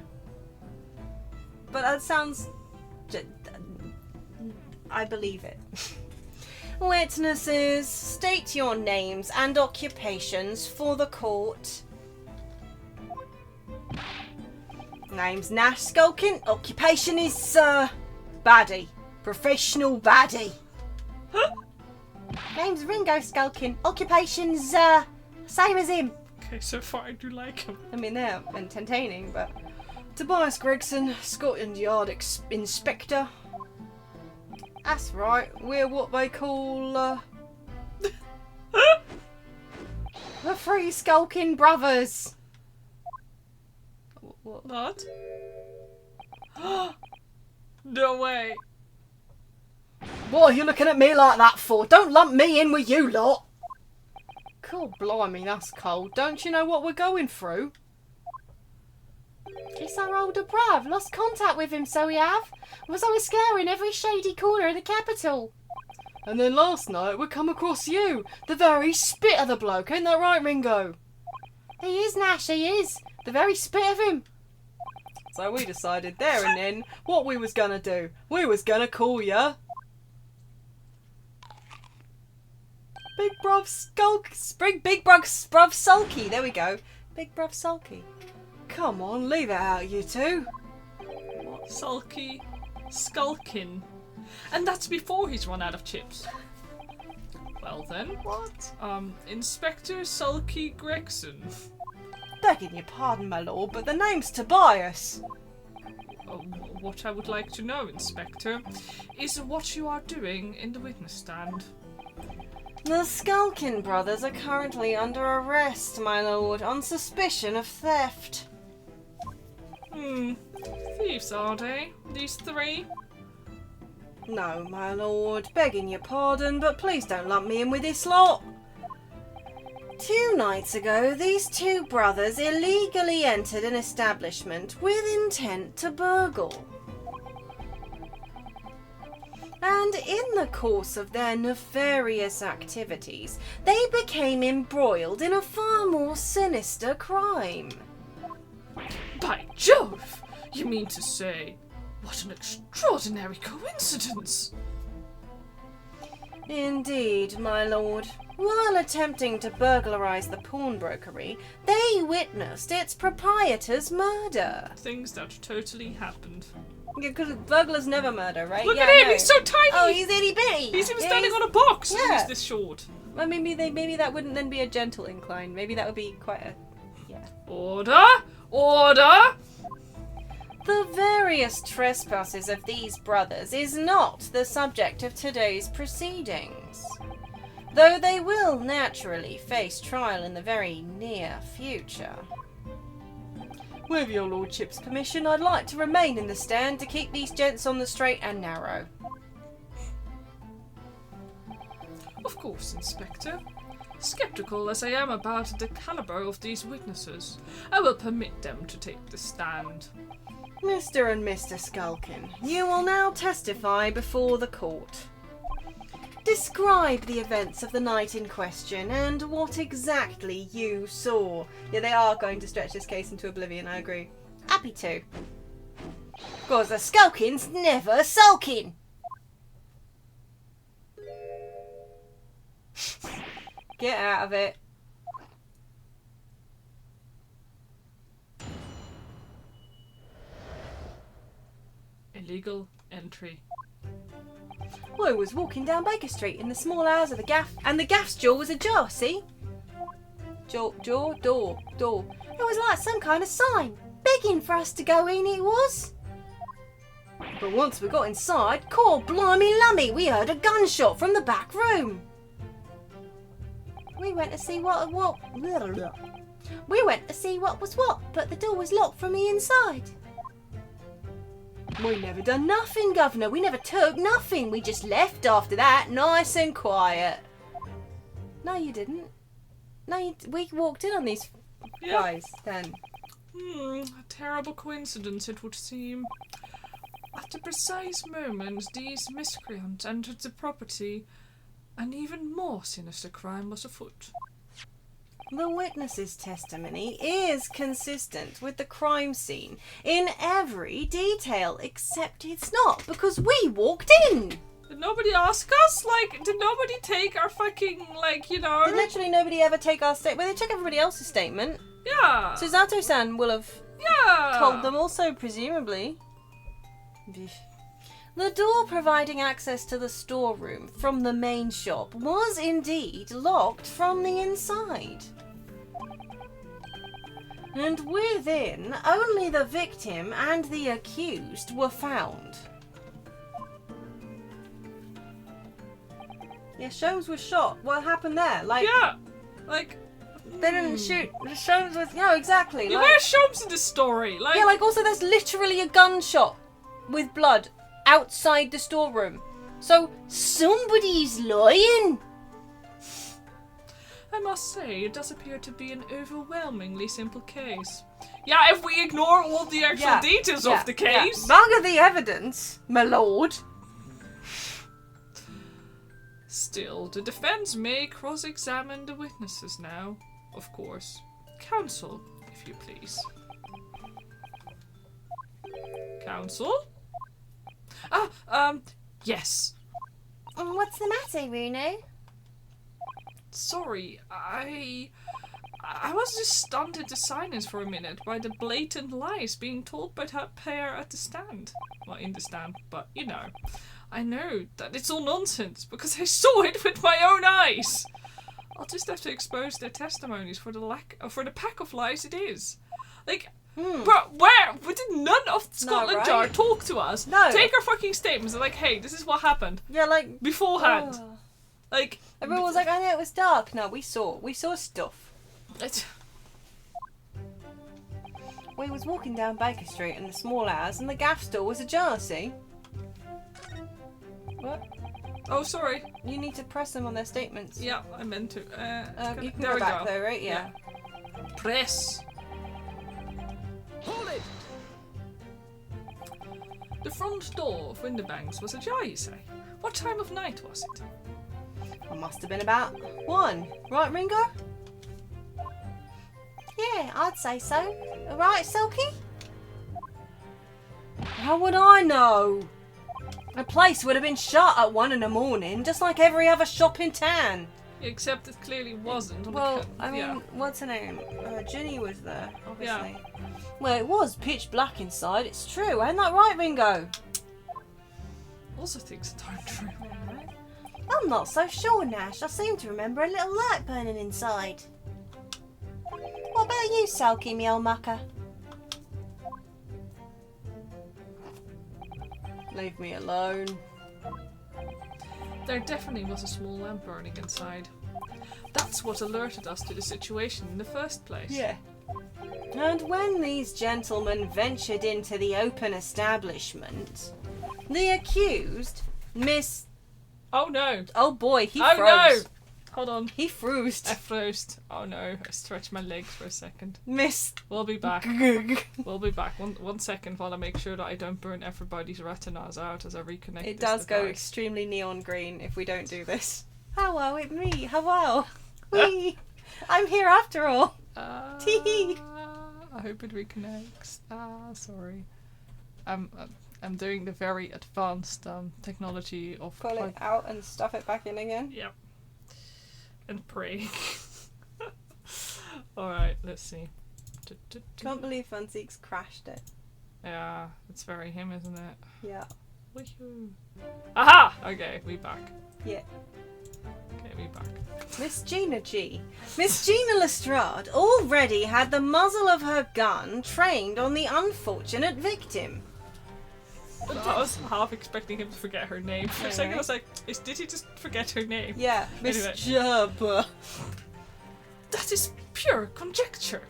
But that sounds... I believe it. Witnesses, state your names and occupations for the court. Name's Nash Skulkin. Occupation is baddie. Professional baddie. Name's Ringo Skulkin. Occupation's same as him. Okay, so far I do like him. I mean, they're entertaining, but... Tobias Gregson, Scotland Yard Inspector. That's right, we're what they call, the Three Skulkin Brothers. What? No way. What are you looking at me like that for? Don't lump me in with you lot. God blimey, that's cold. Don't you know what we're going through? It's our older bruv. Lost contact with him, so we have. Was always scouring every shady corner of the capital. And then last night we come across you, the very spit of the bloke, ain't that right, Ringo? He is, Nash, he is. The very spit of him. So we decided there and then what we was gonna do. We was gonna call ya Big Bruv Sulky. There we go. Big Bruv Sulky. Come on, leave it out, you two. Sulky. Skulkin. And that's before he's run out of chips. Well then. What? Inspector Sulky Gregson. Begging your pardon, my lord, but the name's Tobias. Oh, what I would like to know, Inspector, is what you are doing in the witness stand. The Skulkin brothers are currently under arrest, my lord, on suspicion of theft. Thieves, are they? These three? No, my lord, begging your pardon, but please don't lump me in with this lot. 2 nights ago, these two brothers illegally entered an establishment with intent to burgle. And in the course of their nefarious activities, they became embroiled in a far more sinister crime. By Jove! You mean to say, what an extraordinary coincidence! Indeed, my lord. While attempting to burglarize the pawnbrokery, they witnessed its proprietor's murder. Things that totally happened. Yeah, because burglars never murder, right? Look yeah, at him, no. he's so tiny! Oh, he's itty bitty. He's even standing on a box and Yeah. he's this short. Well, maybe that wouldn't then be a gentle incline. Maybe that would be quite a... Yeah. Order! Order! The various trespasses of these brothers is not the subject of today's proceedings, though they will naturally face trial in the very near future. With your lordship's permission, I'd like to remain in the stand to keep these gents on the straight and narrow. Of course, Inspector. Skeptical as I am about the caliber of these witnesses, I will permit them to take the stand. Mr. and Mr. Skulkin, you will now testify before the court. Describe the events of the night in question and what exactly you saw. Yeah, they are going to stretch this case into oblivion, I agree. Happy to. Because the Skulkin's never sulking. Get out of it. Illegal entry. I was walking down Baker Street in the small hours of the gaff, and the gaff's jaw was ajar, see? Door. It was like some kind of sign, begging for us to go in, it was. But once we got inside, core blimey lummy, we heard a gunshot from the back room. We went to see what was what, but the door was locked from the inside. We never done nothing, Governor. We never took nothing. We just left after that, nice and quiet. No, you didn't. No, we walked in on these guys then. A terrible coincidence, it would seem. At the precise moment these miscreants entered the property, an even more sinister crime was afoot. The witness's testimony is consistent with the crime scene in every detail, except it's not, because we walked in. Did nobody ask us? Like, did nobody take our fucking, like, you know... Did literally nobody ever take our statement? Well, they took everybody else's statement. Yeah. So Zato-san will have told them also, presumably. The door providing access to the storeroom from the main shop was indeed locked from the inside. And within, only the victim and the accused were found. Yeah, Sholmes was shot. What happened there? Like, yeah, like... They didn't shoot. Sholmes was... No, exactly. Yeah, like, where's Sholmes in this story? Like... Yeah, like also there's literally a gunshot with blood outside the storeroom. So somebody's lying. I must say, it does appear to be an overwhelmingly simple case. Yeah, if we ignore all the actual details of the case. Bugger the evidence, my lord. Still, the defense may cross-examine the witnesses now, of course. Counsel, if you please. Counsel? Yes. What's the matter, Bruno? Sorry, I was just stunned into silence for a minute by the blatant lies being told by that pair at the stand. Well, in the stand, but you know. I know that it's all nonsense because I saw it with my own eyes. I'll just have to expose their testimonies for the pack of lies it is. Like, but where? Did none of Scotland Yard talk to us? No. Take our fucking statements and like, hey, this is what happened. Yeah, like beforehand. Like everyone was like, I know it was dark. No, we saw stuff. We was walking down Baker Street in the small hours, and the gaff store was ajar. See? What? Oh, sorry. You need to press them on their statements. Yeah, I meant to. You can go back though, right? Yeah. Press. Hold it! The front door of Winterbanks was ajar, you say? What time of night was it? It must have been about 1. Right, Ringo? Yeah, I'd say so. Right, Silky? How would I know? The place would have been shut at 1 in the morning, just like every other shop in town. Except it clearly wasn't. Well, I mean, what's her name? Ginny was there, obviously. Yeah. Well, it was pitch black inside, it's true. Ain't that right, Ringo? Also thinks it aren't true. I'm not so sure, Nash. I seem to remember a little light burning inside. What about you, Sulky, me old mucker? Leave me alone. There definitely was a small lamp burning inside. That's what alerted us to the situation in the first place. Yeah. And when these gentlemen ventured into the open establishment, the accused, Miss... Oh no. Oh boy, he froze. froze. Hold on. He froze. I froze. Oh no, I stretched my legs for a second. Missed. We'll be back. We'll be back. One second while I make sure that I don't burn everybody's retinas out as I reconnect It this does go device. extremely neon green if we don't do this. Hello, it's me. Hello. Wee. I'm here after all. Tee. I hope it reconnects. Sorry. I'm doing the very advanced technology of Pull it out and stuff it back in again. Yep. And pray. Alright, let's see. Can't believe Funseek's crashed it. Yeah, it's very him, isn't it? Yeah. Woohoo. Aha! Okay, we back. Yeah. Okay, we back. Miss Gina G. Miss Gina Lestrade already had the muzzle of her gun trained on the unfortunate victim. I was half expecting him to forget her name. For a second I was like, did he just forget her name? Yeah, Miss Anyway. Jabba. That is pure conjecture.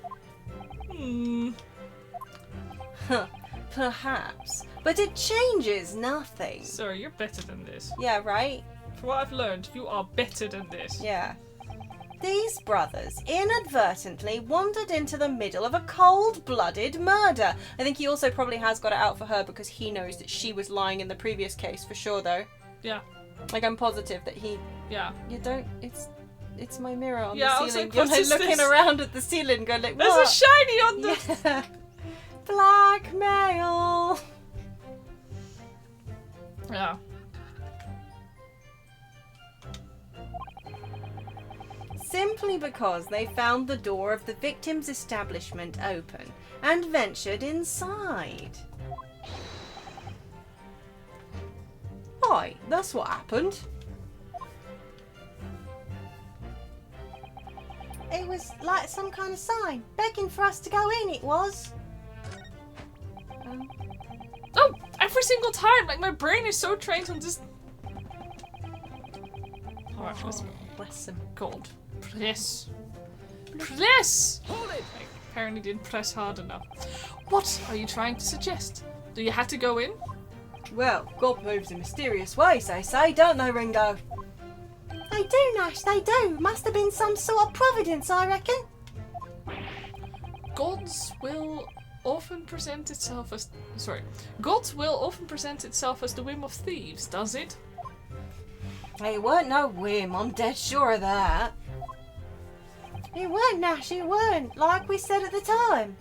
Huh, perhaps. But it changes nothing. Sir, you're better than this. Yeah, right? For what I've learned, you are better than this. Yeah. These brothers inadvertently wandered into the middle of a cold-blooded murder. I think he also probably has got it out for her because he knows that she was lying in the previous case for sure, though. Yeah. Like, I'm positive that he... Yeah. You don't... It's my mirror on Yeah, I the was ceiling. like, You're what like is looking this? around at the ceiling going like, There's what? a shiny on the... Yeah. Blackmail. Yeah. Simply because they found the door of the victim's establishment open and ventured inside. Right, that's what happened. It was like some kind of sign, begging for us to go in, it was. Oh, every single time! Like, my brain is so trained on just... Alright, let's go. Bless him. God. Press. Press! Hold it! I apparently didn't press hard enough. What are you trying to suggest? Do you have to go in? Well, God moves in mysterious ways, they say, don't they, Ringo? They do, Nash, they do. Must have been some sort of providence, I reckon. God's will often present itself as... Sorry. God's will often presents itself as the whim of thieves, does it? It weren't no whim, I'm dead sure of that. It weren't, Nash, it weren't. Like we said at the time.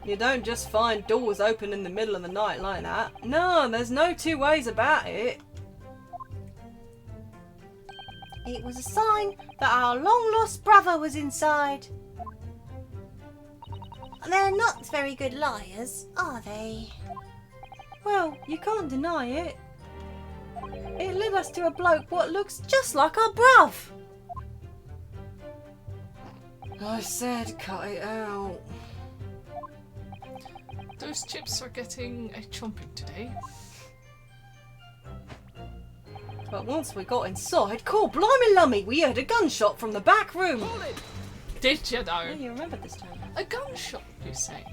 You don't just find doors open in the middle of the night like that. No, there's no two ways about it. It was a sign that our long-lost brother was inside. They're not very good liars, are they? Well, you can't deny it. It led us to a bloke what looks just like our bruv. I said cut it out. Those chips are getting a chomping today. But once we got inside, cool, blimey lummy, we heard a gunshot from the back room. Did you Yeah, though? you remember this time. A gunshot, you say?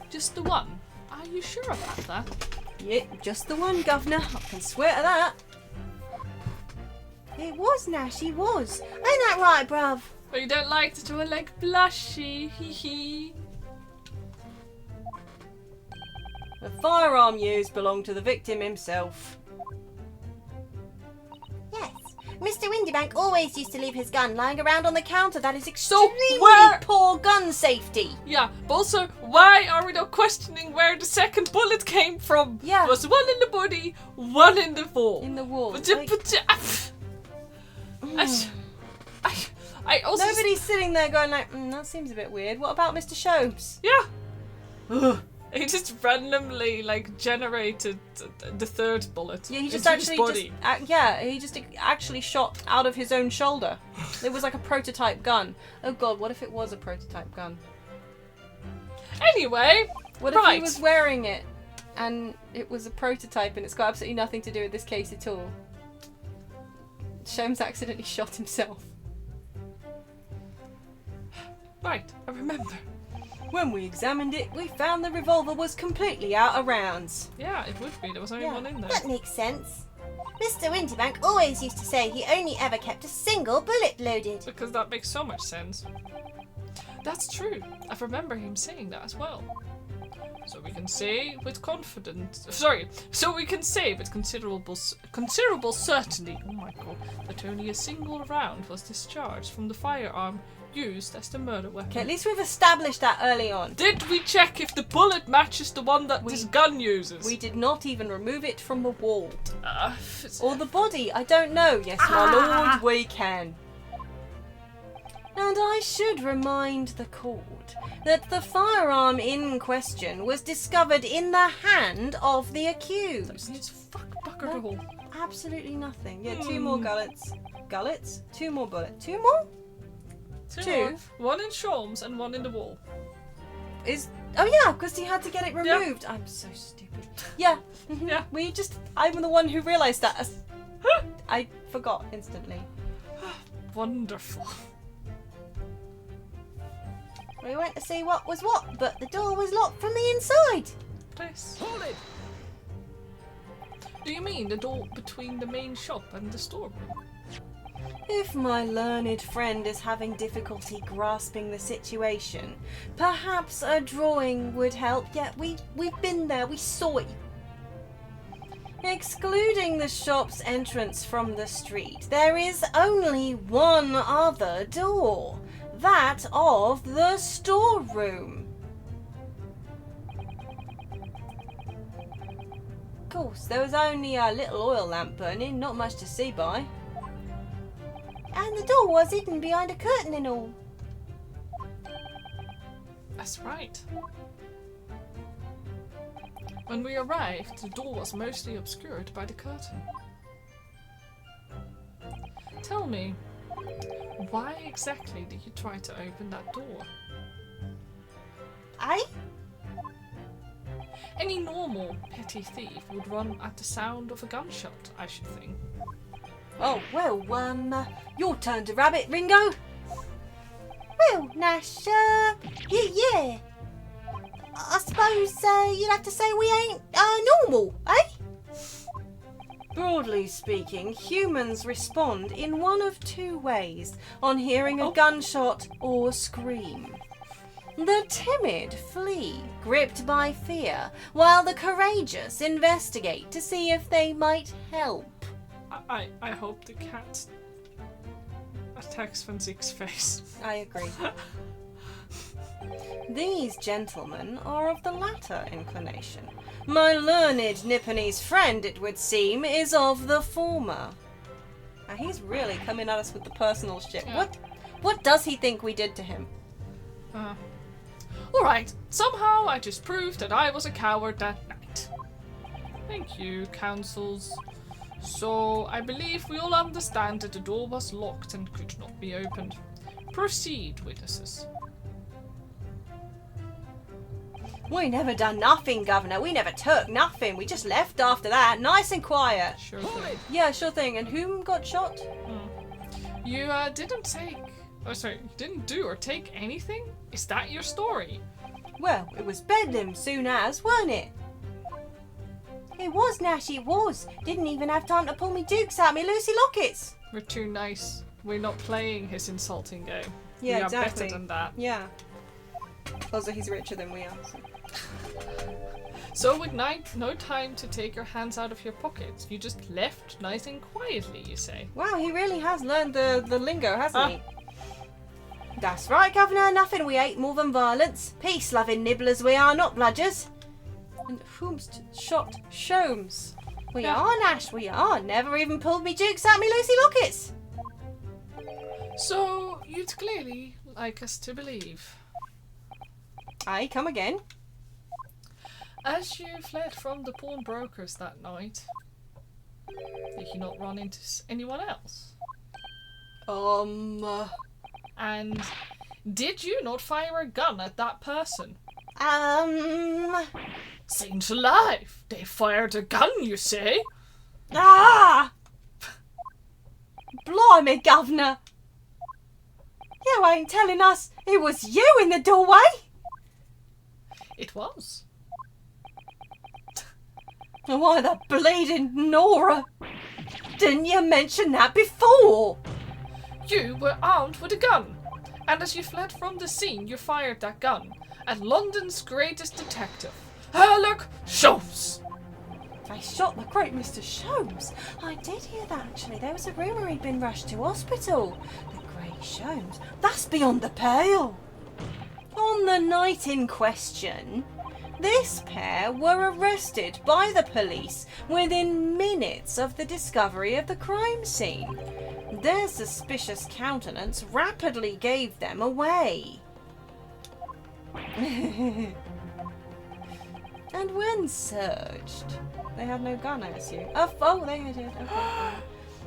Just the one? Are you sure about that? Yeah, just the one, governor. I can swear to that. It was, Nash, he was. Ain't that right, bruv? But you don't like to do it like blushy, hee hee. The firearm used belonged to the victim himself. Yes. Mr. Windybank always used to leave his gun lying around on the counter. That is So extremely where- poor gun safety. Yeah, but also, why are we not questioning where the second bullet came from? Yeah. There was one in the body, one in the wall. In the wall. But Like, I also... nobody's sitting there going like, that seems a bit weird. What about Mr. Shobes? Yeah. Ugh. He just randomly, like, generated the third bullet Yeah, he just into actually his body. he just actually shot out of his own shoulder. It was like a prototype gun. Oh god, what if it was a prototype gun? Anyway, What if he right. was wearing it and it was a prototype and it's got absolutely nothing to do with this case at all? Sholmes accidentally shot himself. Right, I remember. When we examined it, we found the revolver was completely out of rounds. Yeah, it would be. There was only Yeah, one in there. that makes sense. Mr. Winterbank always used to say he only ever kept a single bullet loaded. Because that makes so much sense. That's true. I remember him saying that as well. So we can say with confidence. Sorry. So we can say with considerable certainty. Oh my god! That only a single round was discharged from the firearm used as the murder weapon. Okay, at least we've established that early on. Did we check if the bullet matches the one that this gun uses? We did not even remove it from the wall. It's- Or the body, I don't know. Yes, my lord, we can. And I should remind the court that the firearm in question was discovered in the hand of the accused. It's fuck bucket hole. Absolutely nothing. Yeah, 2 more gullets. Gullets? 2 more bullets. 2 more? Two? One in Sholmes and one in the wall. Oh yeah, because he had to get it removed. I'm so stupid. Yeah. Yeah. I'm the one who realised that. I forgot instantly. Wonderful. We went to see what was what, but the door was locked from the inside. Please. Hold it! Do you mean the door between the main shop and the storeroom? If my learned friend is having difficulty grasping the situation, perhaps a drawing would help. Yeah, we've been there, we saw it. Excluding the shop's entrance from the street, there is only one other door. That of the storeroom. Of course, there was only a little oil lamp burning, not much to see by. And the door was hidden behind a curtain and all. That's right. When we arrived, the door was mostly obscured by the curtain. Tell me, why exactly did you try to open that door? Eh? Any normal petty thief would run at the sound of a gunshot, I should think. Oh, well, your turn to rabbit, Ringo. Well, Nash, yeah. I suppose you'd have to say we ain't normal, eh? Broadly speaking, humans respond in one of 2 ways on hearing a gunshot or scream. The timid flee, gripped by fear, while the courageous investigate to see if they might help. I hope the cat attacks Van Ziek's face. I agree. These gentlemen are of the latter inclination. My learned Nipponese friend, it would seem, is of the former. Now he's really coming at us with the personal shit. Yeah. What does he think we did to him? Alright, somehow I just proved that I was a coward that night. Thank you, counsels. So, I believe we all understand that the door was locked and could not be opened. Proceed, witnesses. We never done nothing, Governor. We never took nothing. We just left after that, nice and quiet. Sure thing. Yeah, sure thing. And whom got shot? You didn't take... Oh, sorry. You didn't do or take anything? Is that your story? Well, it was bedlam soon as, weren't it? It was, Nash, it was. Didn't even have time to pull me dukes out me Lucy lockets. We're too nice. We're not playing his insulting game. Yeah, we are exactly. better than that. Yeah. Also, he's richer than we are. So with no time to take your hands out of your pockets, you just left nice and quietly, you say? Wow, he really has learned the lingo, hasn't he? That's right, Governor. Nothing we hate more than violence. Peace-loving nibblers we are, not bludgers. And whomst shot Sholmes? We are, Nash, we are. Never even pulled me dukes out me Lucy lockets. So, you'd clearly like us to believe. Aye, come again. As you fled from the pawnbrokers that night, did you not run into anyone else? And did you not fire a gun at that person? Saints alive! They fired a gun, you say? Ah! Blimey, Governor! You ain't telling us it was you in the doorway? It was. Why, the bleeding Nora! didn't you mention that before? You were armed with a gun, and as you fled from the scene, you fired that gun at London's greatest detective, Sherlock Holmes. I shot the great Mr. Sholmes. I did hear that, actually. There was a rumour he'd been rushed to hospital. The great Sholmes. That's beyond the pale. On the night in question, this pair were arrested by the police within minutes of the discovery of the crime scene. Their suspicious countenance rapidly gave them away. And when searched, they had no gun, I assume. Oh, they did. Okay.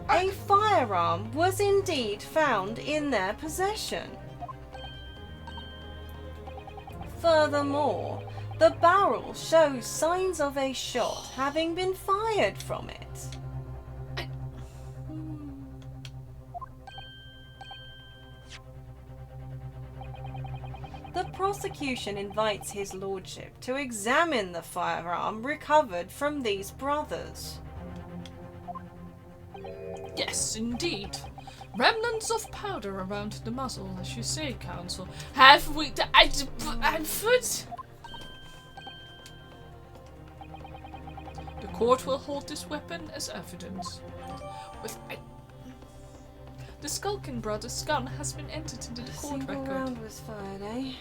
A firearm was indeed found in their possession. Furthermore, the barrel shows signs of a shot having been fired from it. The prosecution invites his lordship to examine the firearm recovered from these brothers. Yes, indeed. Remnants of powder around the muzzle, as you say, counsel. Have we... foot. The court will hold this weapon as evidence. The Skulkin brothers' gun has been entered into the court Single record. round was fired, eh?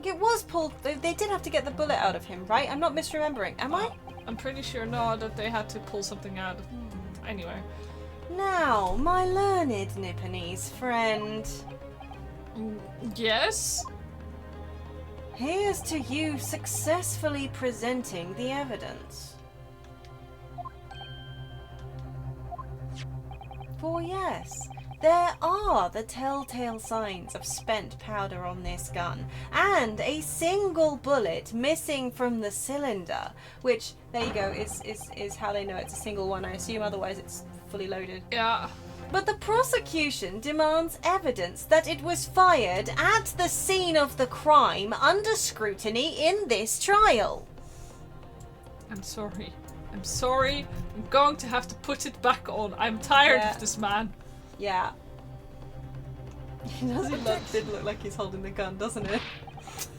It was pulled. They did have to get the bullet out of him, right? I'm not misremembering, am I? I'm pretty sure no, that they had to pull something out. Anyway. Now, my learned Nipponese friend. Yes? Here's to you successfully presenting the evidence. For yes, there are the telltale signs of spent powder on this gun, and a single bullet missing from the cylinder, which, there you go, is how they know it's a single one, I assume, otherwise it's fully loaded. Yeah. But the prosecution demands evidence that it was fired at the scene of the crime under scrutiny in this trial. I'm sorry. I'm sorry. I'm going to have to put it back on. I'm tired of this man. Yeah. He did look like he's holding the gun, doesn't it?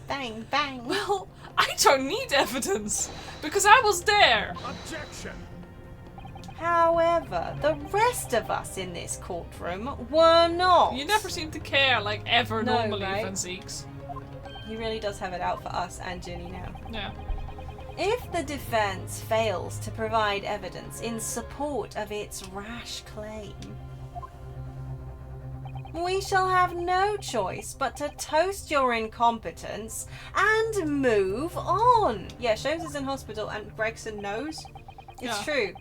Bang, bang. Well, I don't need evidence because I was there. Objection! However, the rest of us in this courtroom were not. You never seem to care, like, ever No, normally, right? Van Zeeks. He really does have it out for us and Ginny now. Yeah. If the defense fails to provide evidence in support of its rash claim, we shall have no choice but to toast your incompetence and move on. Yeah, Sholmes is in hospital and Gregson knows. It's true.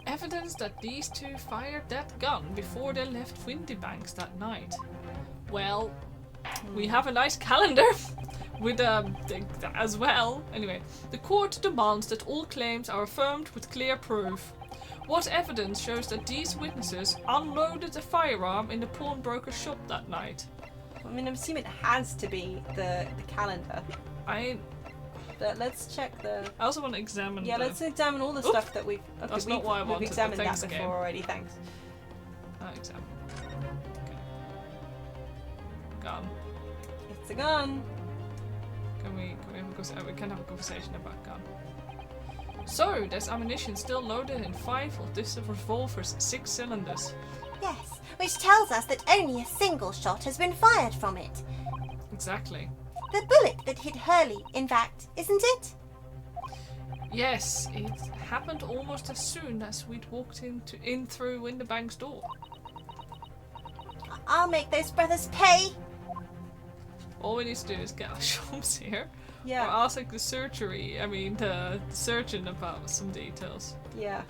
Evidence that these two fired that gun before they left Windybanks that night. Well, we have a nice calendar with as well. Anyway, the court demands that all claims are affirmed with clear proof. What evidence shows that these witnesses unloaded a firearm in the pawnbroker's shop that night? I mean, I assume it has to be the calendar. But let's check the... I also want to examine let's examine all the stuff that we've... Okay, That's not what I wanted, We've examined but that thanks before again. already, thanks. Examine. Okay. Gun. It's a gun. Can we we can have a conversation about gun. So, there's ammunition still loaded in 5 of this revolver's 6 cylinders. Yes, which tells us that only a single shot has been fired from it. Exactly. The bullet that hit Hurley, in fact, isn't it? Yes, it happened almost as soon as we'd walked in through Windybank's door. I'll make those brothers pay. All we need to do is get our shops here. Yeah. Or ask like the surgeon about some details. Yeah.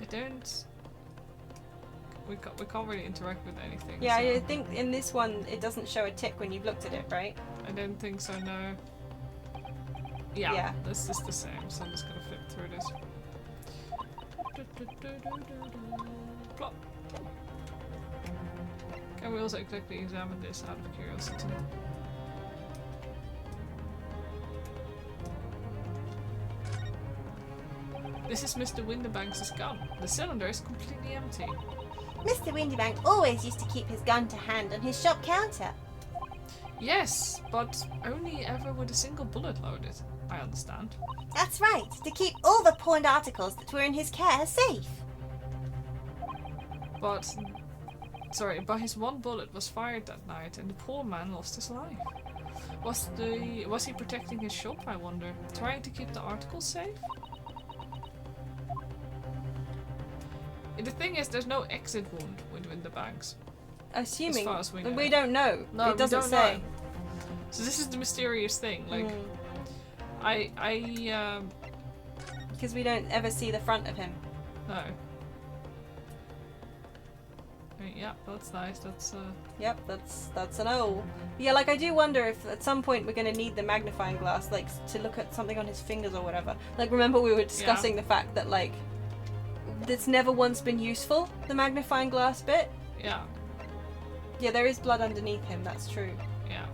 I don't... We can't really interact with anything. Yeah, so I think in this one it doesn't show a tick when you've looked at it, right? I don't think so, no. Yeah, this is the same, so I'm just gonna flip through this. Plop. Can we also quickly examine this out of curiosity? This is Mr. Winterbanks' gun. The cylinder is completely empty. Mr. Windybank always used to keep his gun to hand on his shop counter. Yes, but only ever with a single bullet loaded. I understand. That's right, to keep all the pawned articles that were in his care safe. But his one bullet was fired that night and the poor man lost his life. Was he protecting his shop, I wonder? Trying to keep the articles safe? The thing is, there's no exit wound with Winterbanks. Assuming. As far as we know. We don't know. No, it doesn't we don't say. know. So this is the mysterious thing. Like, Because we don't ever see the front of him. no. I mean, yeah, that's nice. That's Yep, that's an O. Yeah, like I do wonder if at some point we're gonna need the magnifying glass, like to look at something on his fingers or whatever. Like remember we were discussing the fact that like it's never once been useful, the magnifying glass bit. yeah, Yeah, there is blood underneath him. That's true. yeah.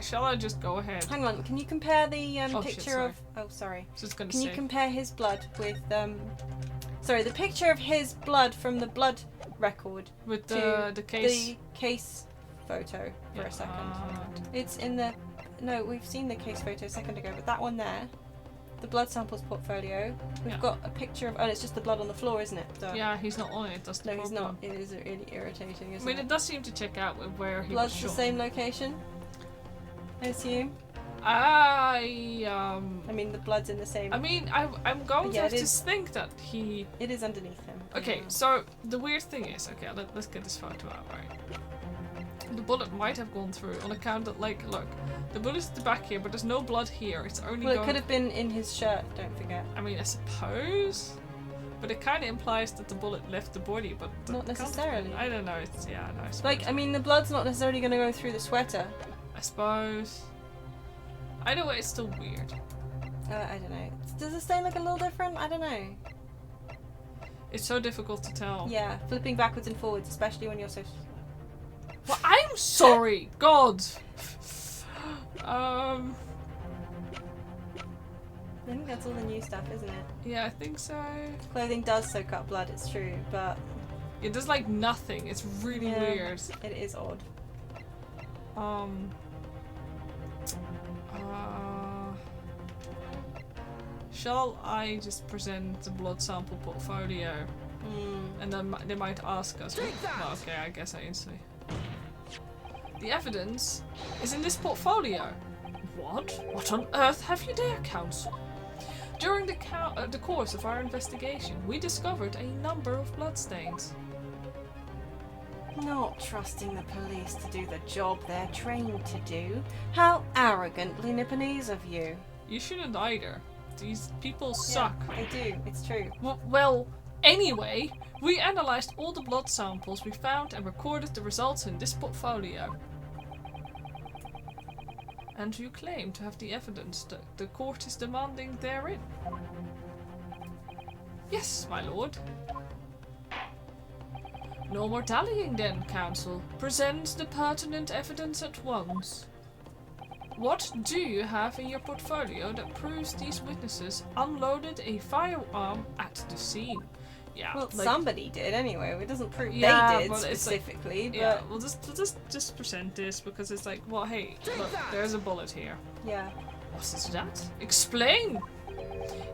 Shall I just go ahead? Hang on, can you compare the Oh, shit, picture sorry. of? Oh, sorry. Just gonna Can say. you compare his blood with Sorry, the picture of his blood from the blood record with to the case. the case photo for a second. Uh, It's in the. No, we've seen the case photo a second ago, but that one there, the blood samples portfolio. We've Yeah. got a picture of. Oh, it's just the blood on the floor, isn't it? Duh. yeah, he's not on it. That's the No, he's problem. not. It is really irritating, I isn't mean, it? it does seem to check out with where he Blood's was the shot. same location. I assume. I mean, the blood's in the same. mean, I'm going Yeah, to it have to is. think that he. It is underneath him. Okay, Yeah. so the weird thing is, okay, let's get this photo out, right? The bullet might have gone through on account that, like, look, the bullet's at the back here, but there's no blood here. It's only Well, it going. could have been in his shirt. Don't forget. I mean, I suppose, but it kind of implies that the bullet left the body, but that Not can't have necessarily. been. I don't know. It's no, I suppose. Like, I mean, the blood's not necessarily going to go through the sweater. I suppose. Either way, it's still weird. I don't know. Does the stain look a little different? I don't know. It's so difficult to tell. Yeah, flipping backwards and forwards, especially when you're so. Well, I'm sorry, God. I think that's all the new stuff, isn't it? Yeah, I think so. Clothing does soak up blood, it's true, but It does like nothing. It's really Yeah. weird. it is odd. Shall I just present the blood sample portfolio, and then they might ask us? Well, okay, I guess I instantly. The evidence is in this portfolio. What? What on earth have you there, Counsel? During the course of our investigation, we discovered a number of bloodstains. Not trusting the police to do the job they're trained to do. How arrogantly Nipponese of you. You shouldn't either. These people suck. Yeah, they do, it's true. Well, anyway, we analyzed all the blood samples we found and recorded the results in this portfolio. And you claim to have the evidence that the court is demanding therein. Yes, my lord. No more dallying then, counsel. Present the pertinent evidence at once. What do you have in your portfolio that proves these witnesses unloaded a firearm at the scene? Yeah, Well, like, somebody did anyway. It doesn't prove Yeah, they did but it's like- specifically, yeah, we'll just present this because it's like, well, hey, look, there's a bullet here. yeah. What is that? Explain!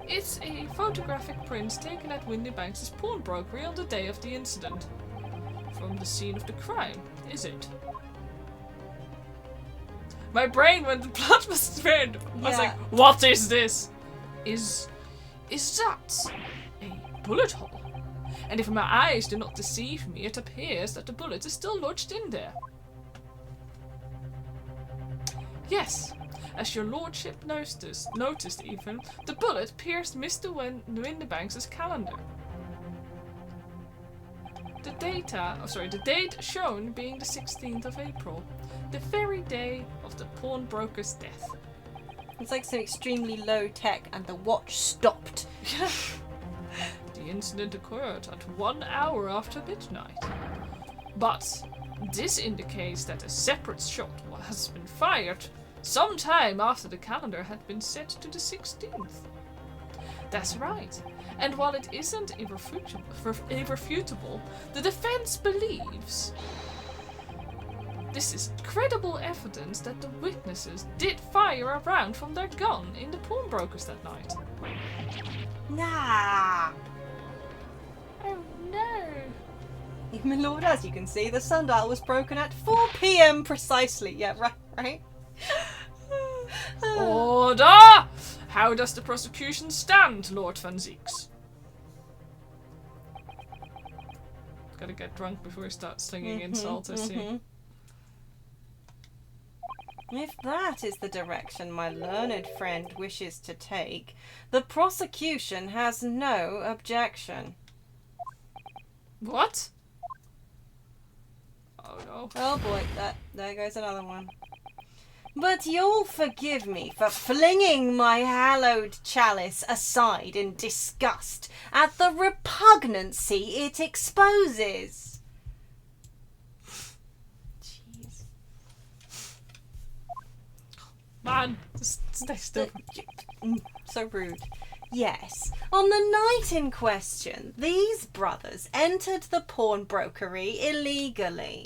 It's a photographic print taken at Windybanks' pawnbrokery on the day of the incident. From the scene of the crime, is it? My brain, when the blood was red, I was Yeah. like, what is this? Is that a bullet hole? And if my eyes do not deceive me, it appears that the bullet is still lodged in there. Yes, as your lordship noticed even, the bullet pierced Mr. Windybanks' calendar. The date shown being the 16th of April, the very day of the pawnbroker's death. It's like some extremely low tech and the watch stopped. The incident occurred at 1 hour after midnight. But this indicates that a separate shot has been fired some time after the calendar had been set to the 16th. That's right. And while it isn't irrefutable, the defense believes this is credible evidence that the witnesses did fire a round from their gun in the pawnbrokers that night. Nah. Oh no. My lord, as you can see, the sundial was broken at 4 p.m. precisely. Yeah, right? Order! How does the prosecution stand, Lord Van Zieks? Gotta get drunk before we start slinging insults, I see. If that is the direction my learned friend wishes to take, the prosecution has no objection. What? Oh no. Oh boy, there goes another one. But you'll forgive me for flinging my hallowed chalice aside in disgust at the repugnancy it exposes. Jeez. Man, just stay still. So rude. Yes, on the night in question, these brothers entered the pawnbrokery illegally.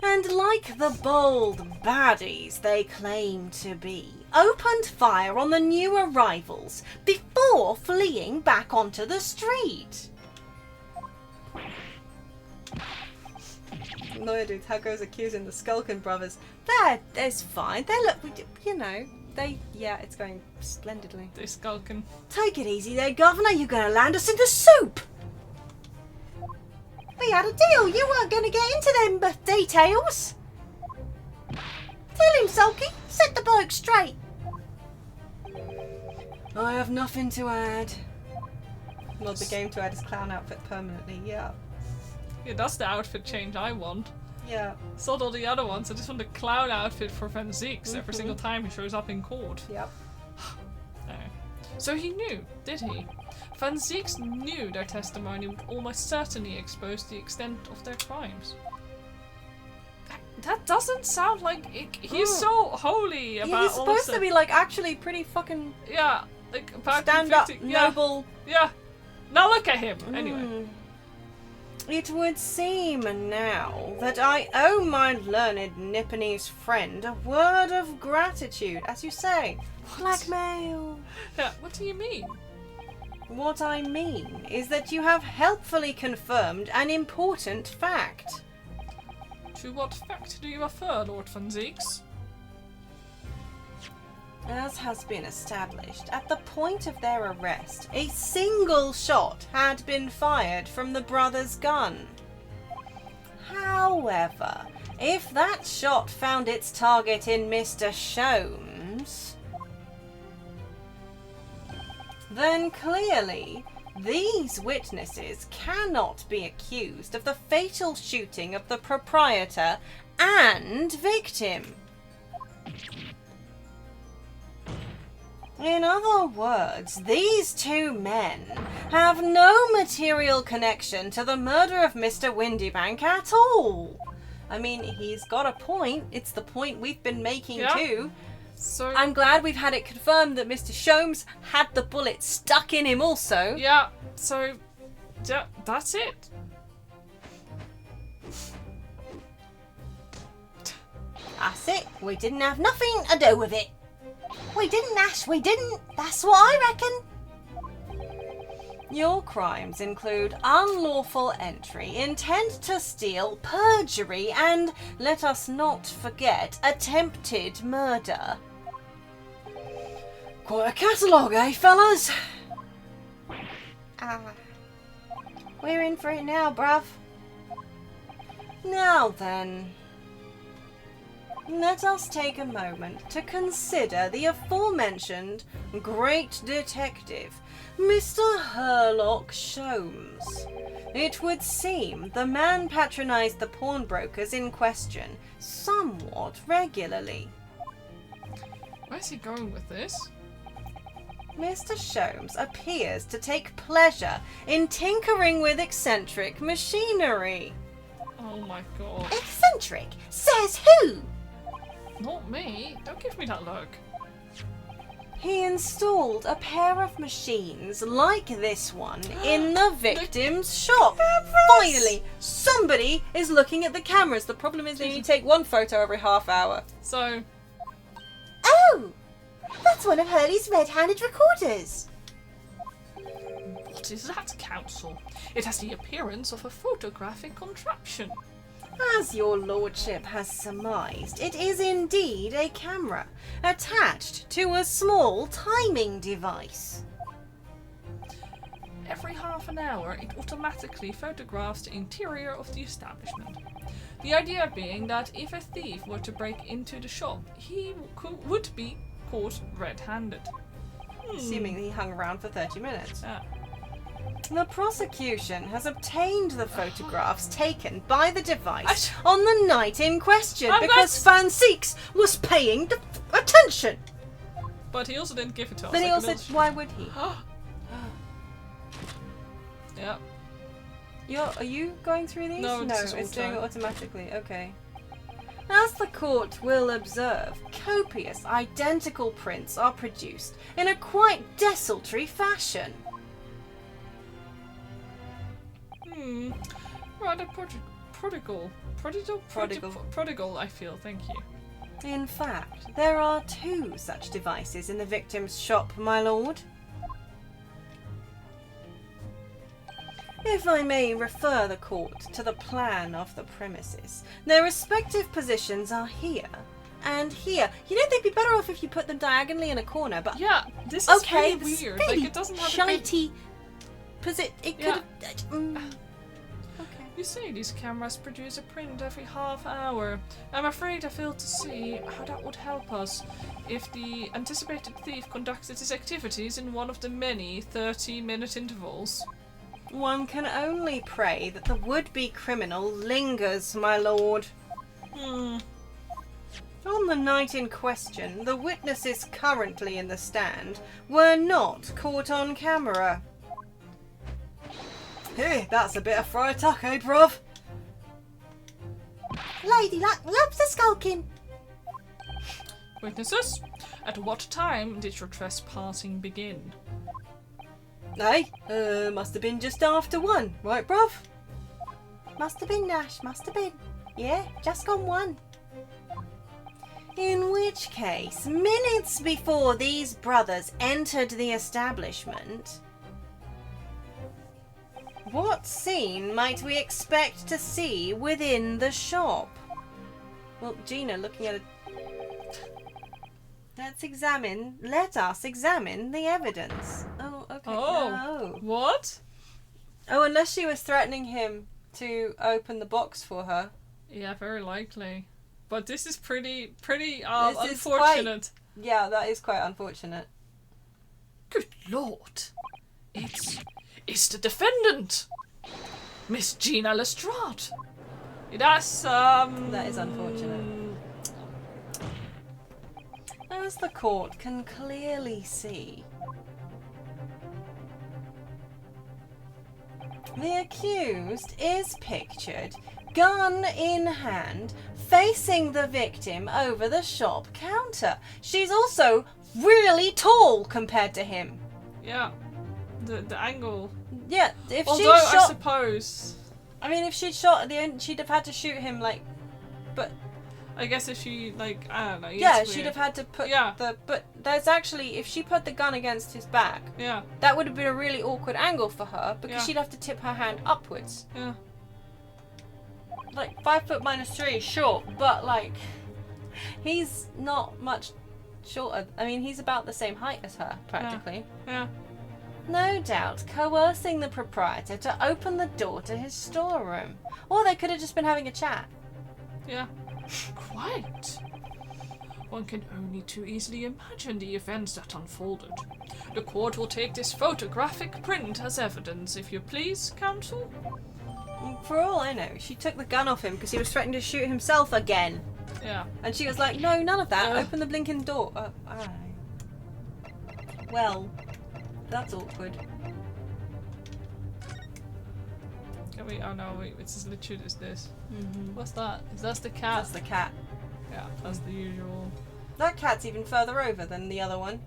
And like the bold baddies they claim to be, opened fire on the new arrivals before fleeing back onto the street. Lawyer dudes, how goes accusing the Skulkin brothers? That's fine. They look, yeah, it's going splendidly. They skulkin. Take it easy there, Governor. You're going to land us in the soup. We had a deal. You weren't going to get into them details. Tell him, Sulky. Set the bloke straight. I have nothing to add. Mod the game to add his clown outfit permanently. Yeah. Yeah, that's the outfit change I want. Yeah. Sold all the other ones. I just want the clown outfit for Van Zieks every single time he shows up in court. Yep. So he knew, did he? Van Zieks knew their testimony would almost certainly expose the extent of their crimes. That doesn't sound like he's so holy about he's all supposed this to be like actually pretty fucking like about stand up, yeah, noble. Yeah. Now look at him. Anyway. It would seem now that I owe my learned Nipponese friend a word of gratitude, as you say. What? Blackmail. Yeah. What do you mean? What I mean is that you have helpfully confirmed an important fact. To what fact do you refer, Lord Van Zieks? As has been established, at the point of their arrest, a single shot had been fired from the brothers' gun. However, if that shot found its target in Mr. Sholmes, then clearly these witnesses cannot be accused of the fatal shooting of the proprietor and victim. In other words, these two men have no material connection to the murder of Mr. Windybank at all. I mean, he's got a point. It's the point we've been making too. So I'm glad we've had it confirmed that Mr. Sholmes had the bullet stuck in him also. yeah, so yeah, that's it. That's it. We didn't have nothing to do with it. We didn't, Ash, we didn't. That's what I reckon. Your crimes include unlawful entry, intent to steal, perjury, and, let us not forget, attempted murder. Quite a catalogue, eh, fellas? We're in for it now, bruv. Now then, let us take a moment to consider the aforementioned great detective, Mr. Herlock Sholmes. It would seem the man patronised the pawnbrokers in question somewhat regularly. Where's he going with this? Mr. Sholmes appears to take pleasure in tinkering with eccentric machinery. Oh my god. Eccentric? Says who? Not me. Don't give me that look. He installed a pair of machines like this one in the victim's shop. Finally, somebody is looking at the cameras. The problem is they only take one photo every half hour. So, Oh! That's one of Hurley's red-handed recorders. what is that, Counsel? It has the appearance of a photographic contraption. As your lordship has surmised, it is indeed a camera attached to a small timing device. Every half an hour, it automatically photographs the interior of the establishment. The idea being that if a thief were to break into the shop, he would be caught red-handed. Assuming he hung around for 30 minutes. Yeah. The prosecution has obtained the photographs taken by the device I- on the night in question I'm because Fan Six was paying attention. But he also didn't give it to us. Then he like also, an why would he? Yeah. Are you going through these? No, this is it's all doing it time. automatically. Okay. As the court will observe, copious identical prints are produced in a quite desultory fashion. Rather prodigal. Prodigal, I feel, thank you. In fact, there are 2 such devices in the victim's shop, my lord. If I may refer the court to the plan of the premises, their respective positions are here and here. You know, they'd be better off if you put them diagonally in a corner, but Yeah, this is okay, really this weird. is really Like, it doesn't have a shitey. It could Yeah. have. Okay. You say these cameras produce a print every half hour. I'm afraid I fail to see how that would help us if the anticipated thief conducted his activities in one of the many 30-minute intervals. One can only pray that the would-be criminal lingers, my lord. On the night in question, the witnesses currently in the stand were not caught on camera. Hey, that's a bit of fried tuck, eh, bruv? Lady Luck loves the skulkin. Witnesses, at what time did your trespassing begin? Hey, must have been just after 1, right, bruv? Must have been Nash, must have been. Yeah, just gone 1. In which case, minutes before these brothers entered the establishment, what scene might we expect to see within the shop? Well, Gina, looking at it. Let us examine the evidence. Oh, okay. Oh. No. What? Oh, unless she was threatening him to open the box for her. Yeah, very likely. But this is pretty This is unfortunate. Yeah, that is quite unfortunate. Good lord. It's the defendant, Miss Gina Lestrade. That is unfortunate. As the court can clearly see, the accused is pictured, gun in hand, facing the victim over the shop counter. She's also really tall compared to him. Yeah. The angle. Yeah, if she Although I shot... suppose, I mean, if she'd shot at the end, she'd have had to shoot him, like... But... I guess if she, like, I don't know. Yeah, it's she'd weird. have had to put Yeah. But there's actually... If she put the gun against his back, Yeah, that would have been a really awkward angle for her, because Yeah. she'd have to tip her hand upwards. yeah. Like, 5 foot minus 3 is short, but, like... He's not much shorter. I mean, he's about the same height as her, practically. Yeah. No doubt coercing the proprietor to open the door to his storeroom. Or they could have just been having a chat. Yeah. Quite. One can only too easily imagine the events that unfolded. The court will take this photographic print as evidence, if you please, counsel. For all I know, she took the gun off him because he was threatening to shoot himself again. Yeah. And she was like, no, none of that. Yeah. Open the blinking door. Aye. Well, that's awkward. Can we? Oh no, wait. It's as legit as this. Mm-hmm. What's that? That's the cat. That's the cat. Yeah, that's the usual. That cat's even further over than the other one.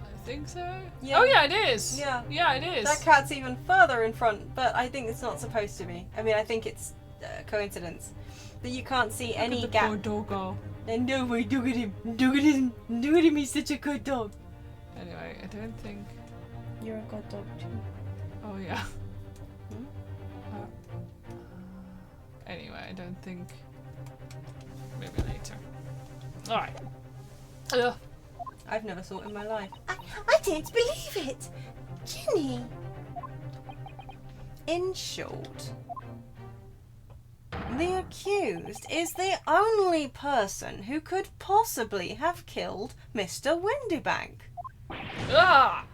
I think so. Yeah. Oh yeah, it is. Yeah. Yeah, it is. That cat's even further in front, but I think it's not supposed to be. I mean, I think it's coincidence that you can't see Look any at the gap. poor doggo. And no way, look at him. Look at him. Look at him. He's such a good dog. Anyway, I don't think. You're a good dog too. Oh yeah. Hmm? Anyway, I don't think. Maybe later. All right. Ugh. I've never saw it in my life. I don't believe it. Ginny. In short, the accused is the only person who could possibly have killed Mr. Windybank. Ah!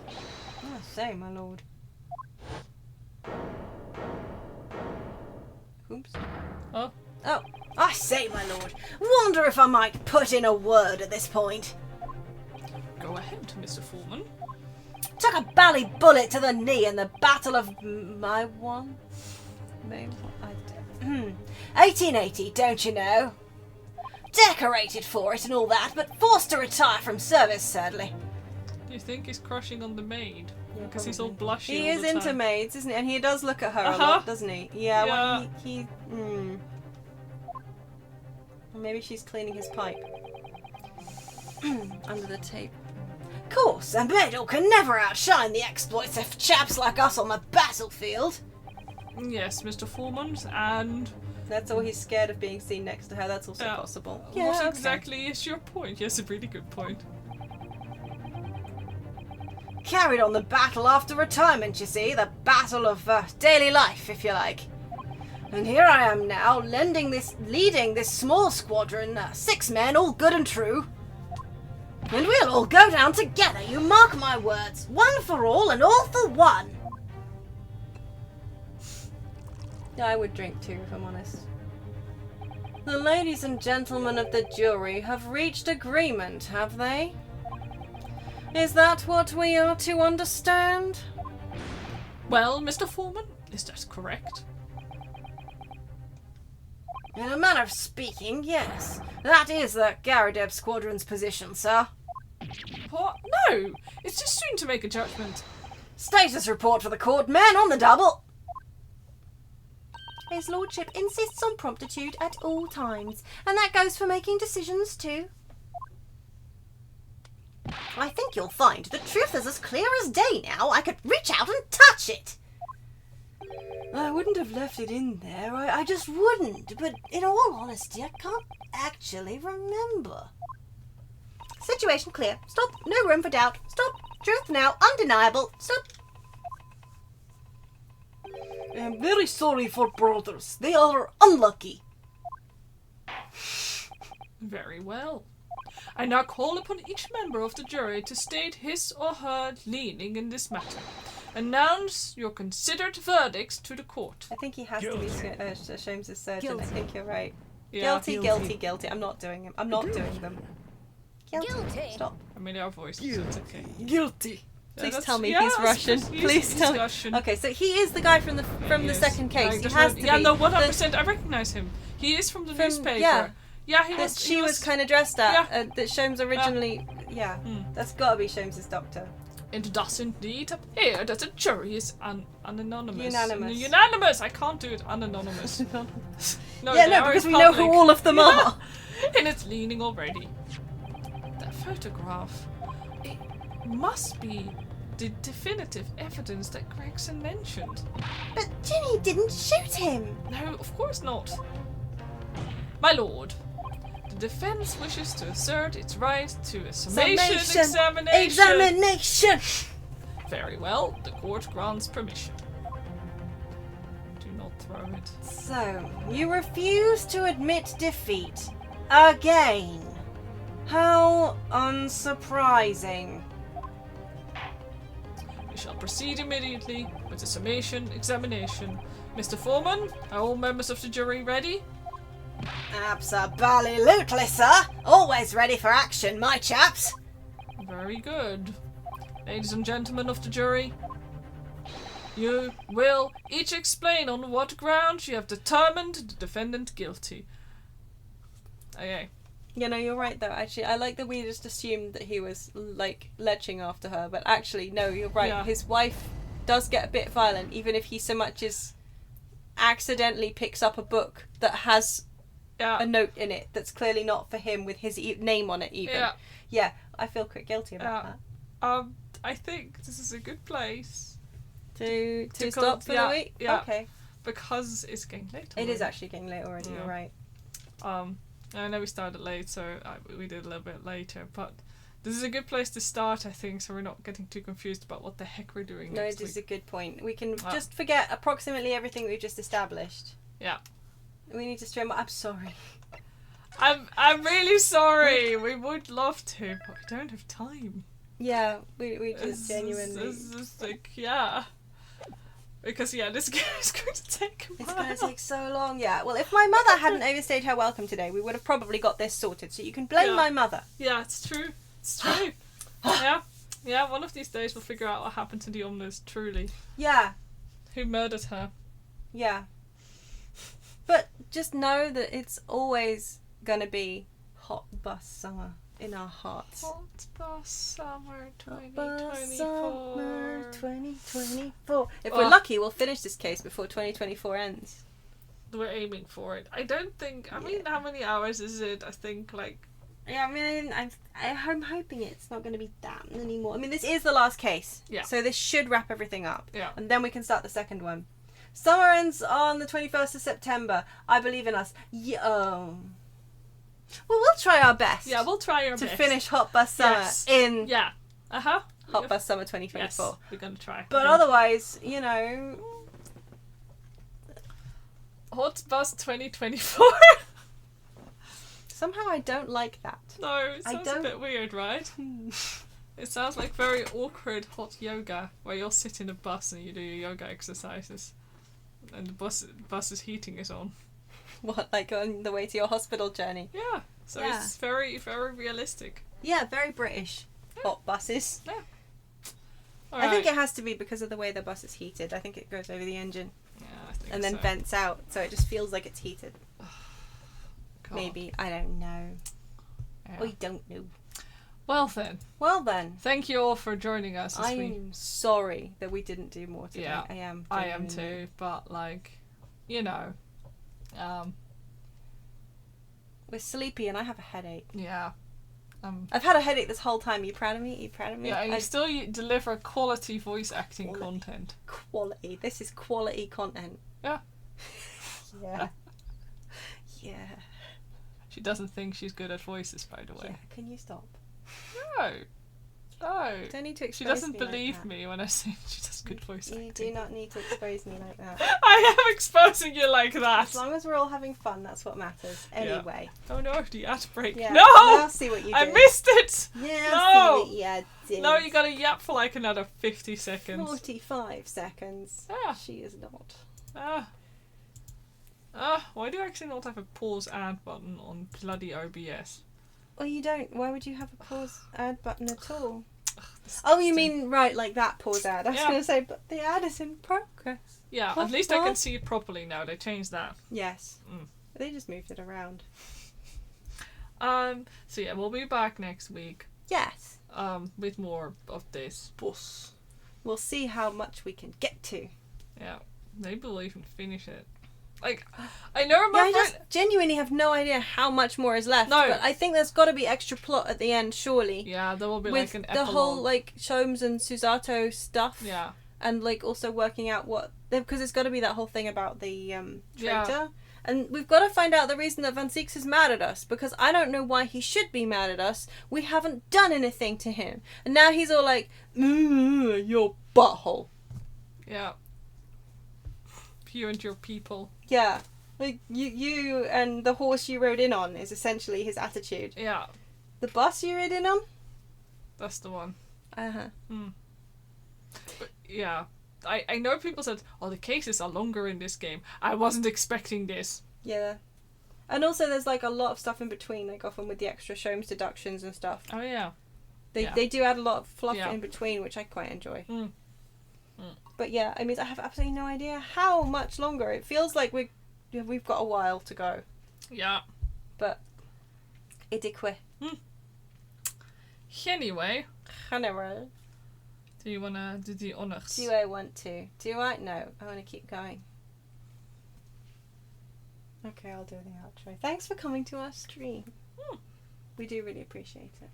I say, my lord. Oops. Oh. Oh, I say, my lord. Wonder if I might put in a word at this point. Go ahead, Mr. Foreman. Took a bally bullet to the knee in the Battle of my one. Maybe 1880, don't you know? Decorated for it and all that, but forced to retire from service, sadly. Do you think he's crushing on the maid? Yeah, Because he's all blushy. He all is the into time. maids, isn't he? And he does look at her a Uh-huh. lot, doesn't he? Yeah. Yeah. Well, he Maybe she's cleaning his pipe. Under the tape. Course, a medal can never outshine the exploits of chaps like us on the battlefield. Yes, Mr. Foreman, and That's all he's scared of being seen next to her. That's also Yeah. possible. what exactly is your point? Yes, a really good point. Carried on the battle after retirement, you see. The battle of daily life, if you like. And here I am now, leading this small squadron, 6 men, all good and true. And we'll all go down together, you mark my words. One for all and all for one. I would drink too, if I'm honest. The ladies and gentlemen of the jury have reached agreement, have they? Is that what we are to understand? Well, Mr. Foreman, is that correct? In a manner of speaking, yes. That is the Garadeb Squadron's position, sir. What? No! It's too soon to make a judgment. Status report for the court, men on the double. His lordship insists on promptitude at all times, and that goes for making decisions too. I think you'll find the truth is as clear as day now. I could reach out and touch it. I wouldn't have left it in there. I just wouldn't. But in all honesty, I can't actually remember. Situation clear. Stop. No room for doubt. Stop. Truth now. Undeniable. Stop. I'm very sorry for brothers. They are unlucky. Very well. I now call upon each member of the jury to state his or her leaning in this matter. Announce your considered verdicts to the court. I think he has to be Shames's surgeon. Guilty. I think you're right. Yeah. Guilty. I'm not doing them. I'm not doing them. Guilty. Stop. I mean, our voices, so it's okay. Guilty. Yeah, Please that's- tell me yeah, he's that's- Russian. he's Please tell me. Russian. Okay, so he is the guy from the Yes. second case. Like, He there's has no, to yeah, be. no, 100%. I recognize him. He is from the newspaper. yeah. Yeah, he That was. she he was kind of dressed at. Yeah. That Sholmes originally. Yeah. That's got to be Sholmes' doctor. It does indeed appear that the jury is unanimous. Unanimous. Unanimous. I can't do it unanimous. No, Yeah, they no, are because in we know who public. all of them are. And it's leaning already. That photograph. It must be the definitive evidence that Gregson mentioned. But Ginny didn't shoot him. No, of course not. My lord, the defense wishes to assert its right to a summation examination. Very well, the court grants permission. Do not throw it. So, you refuse to admit defeat. Again. How unsurprising. We shall proceed immediately with the summation examination. Mr. Foreman, are all members of the jury ready? Absolutely, sir. Always ready for action, my chaps. Very good. Ladies and gentlemen of the jury, you will each explain on what grounds you have determined the defendant guilty. Okay. You know, you're right though, actually. I like that we just assumed that he was, like, leching after her, but actually, no, you're right. Yeah. His wife does get a bit violent, even if he so much as accidentally picks up a book that has a note in it that's clearly not for him with his name on it even. Yeah, I feel quite guilty about that. I think this is a good place To stop for the week? Yeah. Okay. Because it's getting late. It is actually getting late already, you're right. I know we started late, so we did a little bit later, but this is a good place to start, I think, so we're not getting too confused about what the heck we're doing next week. No, it is a good point. We can just forget approximately everything we've just established. Yeah. We need to stream. I'm sorry. I'm really sorry. We would love to, but we don't have time. Yeah, we just genuinely. This is like, yeah. Because this game is going to take a while. It's going to take so long, yeah. Well, if my mother hadn't overstayed her welcome today, we would have probably got this sorted. So you can blame my mother. Yeah, it's true. It's true. Yeah, one of these days we'll figure out what happened to the Omnis, truly. Yeah. Who murdered her. Yeah. But just know that it's always going to be hot bus summer in our hearts. Hot bus summer 2024. Bus summer 2024. If we're lucky, we'll finish this case before 2024 ends. We're aiming for it. I don't think. I mean, how many hours is it? I think like. Yeah, I mean, I'm hoping it's not going to be that anymore. I mean, this is the last case. Yeah. So this should wrap everything up. Yeah. And then we can start the second one. Summer ends on the 21st of September. I believe in us. Well, we'll try our best. Yeah, we'll try our best. To best. finish Hot Bus Summer in... Yeah. Hot Bus Summer 2024. Yes, we're going to try. But otherwise, you know... Hot Bus 2024? Somehow I don't like that. No, it sounds a bit weird, right? It sounds like very awkward hot yoga, where you'll sit in a bus and you do your yoga exercises. And the bus's heating is on. What, like on the way to your hospital journey? Yeah. So it's very, very realistic. Yeah, very British. Hot buses. Yeah. I think it has to be because of the way the bus is heated. I think it goes over the engine. Yeah, I think so. And then vents out, so it just feels like it's heated. God. Maybe. I don't know. Yeah. I don't know. Well then. Thank you all for joining us. I'm sorry that we didn't do more today. Yeah, I am too. But you know, we're sleepy and I have a headache. Yeah. I've had a headache this whole time. Are you proud of me? Are you proud of me? Yeah, and you still deliver quality voice acting content. Quality. This is quality content. Yeah. Yeah. Yeah. She doesn't think she's good at voices, by the way. Yeah. Can you stop? No. Don't need to expose she doesn't me believe like me when I say she does good voice acting. You do not need to expose me like that. I am exposing you like that. As long as we're all having fun, that's what matters. Anyway. Yeah. Oh no, the ad break. Yeah. No! I'll see what you did. I missed it! Yeah, no! I'll see what you did. No, you gotta yap for like another 50 seconds. 45 seconds. Ah. She is not. Why do you actually not have a pause ad button on bloody OBS? Well, you don't. Why would you have a pause ad button at all? Oh, you mean, right, like that pause ad. I was going to say, but the ad is in progress. Yeah, at least I can see it properly now. They changed that. Yes. They just moved it around. So yeah, we'll be back next week. Yes. With more of this bus. We'll see how much we can get to. Yeah. Maybe we'll even finish it. Like, I know my friend... I just genuinely have no idea how much more is left. No. But I think there's got to be extra plot at the end, surely. Yeah, there will be with like an the epilogue. whole, like, Sholmes and Susato stuff. Yeah. And, like, also working out what... Because it's got to be that whole thing about the traitor. Yeah. And we've got to find out the reason that Van Zieks is mad at us. Because I don't know why he should be mad at us. We haven't done anything to him. And now he's all like, your butthole. Yeah. You and your people. Yeah. Like, you and the horse you rode in on is essentially his attitude. Yeah. The bus you rode in on? That's the one. Uh-huh. But, yeah. I know people said, oh, the cases are longer in this game. I wasn't expecting this. Yeah. And also there's, like, a lot of stuff in between, like, often with the extra Sholmes deductions and stuff. Oh, yeah. They do add a lot of fluff Yeah. in between, which I quite enjoy. Mm. But yeah, I mean, I have absolutely no idea how much longer. It feels like we've got a while to go. Yeah. But it did quit. Anyway, Anyway, do you want to do the honors? do I want to? Do I? No, I want to keep going. Okay, I'll do the outro. Thanks for coming to our stream. We do really appreciate it.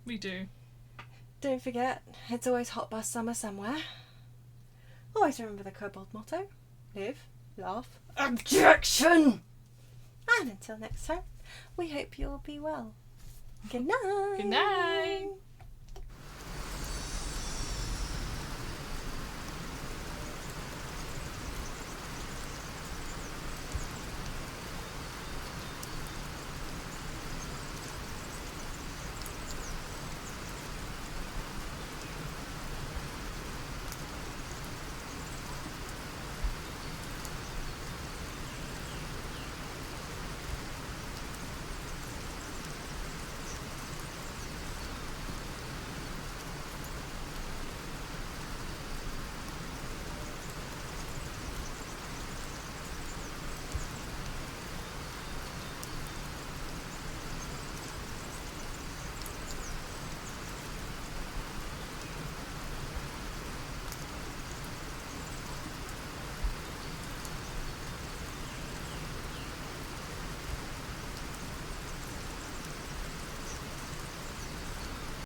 We do. Don't forget, it's always hot bus summer somewhere. Always remember the Kobold motto. Live, laugh, objection! And until next time, we hope you'll be well. Good night. Good night.